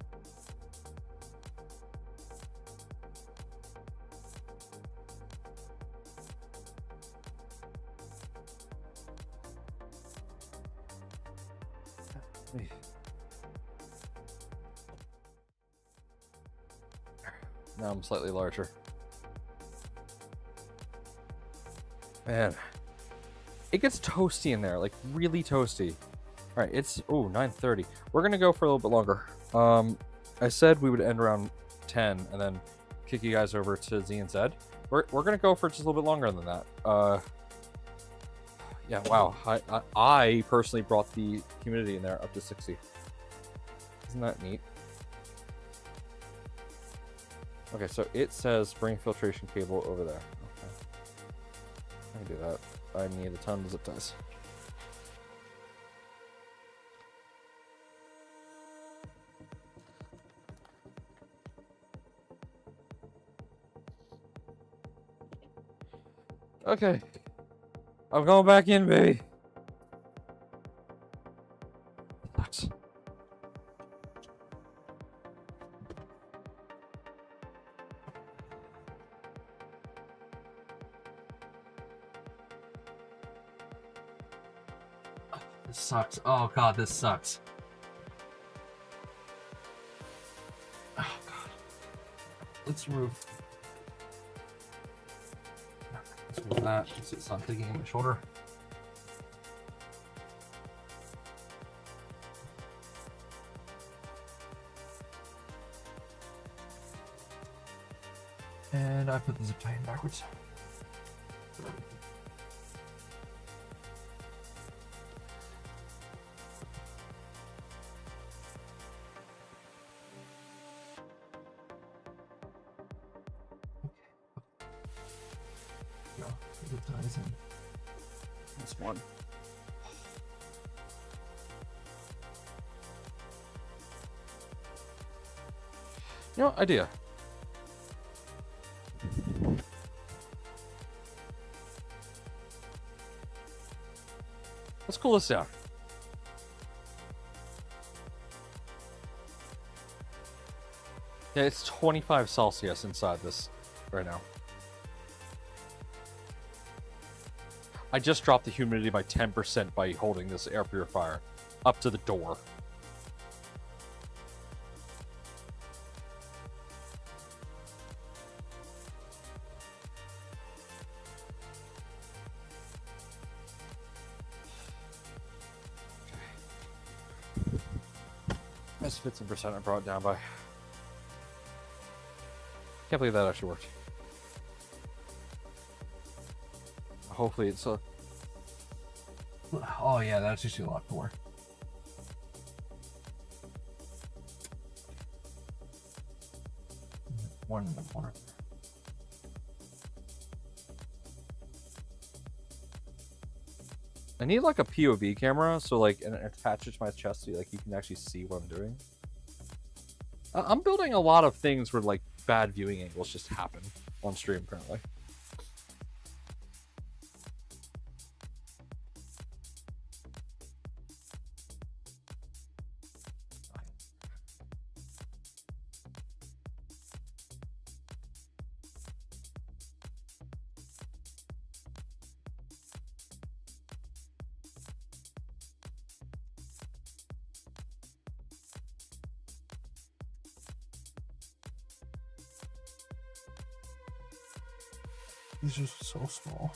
Hey. Now I'm slightly larger. Man, it gets toasty in there, like really toasty. All right, it's 9:30. We're gonna go for a little bit longer. I said we would end around 10 and then kick you guys over to Z and Z. We're gonna go for just a little bit longer than that. Yeah, wow. I personally brought the humidity in there up to 60. Isn't that neat? Okay, so it says bring filtration cable over there. Okay. I can do that. I need a ton of zip ties. Okay. I'm going back in, baby. Sucks. This sucks. Oh god, this sucks. Oh god. Let's remove. Let's remove that. It's not digging in my shoulder. And I put the zip tie in backwards. No, zip ties in. This one. You know, idea. Let's cool this down. Yeah, it's 25 Celsius inside this right now. I just dropped the humidity by 10% by holding this air purifier up to the door. That's 15% I brought it down by. Can't believe that actually worked. Hopefully it's a... Oh yeah, that's just a lot more. One in the corner. I need like a POV camera, so like, and attach it to my chest so like you can actually see what I'm doing. I'm building a lot of things where like bad viewing angles just happen on stream currently. These are so small.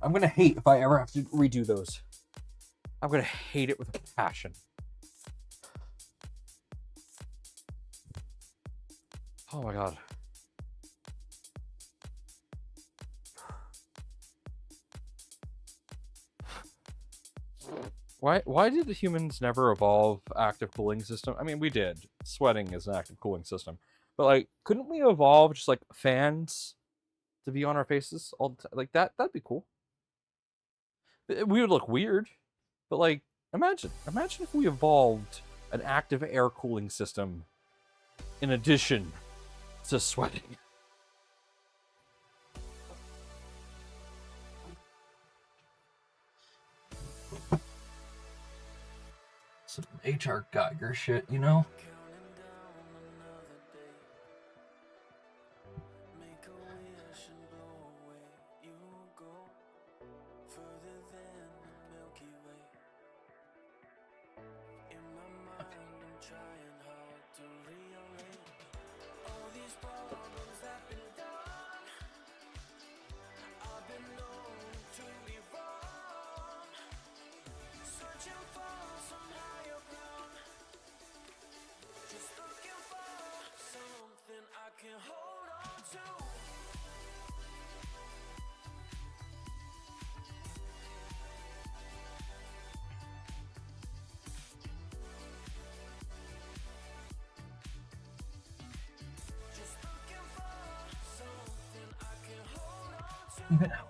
I'm gonna hate if I ever have to redo those. I'm gonna hate it with a passion. Oh my god. Why did the humans never evolve active cooling system? I mean, we did. Sweating is an active cooling system. But like, couldn't we evolve just like fans to be on our faces all the time? Like that'd be cool. We would look weird, but like imagine if we evolved an active air cooling system in addition to sweating. Some HR Geiger shit, you know?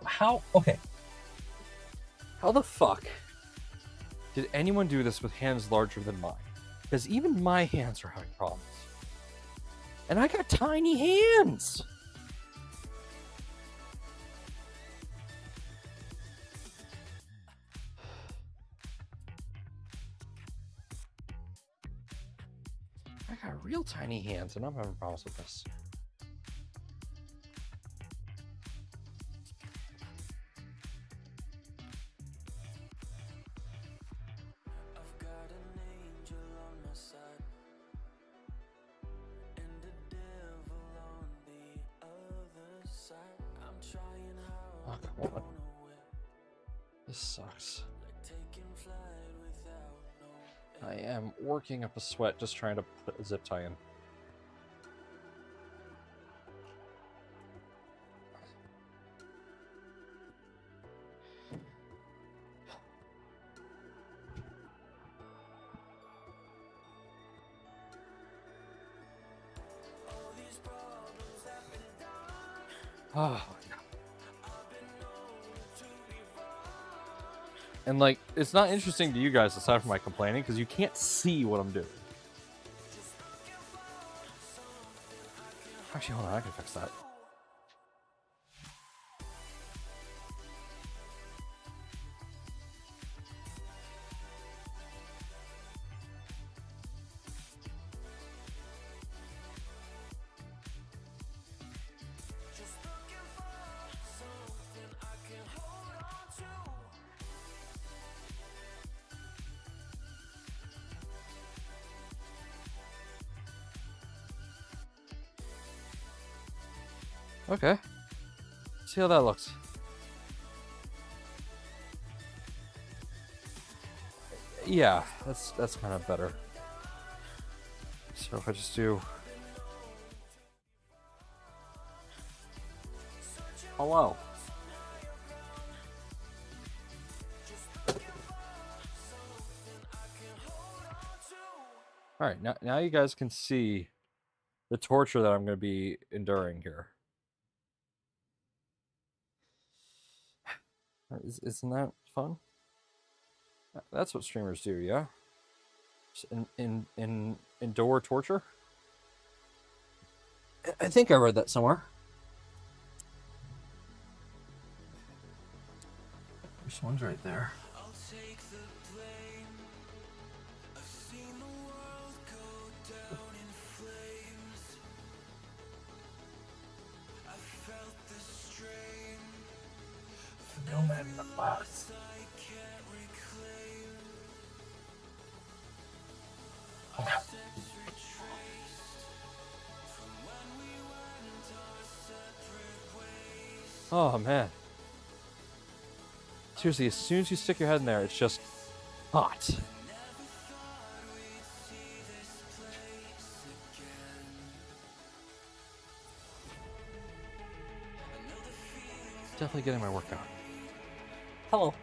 How? Okay. How the fuck did anyone do this with hands larger than mine? Because even my hands are having problems. And I got tiny hands! I got real tiny hands and I'm having problems with this. Oh, come on. This sucks. I am working up a sweat just trying to put a zip tie in. Oh, and like, it's not interesting to you guys aside from my complaining because you can't see what I'm doing. Actually, hold on, I can fix that. Okay. See how that looks. Yeah, that's kind of better. So if I just do... Hello. Alright, now you guys can see the torture that I'm going to be enduring here. Isn't that fun? That's what streamers do, yeah? Just endure torture? I think I read that somewhere. This one's right there. No man in the clouds. Oh man. Seriously, as soon as you stick your head in there, it's just hot. Definitely getting my workout. Hello.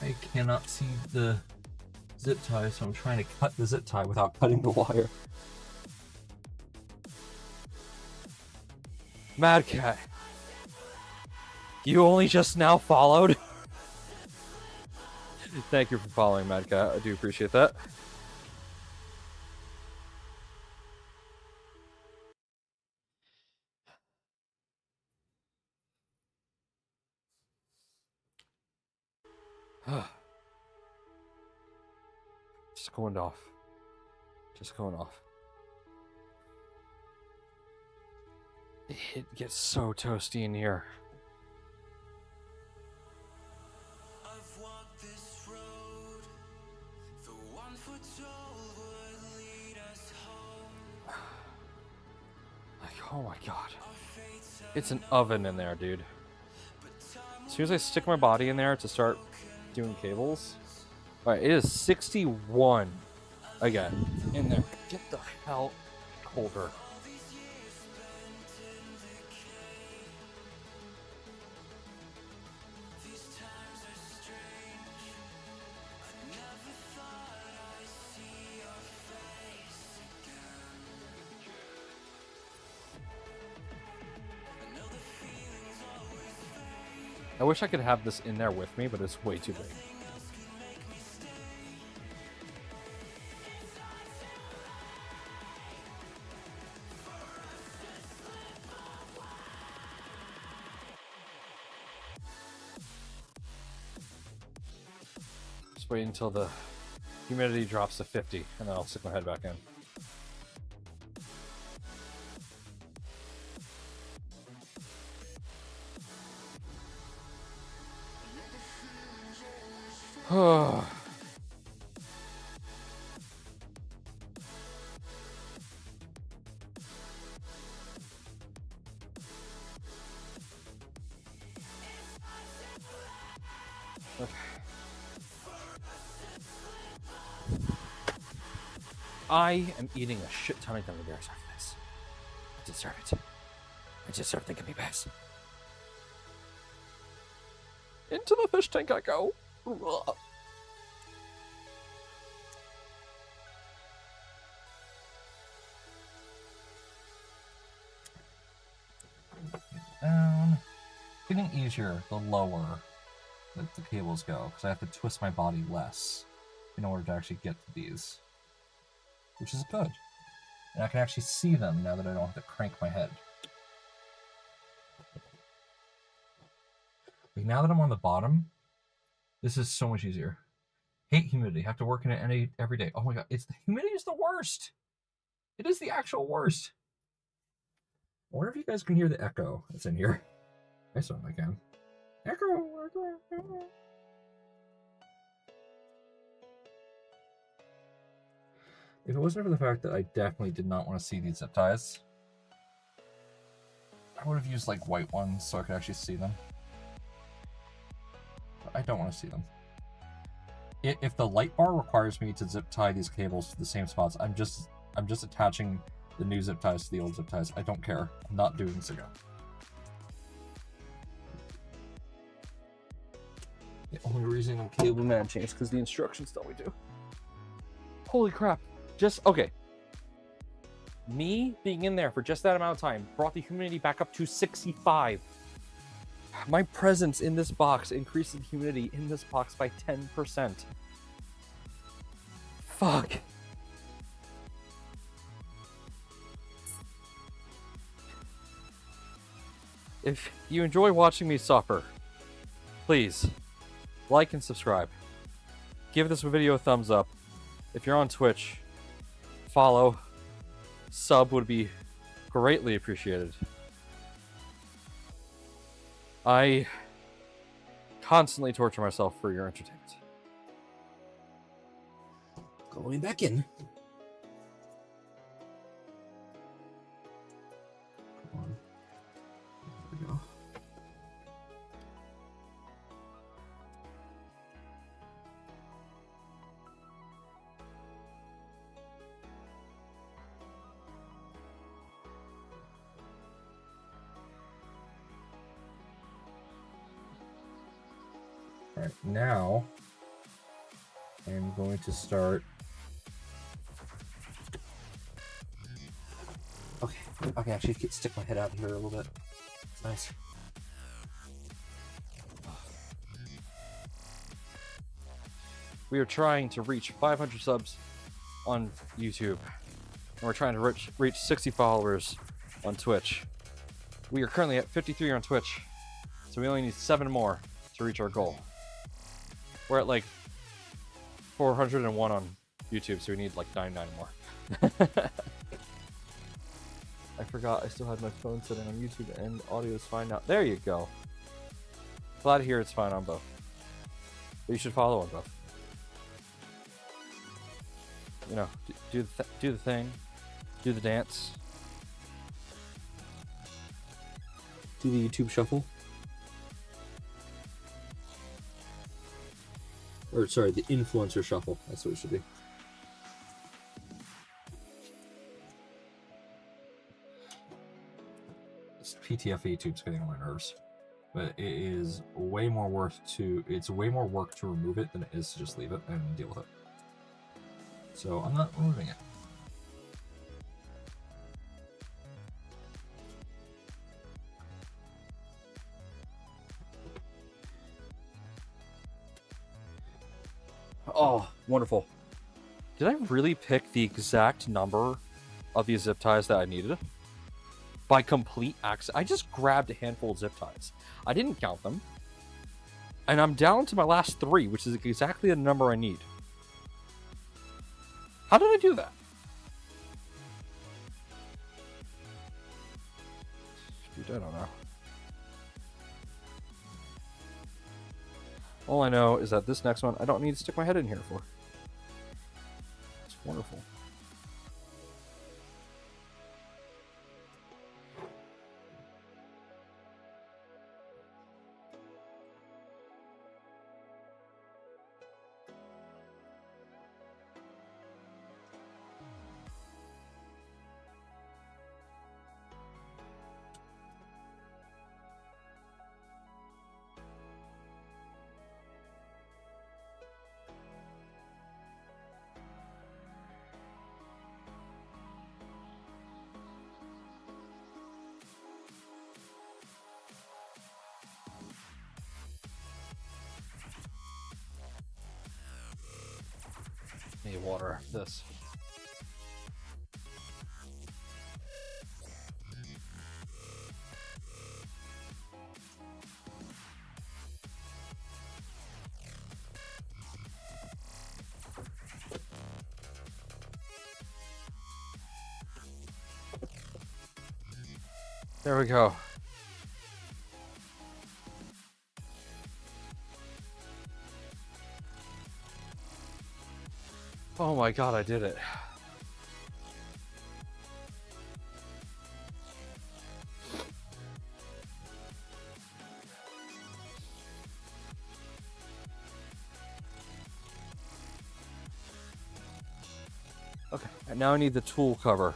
I cannot see the zip tie, so I'm trying to cut the zip tie without cutting the wire. Mad Cat. You only just now followed? Thank you for following, Mad Cat. I do appreciate that. Just going off. Just going off. It gets so toasty in here. I've walked this road. The one foot told would lead us home. Like, oh my god. It's an oven in there, dude. As soon as I stick my body in there to start doing cables. Alright, it is 61 again in there. Get the hell colder. I wish I could have this in there with me, but it's way too big. Just wait until the humidity drops to 50, and then I'll stick my head back in. Okay. I am eating a shit ton of gummy bears after this. I deserve it. I deserve the gummy bears. Into the fish tank I go. Ugh. Down. Getting easier the lower that the cables go, because I have to twist my body less in order to actually get to these, which is good. And I can actually see them now that I don't have to crank my head. Like now that I'm on the bottom, this is so much easier. Hate humidity. Have to work in it every day. Oh my god, the humidity is the worst. It is the actual worst. I wonder if you guys can hear the echo that's in here. I certainly can. Echo, echo, echo. If it wasn't for the fact that I definitely did not want to see these zip ties, I would have used like white ones so I could actually see them. But I don't want to see them. If the light bar requires me to zip tie these cables to the same spots, I'm just attaching the new zip ties to the old zip ties. I don't care. I'm not doing this again. The only reason I'm cable matching is because the instructions tell me to. Holy crap. Okay. Me being in there for just that amount of time brought the humidity back up to 65. My presence in this box increased the humidity in this box by 10%. Fuck. If you enjoy watching me suffer, please like and subscribe. Give this video a thumbs up. If you're on Twitch, follow. Sub would be greatly appreciated. I constantly torture myself for your entertainment. Going back in. Come on. There we go. All right, now I'm going to start. Okay, I can actually stick my head out here a little bit. It's nice. We are trying to reach 500 subs on YouTube. And we're trying to reach 60 followers on Twitch. We are currently at 53 on Twitch, so we only need 7 more to reach our goal. We're at like 401 on YouTube, so we need like 99 more. I forgot I still had my phone setting on YouTube and audio is fine now. There you go. Glad to hear it's fine on both. But you should follow on both. You know, do the thing, do the dance. Do the YouTube shuffle. Or sorry, the influencer shuffle. That's what it should be. This PTF YouTube's getting on my nerves, but it is way more work to. It's way more work to remove it than it is to just leave it and deal with it. So I'm not removing it. Oh, wonderful. Did I really pick the exact number of these zip ties that I needed? By complete accident. I just grabbed a handful of zip ties. I didn't count them. And I'm down to my last 3, which is exactly the number I need. How did I do that? Dude, I don't know. All I know is that this next one, I don't need to stick my head in here for. It's wonderful. Need water after this. There we go. Oh my god, I did it. Okay, and now I need the tool cover,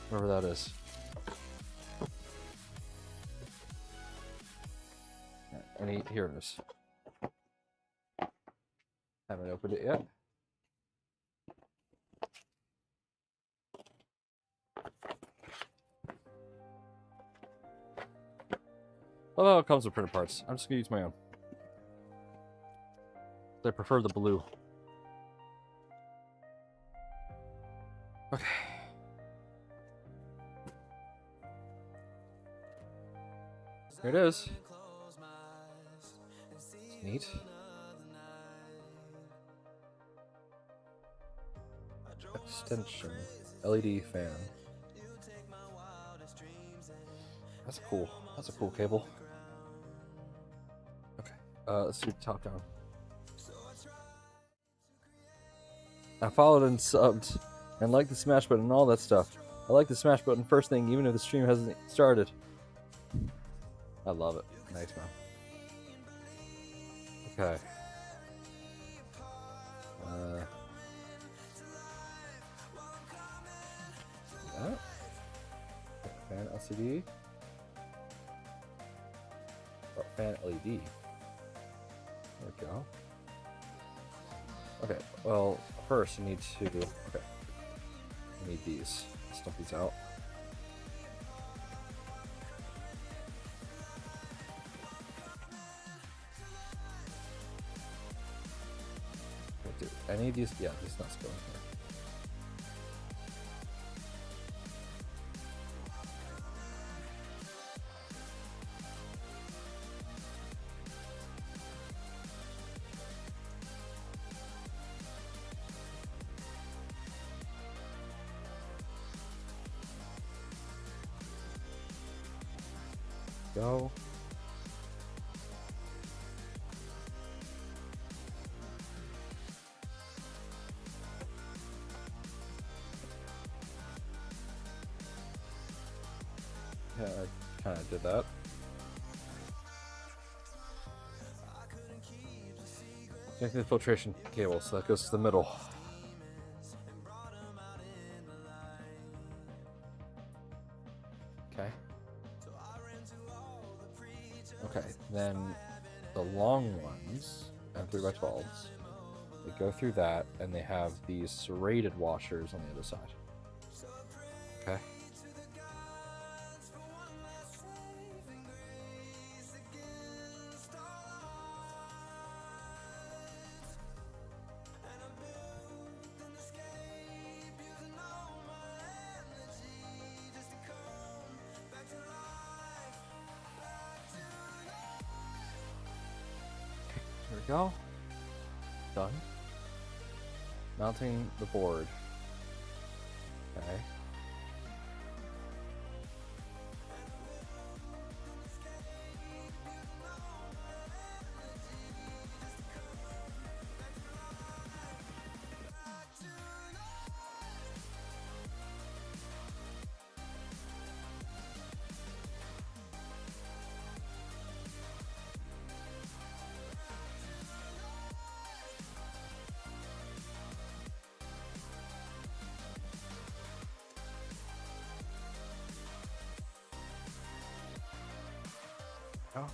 whatever that is. Here it is. Haven't opened it yet. Although it comes with printed parts, I'm just gonna use my own. I prefer the blue. Okay. Here it is. Neat. Extension. LED fan. That's cool. That's a cool cable. Okay. Let's do top down. I followed and subbed and liked the smash button and all that stuff. I like the smash button first thing, even if the stream hasn't started. I love it. Nice, man. Okay. Yeah. Fan LCD. Or fan LED. There we go. Okay, well, first you need to. Okay. You need these. Stump these out. Do any of these? Yeah, these nuts go in here. Go. Yeah, I kind of did that. Connecting the filtration cable, so that goes to the middle. Okay. Okay, then the long ones, and 3x12s, they go through that, and they have these serrated washers on the other side. Okay. There we go. Done. Mounting the board. Okay. Oh.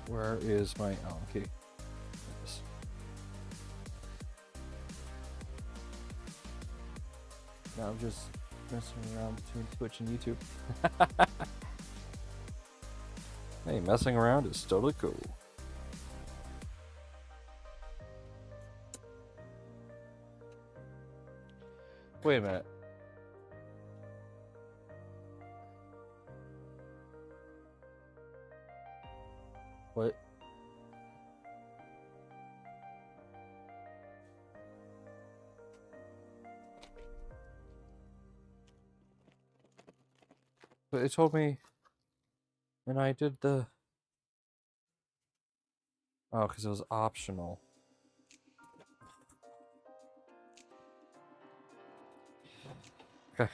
Where is my... Oh, okay. Now I'm just messing around between Twitch and YouTube. Hey, messing around is totally cool. Wait a minute. What? But it told me, and I did the... Oh, because it was optional. Okay.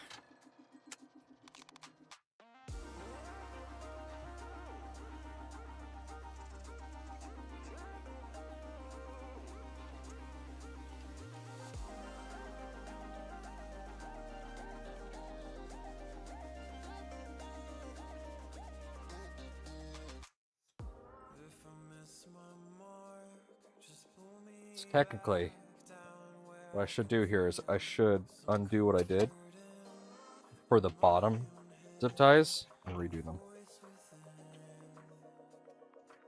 Technically, what I should do here is I should undo what I did for the bottom zip ties and redo them.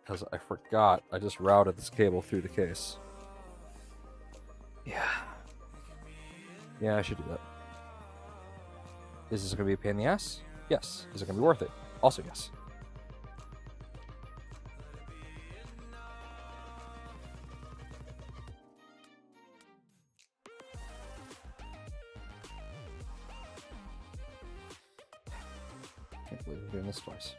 Because I forgot, I just routed this cable through the case. Yeah. Yeah, I should do that. Is this going to be a pain in the ass? Yes. Is it going to be worth it? Also, yes. I'm doing this twice.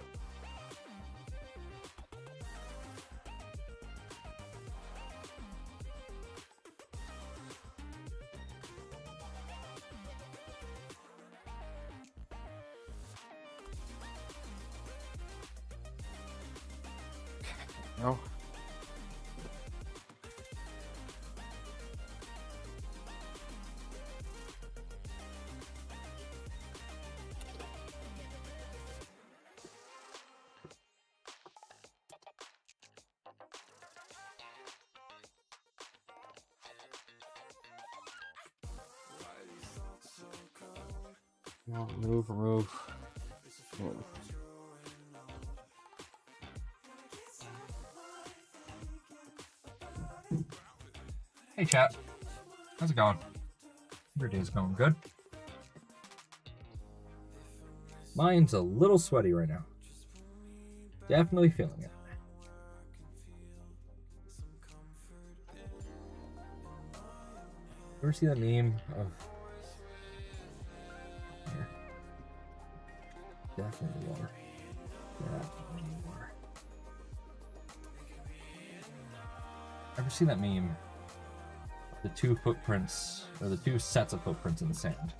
No. No, remove. Hey chat, how's it going? Your day's going good? Mine's a little sweaty right now. Definitely feeling it. Ever see that meme of... Here. Definitely water. Definitely water. Ever see that meme? The two footprints, or the two sets of footprints in the sand.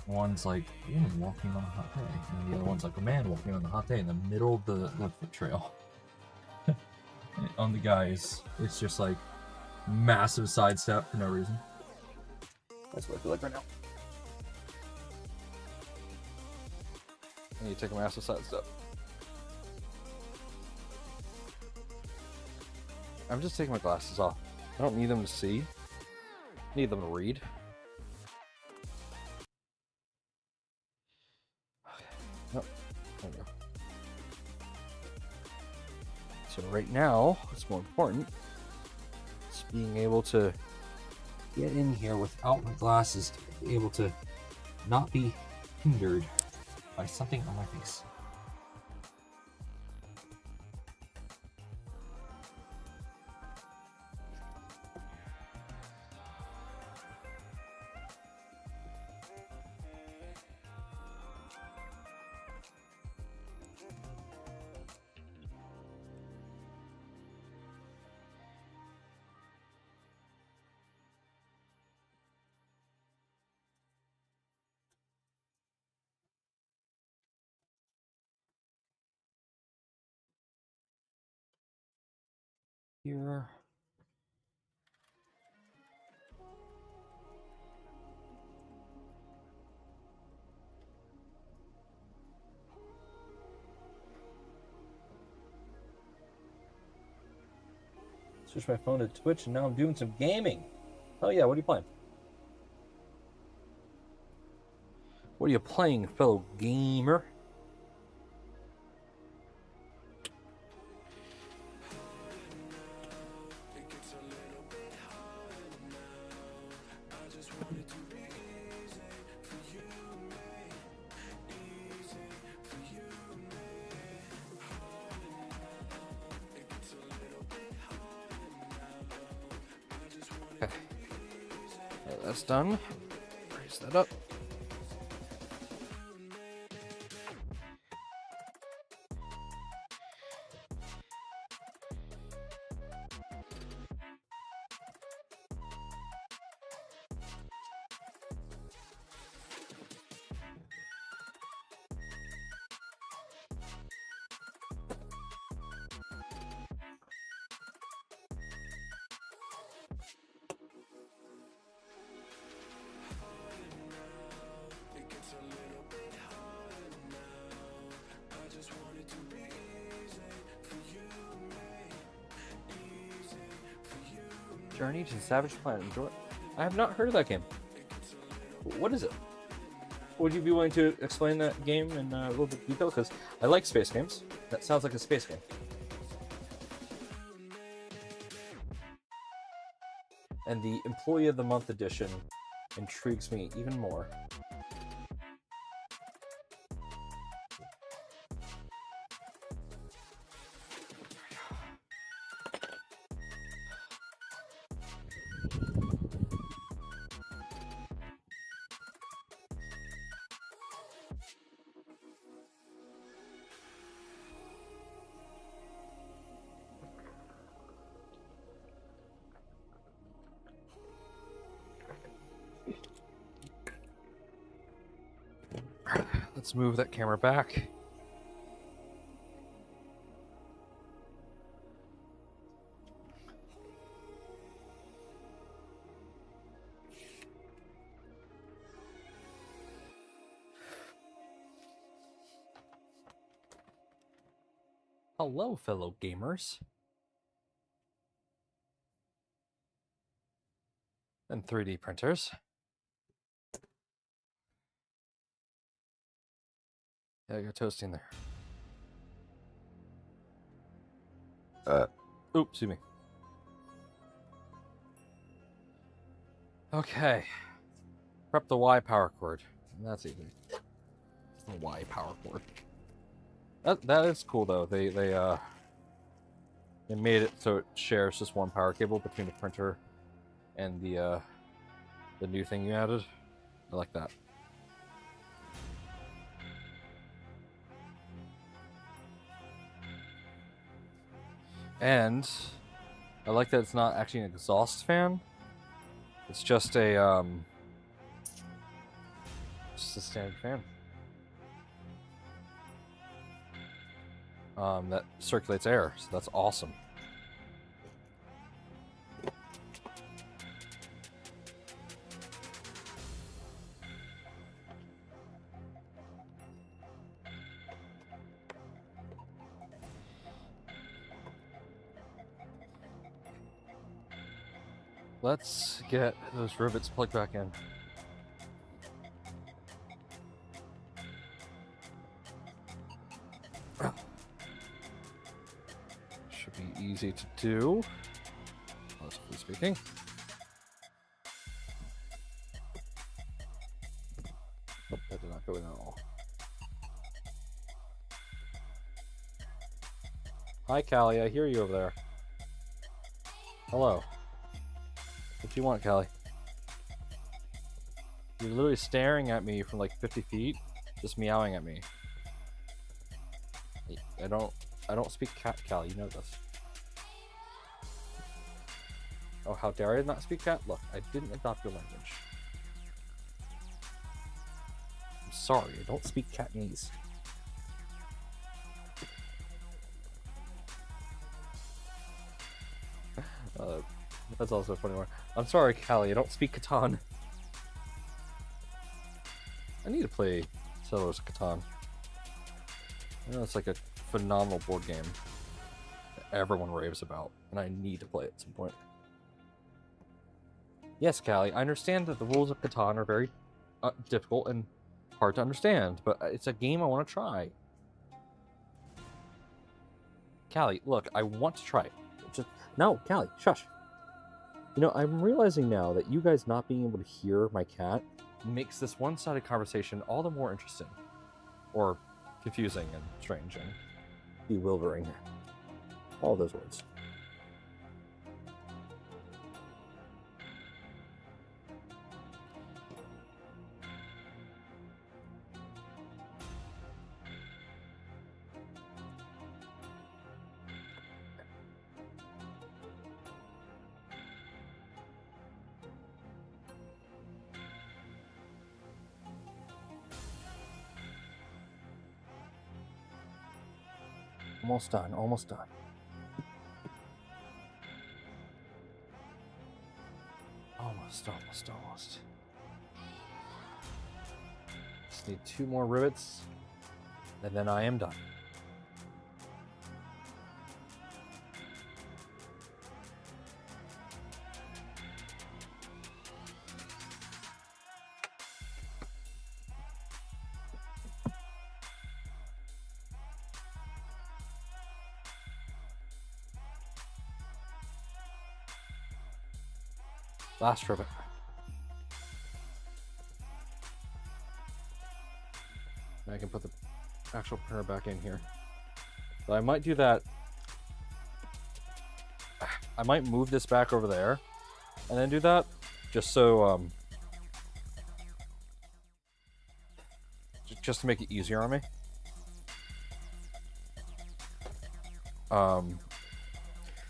One's like, a woman walking on a hot day, and the other one's like a man walking on a hot day in the middle of the foot trail. On the guys, it's just like massive sidestep for no reason. That's what I feel like right now. I need to take a massive side step. I'm just taking my glasses off. I don't need them to see. I need them to read. Okay. Nope. There we go. So right now, what's more important is being able to get in here without my glasses to be able to not be hindered by something on my face. Here. Switch my phone to Twitch and now I'm doing some gaming. Oh yeah, what are you playing? What are you playing, fellow gamer? Okay. That's done. Raise that up. Journey to the Savage Planet. Enjoy. I have not heard of that game. What is it? Would you be willing to explain that game in a little bit of detail? Because I like space games. That sounds like a space game. And the Employee of the Month edition intrigues me even more. Let's move that camera back. Hello, fellow gamers. And 3D printers. Yeah, I got toasty in there. Oops, excuse me. Okay. Prep the Y power cord. That's easy. The Y power cord. That is cool though. They made it so it shares just one power cable between the printer and the new thing you added. I like that. And I like that it's not actually an exhaust fan. It's just a standard fan. That circulates air, so that's awesome. Let's get those rivets plugged back in. Should be easy to do, relatively speaking. Oh, that did not go in at all. Hi, Callie. I hear you over there. Hello. What do you want, Callie? You're literally staring at me from like 50 feet, just meowing at me. I don't speak cat, Callie. You know this. Oh, how dare I not speak cat? Look, I didn't adopt your language. I'm sorry, I don't speak Catnese. That's also a funny one. I'm sorry, Callie, I don't speak Catan. I need to play Settlers of Catan. I know it's like a phenomenal board game that everyone raves about, and I need to play it at some point. Yes, Callie, I understand that the rules of Catan are very difficult and hard to understand, but it's a game I want to try. Callie, look, I want to try it. Just no, Callie, shush. You know, I'm realizing now that you guys not being able to hear my cat makes this one-sided conversation all the more interesting. Or confusing and strange and bewildering. All those words. Almost done, almost done. Almost. Just need 2 more rivets, and then I am done. Last rivet. I can put the actual printer back in here. But I might do that. I might move this back over there and then do that just so just to make it easier on me.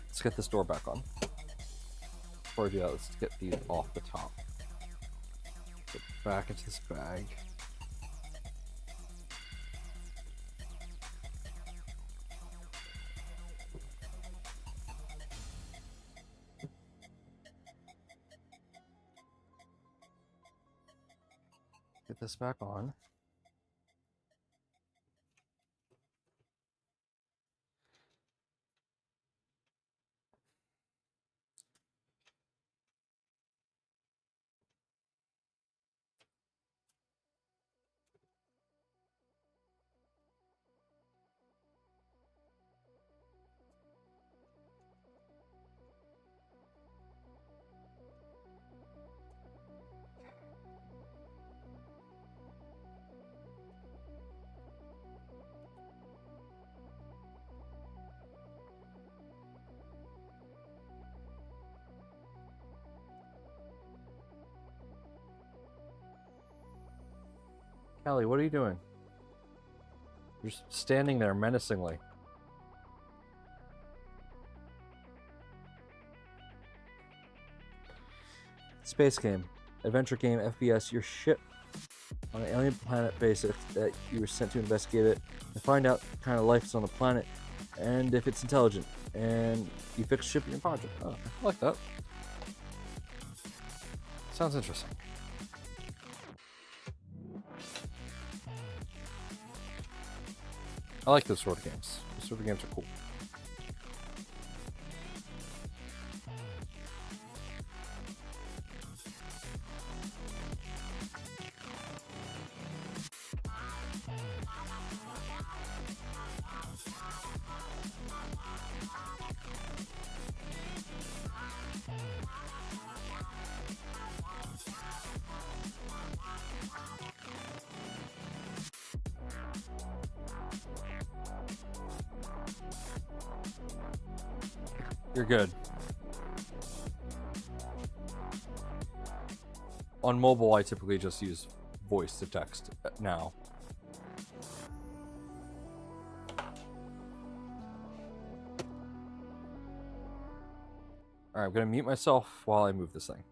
Let's get this door back on. Before I do that, let's get these off the top. Put back into this bag. this back on. Callie, what are you doing? You're just standing there menacingly. Space game, adventure game, FPS, your ship on an alien planet base that you were sent to investigate it and find out what kind of life is on the planet and if it's intelligent. And you fix ship in your project. Oh, I like that. Sounds interesting. I like those sort of games. Those sort of games are cool. You're good. On mobile, I typically just use voice to text now. Alright, I'm gonna mute myself while I move this thing.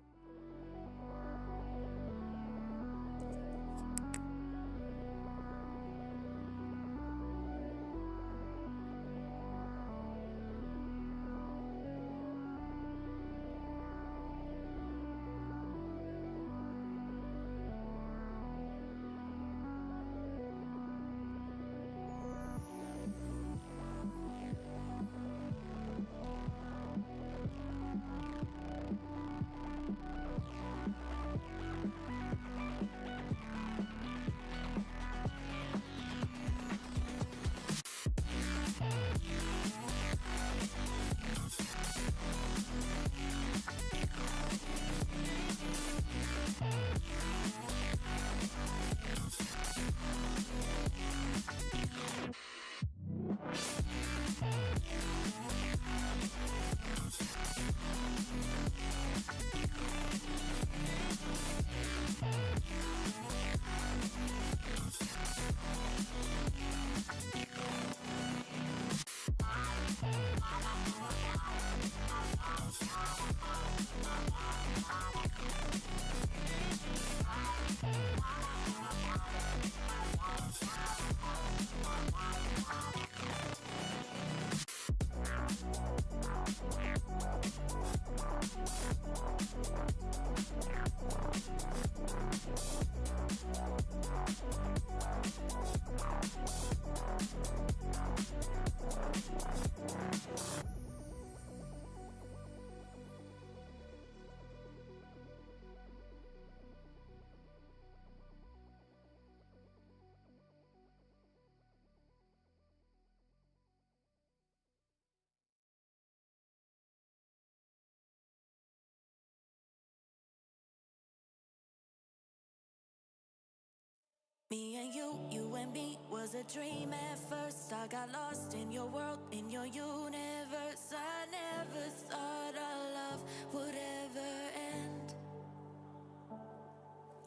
Me and you and me was a dream at first. I got lost in your world, in your universe. I never thought our love would ever end.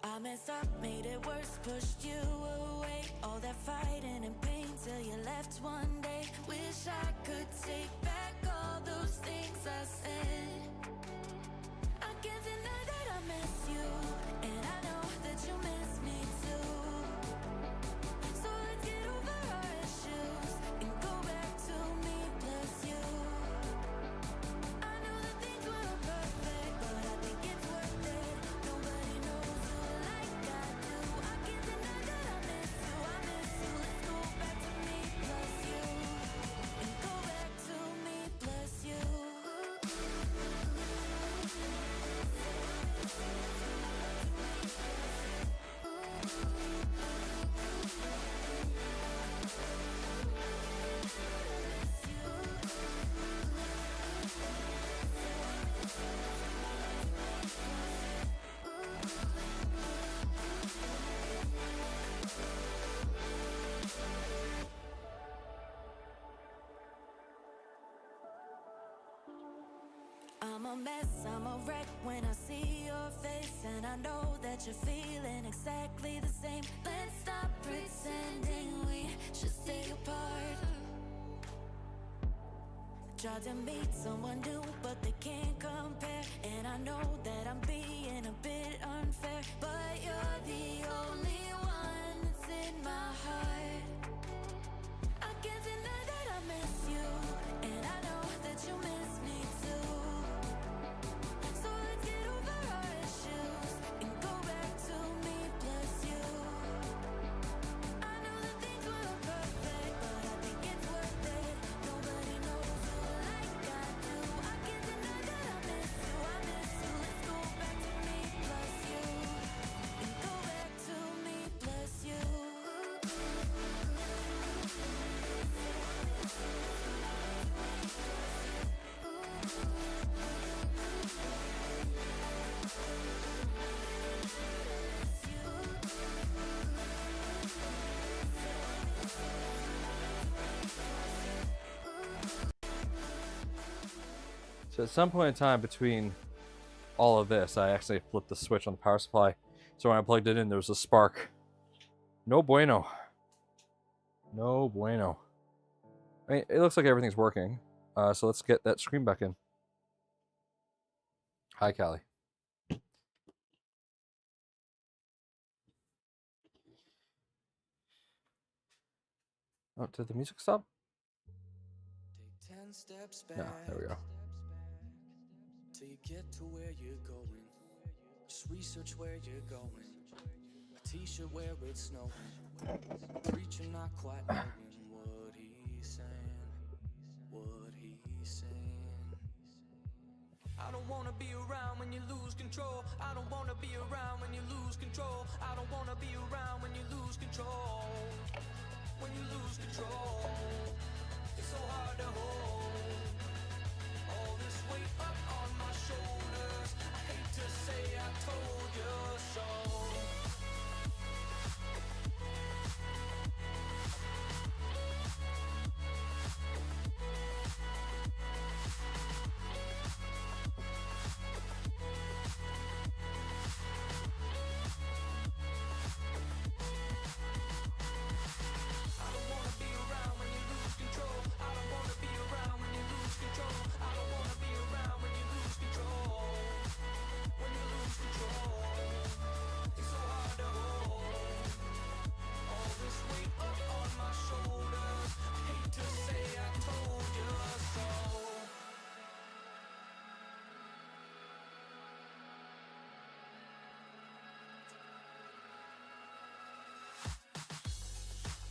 I messed up, made it worse, pushed you away. All that fighting and pain till you left one day. Wish I could take back all those things I said. I can't deny that I miss you, and I know that you miss me too. So let's get over our issues and go back to me plus you. I know that things weren't perfect, but I think it's worth it. Nobody knows you like I do. I can I'm a mess, I'm a wreck when I see your face. And I know that you're feeling exactly the same. Let's stop pretending we should stay apart. Try to meet someone new, but they can't compare. And I know that I'm being a bit unfair, but you're the only one that's in my heart. I can't deny that I miss you, and I know that you miss me too. So let's get over our issues and go back to me plus you. I know that things weren't perfect, but I think it's worth it. Nobody knows you like I do. I can't deny that I miss you, I miss you. Let's go back to me plus you and go back to me plus you. So at some point in time between all of this, I accidentally flipped the switch on the power supply. So when I plugged it in, there was a spark. No bueno. No bueno. I mean, it looks like everything's working. So let's get that screen back in. Hi, Callie. Oh, did the music stop? Take 10 steps No, back there we go. till you get to where you're going. Just research where you're going. A t-shirt where it's snowing. Preacher not quite knowing what he's saying. What he's saying. I don't wanna be around when you lose control. I don't wanna be around when you lose control. I don't wanna be around when you lose control. When you lose control, it's so hard to hold. All this weight up on my shoulders. I hate to say I told you so. I don't wanna be around when you lose control. I don't wanna be around when you lose control. I don't wanna be around when you lose control. When you lose control, it's so hard to hold. All this weight up on my shoulders. I hate to say I told you so.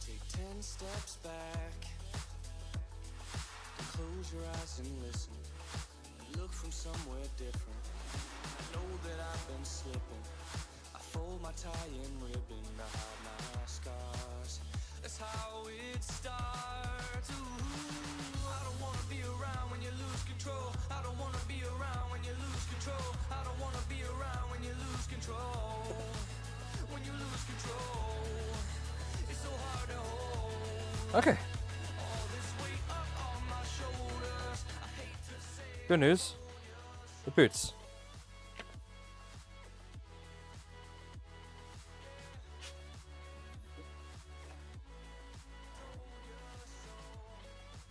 Take 10 steps back. Close your eyes and listen. Look from somewhere different. Know that I've been slipping. I fold my tie and ribbon to hide my scars. That's how it starts. Ooh, I don't wanna be around when you lose control. I don't wanna be around when you lose control. I don't wanna be around when you lose control. When you lose control, it's so hard to hold. Okay. All this weight up on my shoulders. I hate to say Good news. The boots.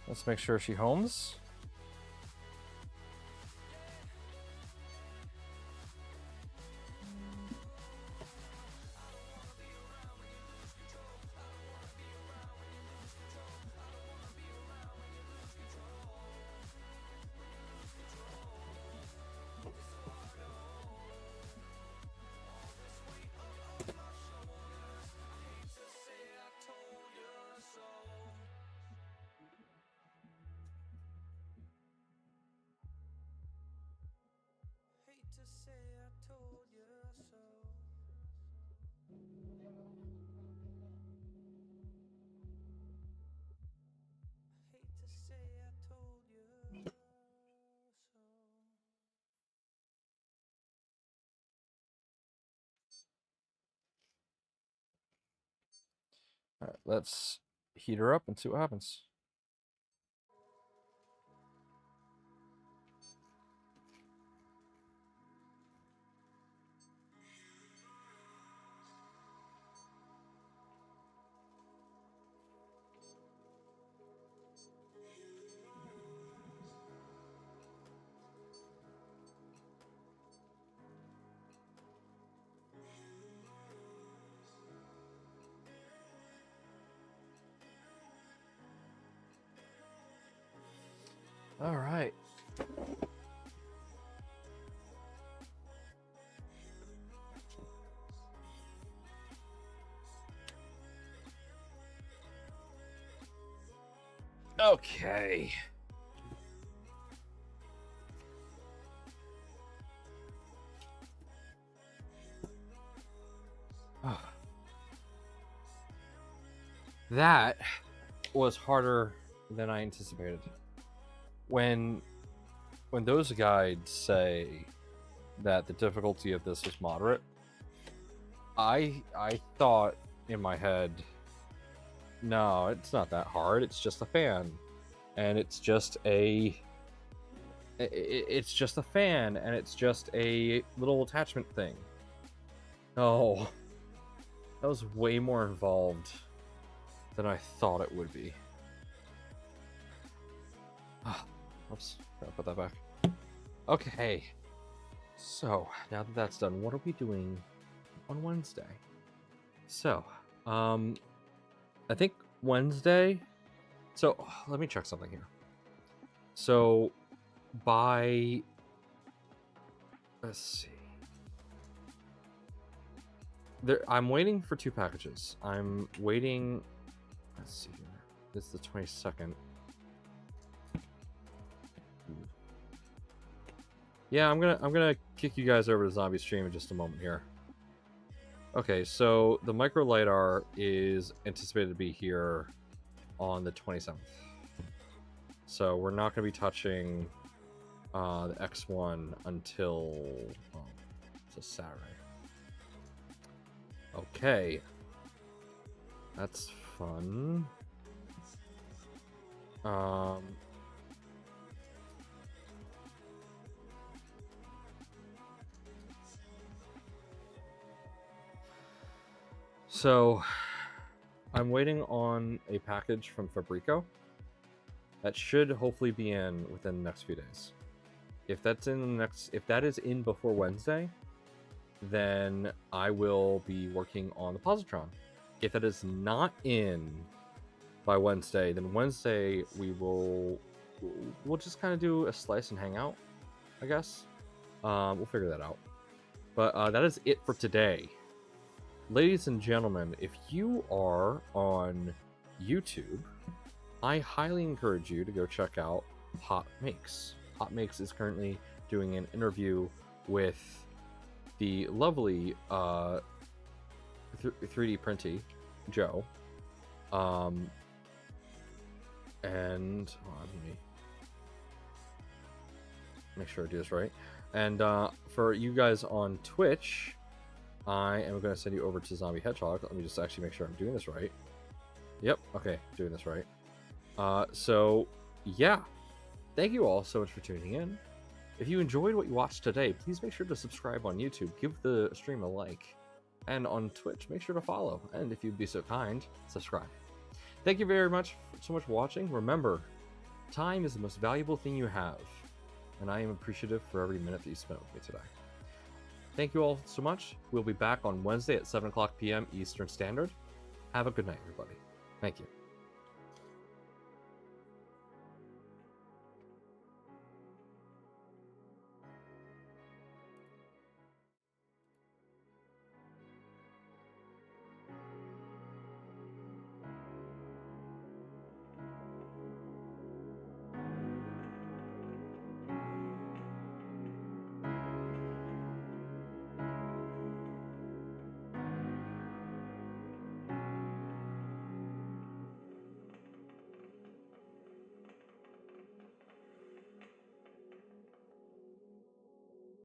Let's make sure she homes. hate to say I told you so. Hate to say I told you so. All right, let's heat her up and see what happens. Okay. That was harder than I anticipated. When those guides say that the difficulty of this is moderate, I thought in my head, no, it's not that hard. It's just a fan, and it's just a fan, and it's just a little attachment thing. No, that was way more involved than I thought it would be. Oops, gotta put that back. Okay, so now that that's done, what are we doing on Wednesday? So, I think Wednesday. So let me check something here. So by, let's see. I'm waiting for 2 packages. I'm waiting. Let's see here. It's the 22nd. Yeah, I'm gonna kick you guys over to Zombie Stream in just a moment here. Okay, so the micro lidar is anticipated to be here on the 27th. So we're not going to be touching the X1 until it's a Saturday. Okay, that's fun. So I'm waiting on a package from Fabrico that should hopefully be in within the next few days. If that is in before Wednesday, then I will be working on the positron. If that is not in by Wednesday, then Wednesday we'll just kind of do a slice and hang out, I guess. We'll figure that out. But that is it for today. Ladies and gentlemen, if you are on YouTube, I highly encourage you to go check out Hot Makes. Hot Makes is currently doing an interview with the lovely 3D Printy Joe. And hold on, let me make sure I do this right. And for you guys on Twitch, I am going to send you over to Zombie Hedgehog. Let me just actually make sure I'm doing this right. Yep, okay, doing this right. So, yeah. Thank you all so much for tuning in. If you enjoyed what you watched today, please make sure to subscribe on YouTube. Give the stream a like. And on Twitch, make sure to follow. And if you'd be so kind, subscribe. Thank you very much so much for watching. Remember, time is the most valuable thing you have. And I am appreciative for every minute that you spent with me today. Thank you all so much. We'll be back on Wednesday at 7 o'clock p.m. Eastern Standard. Have a good night, everybody. Thank you.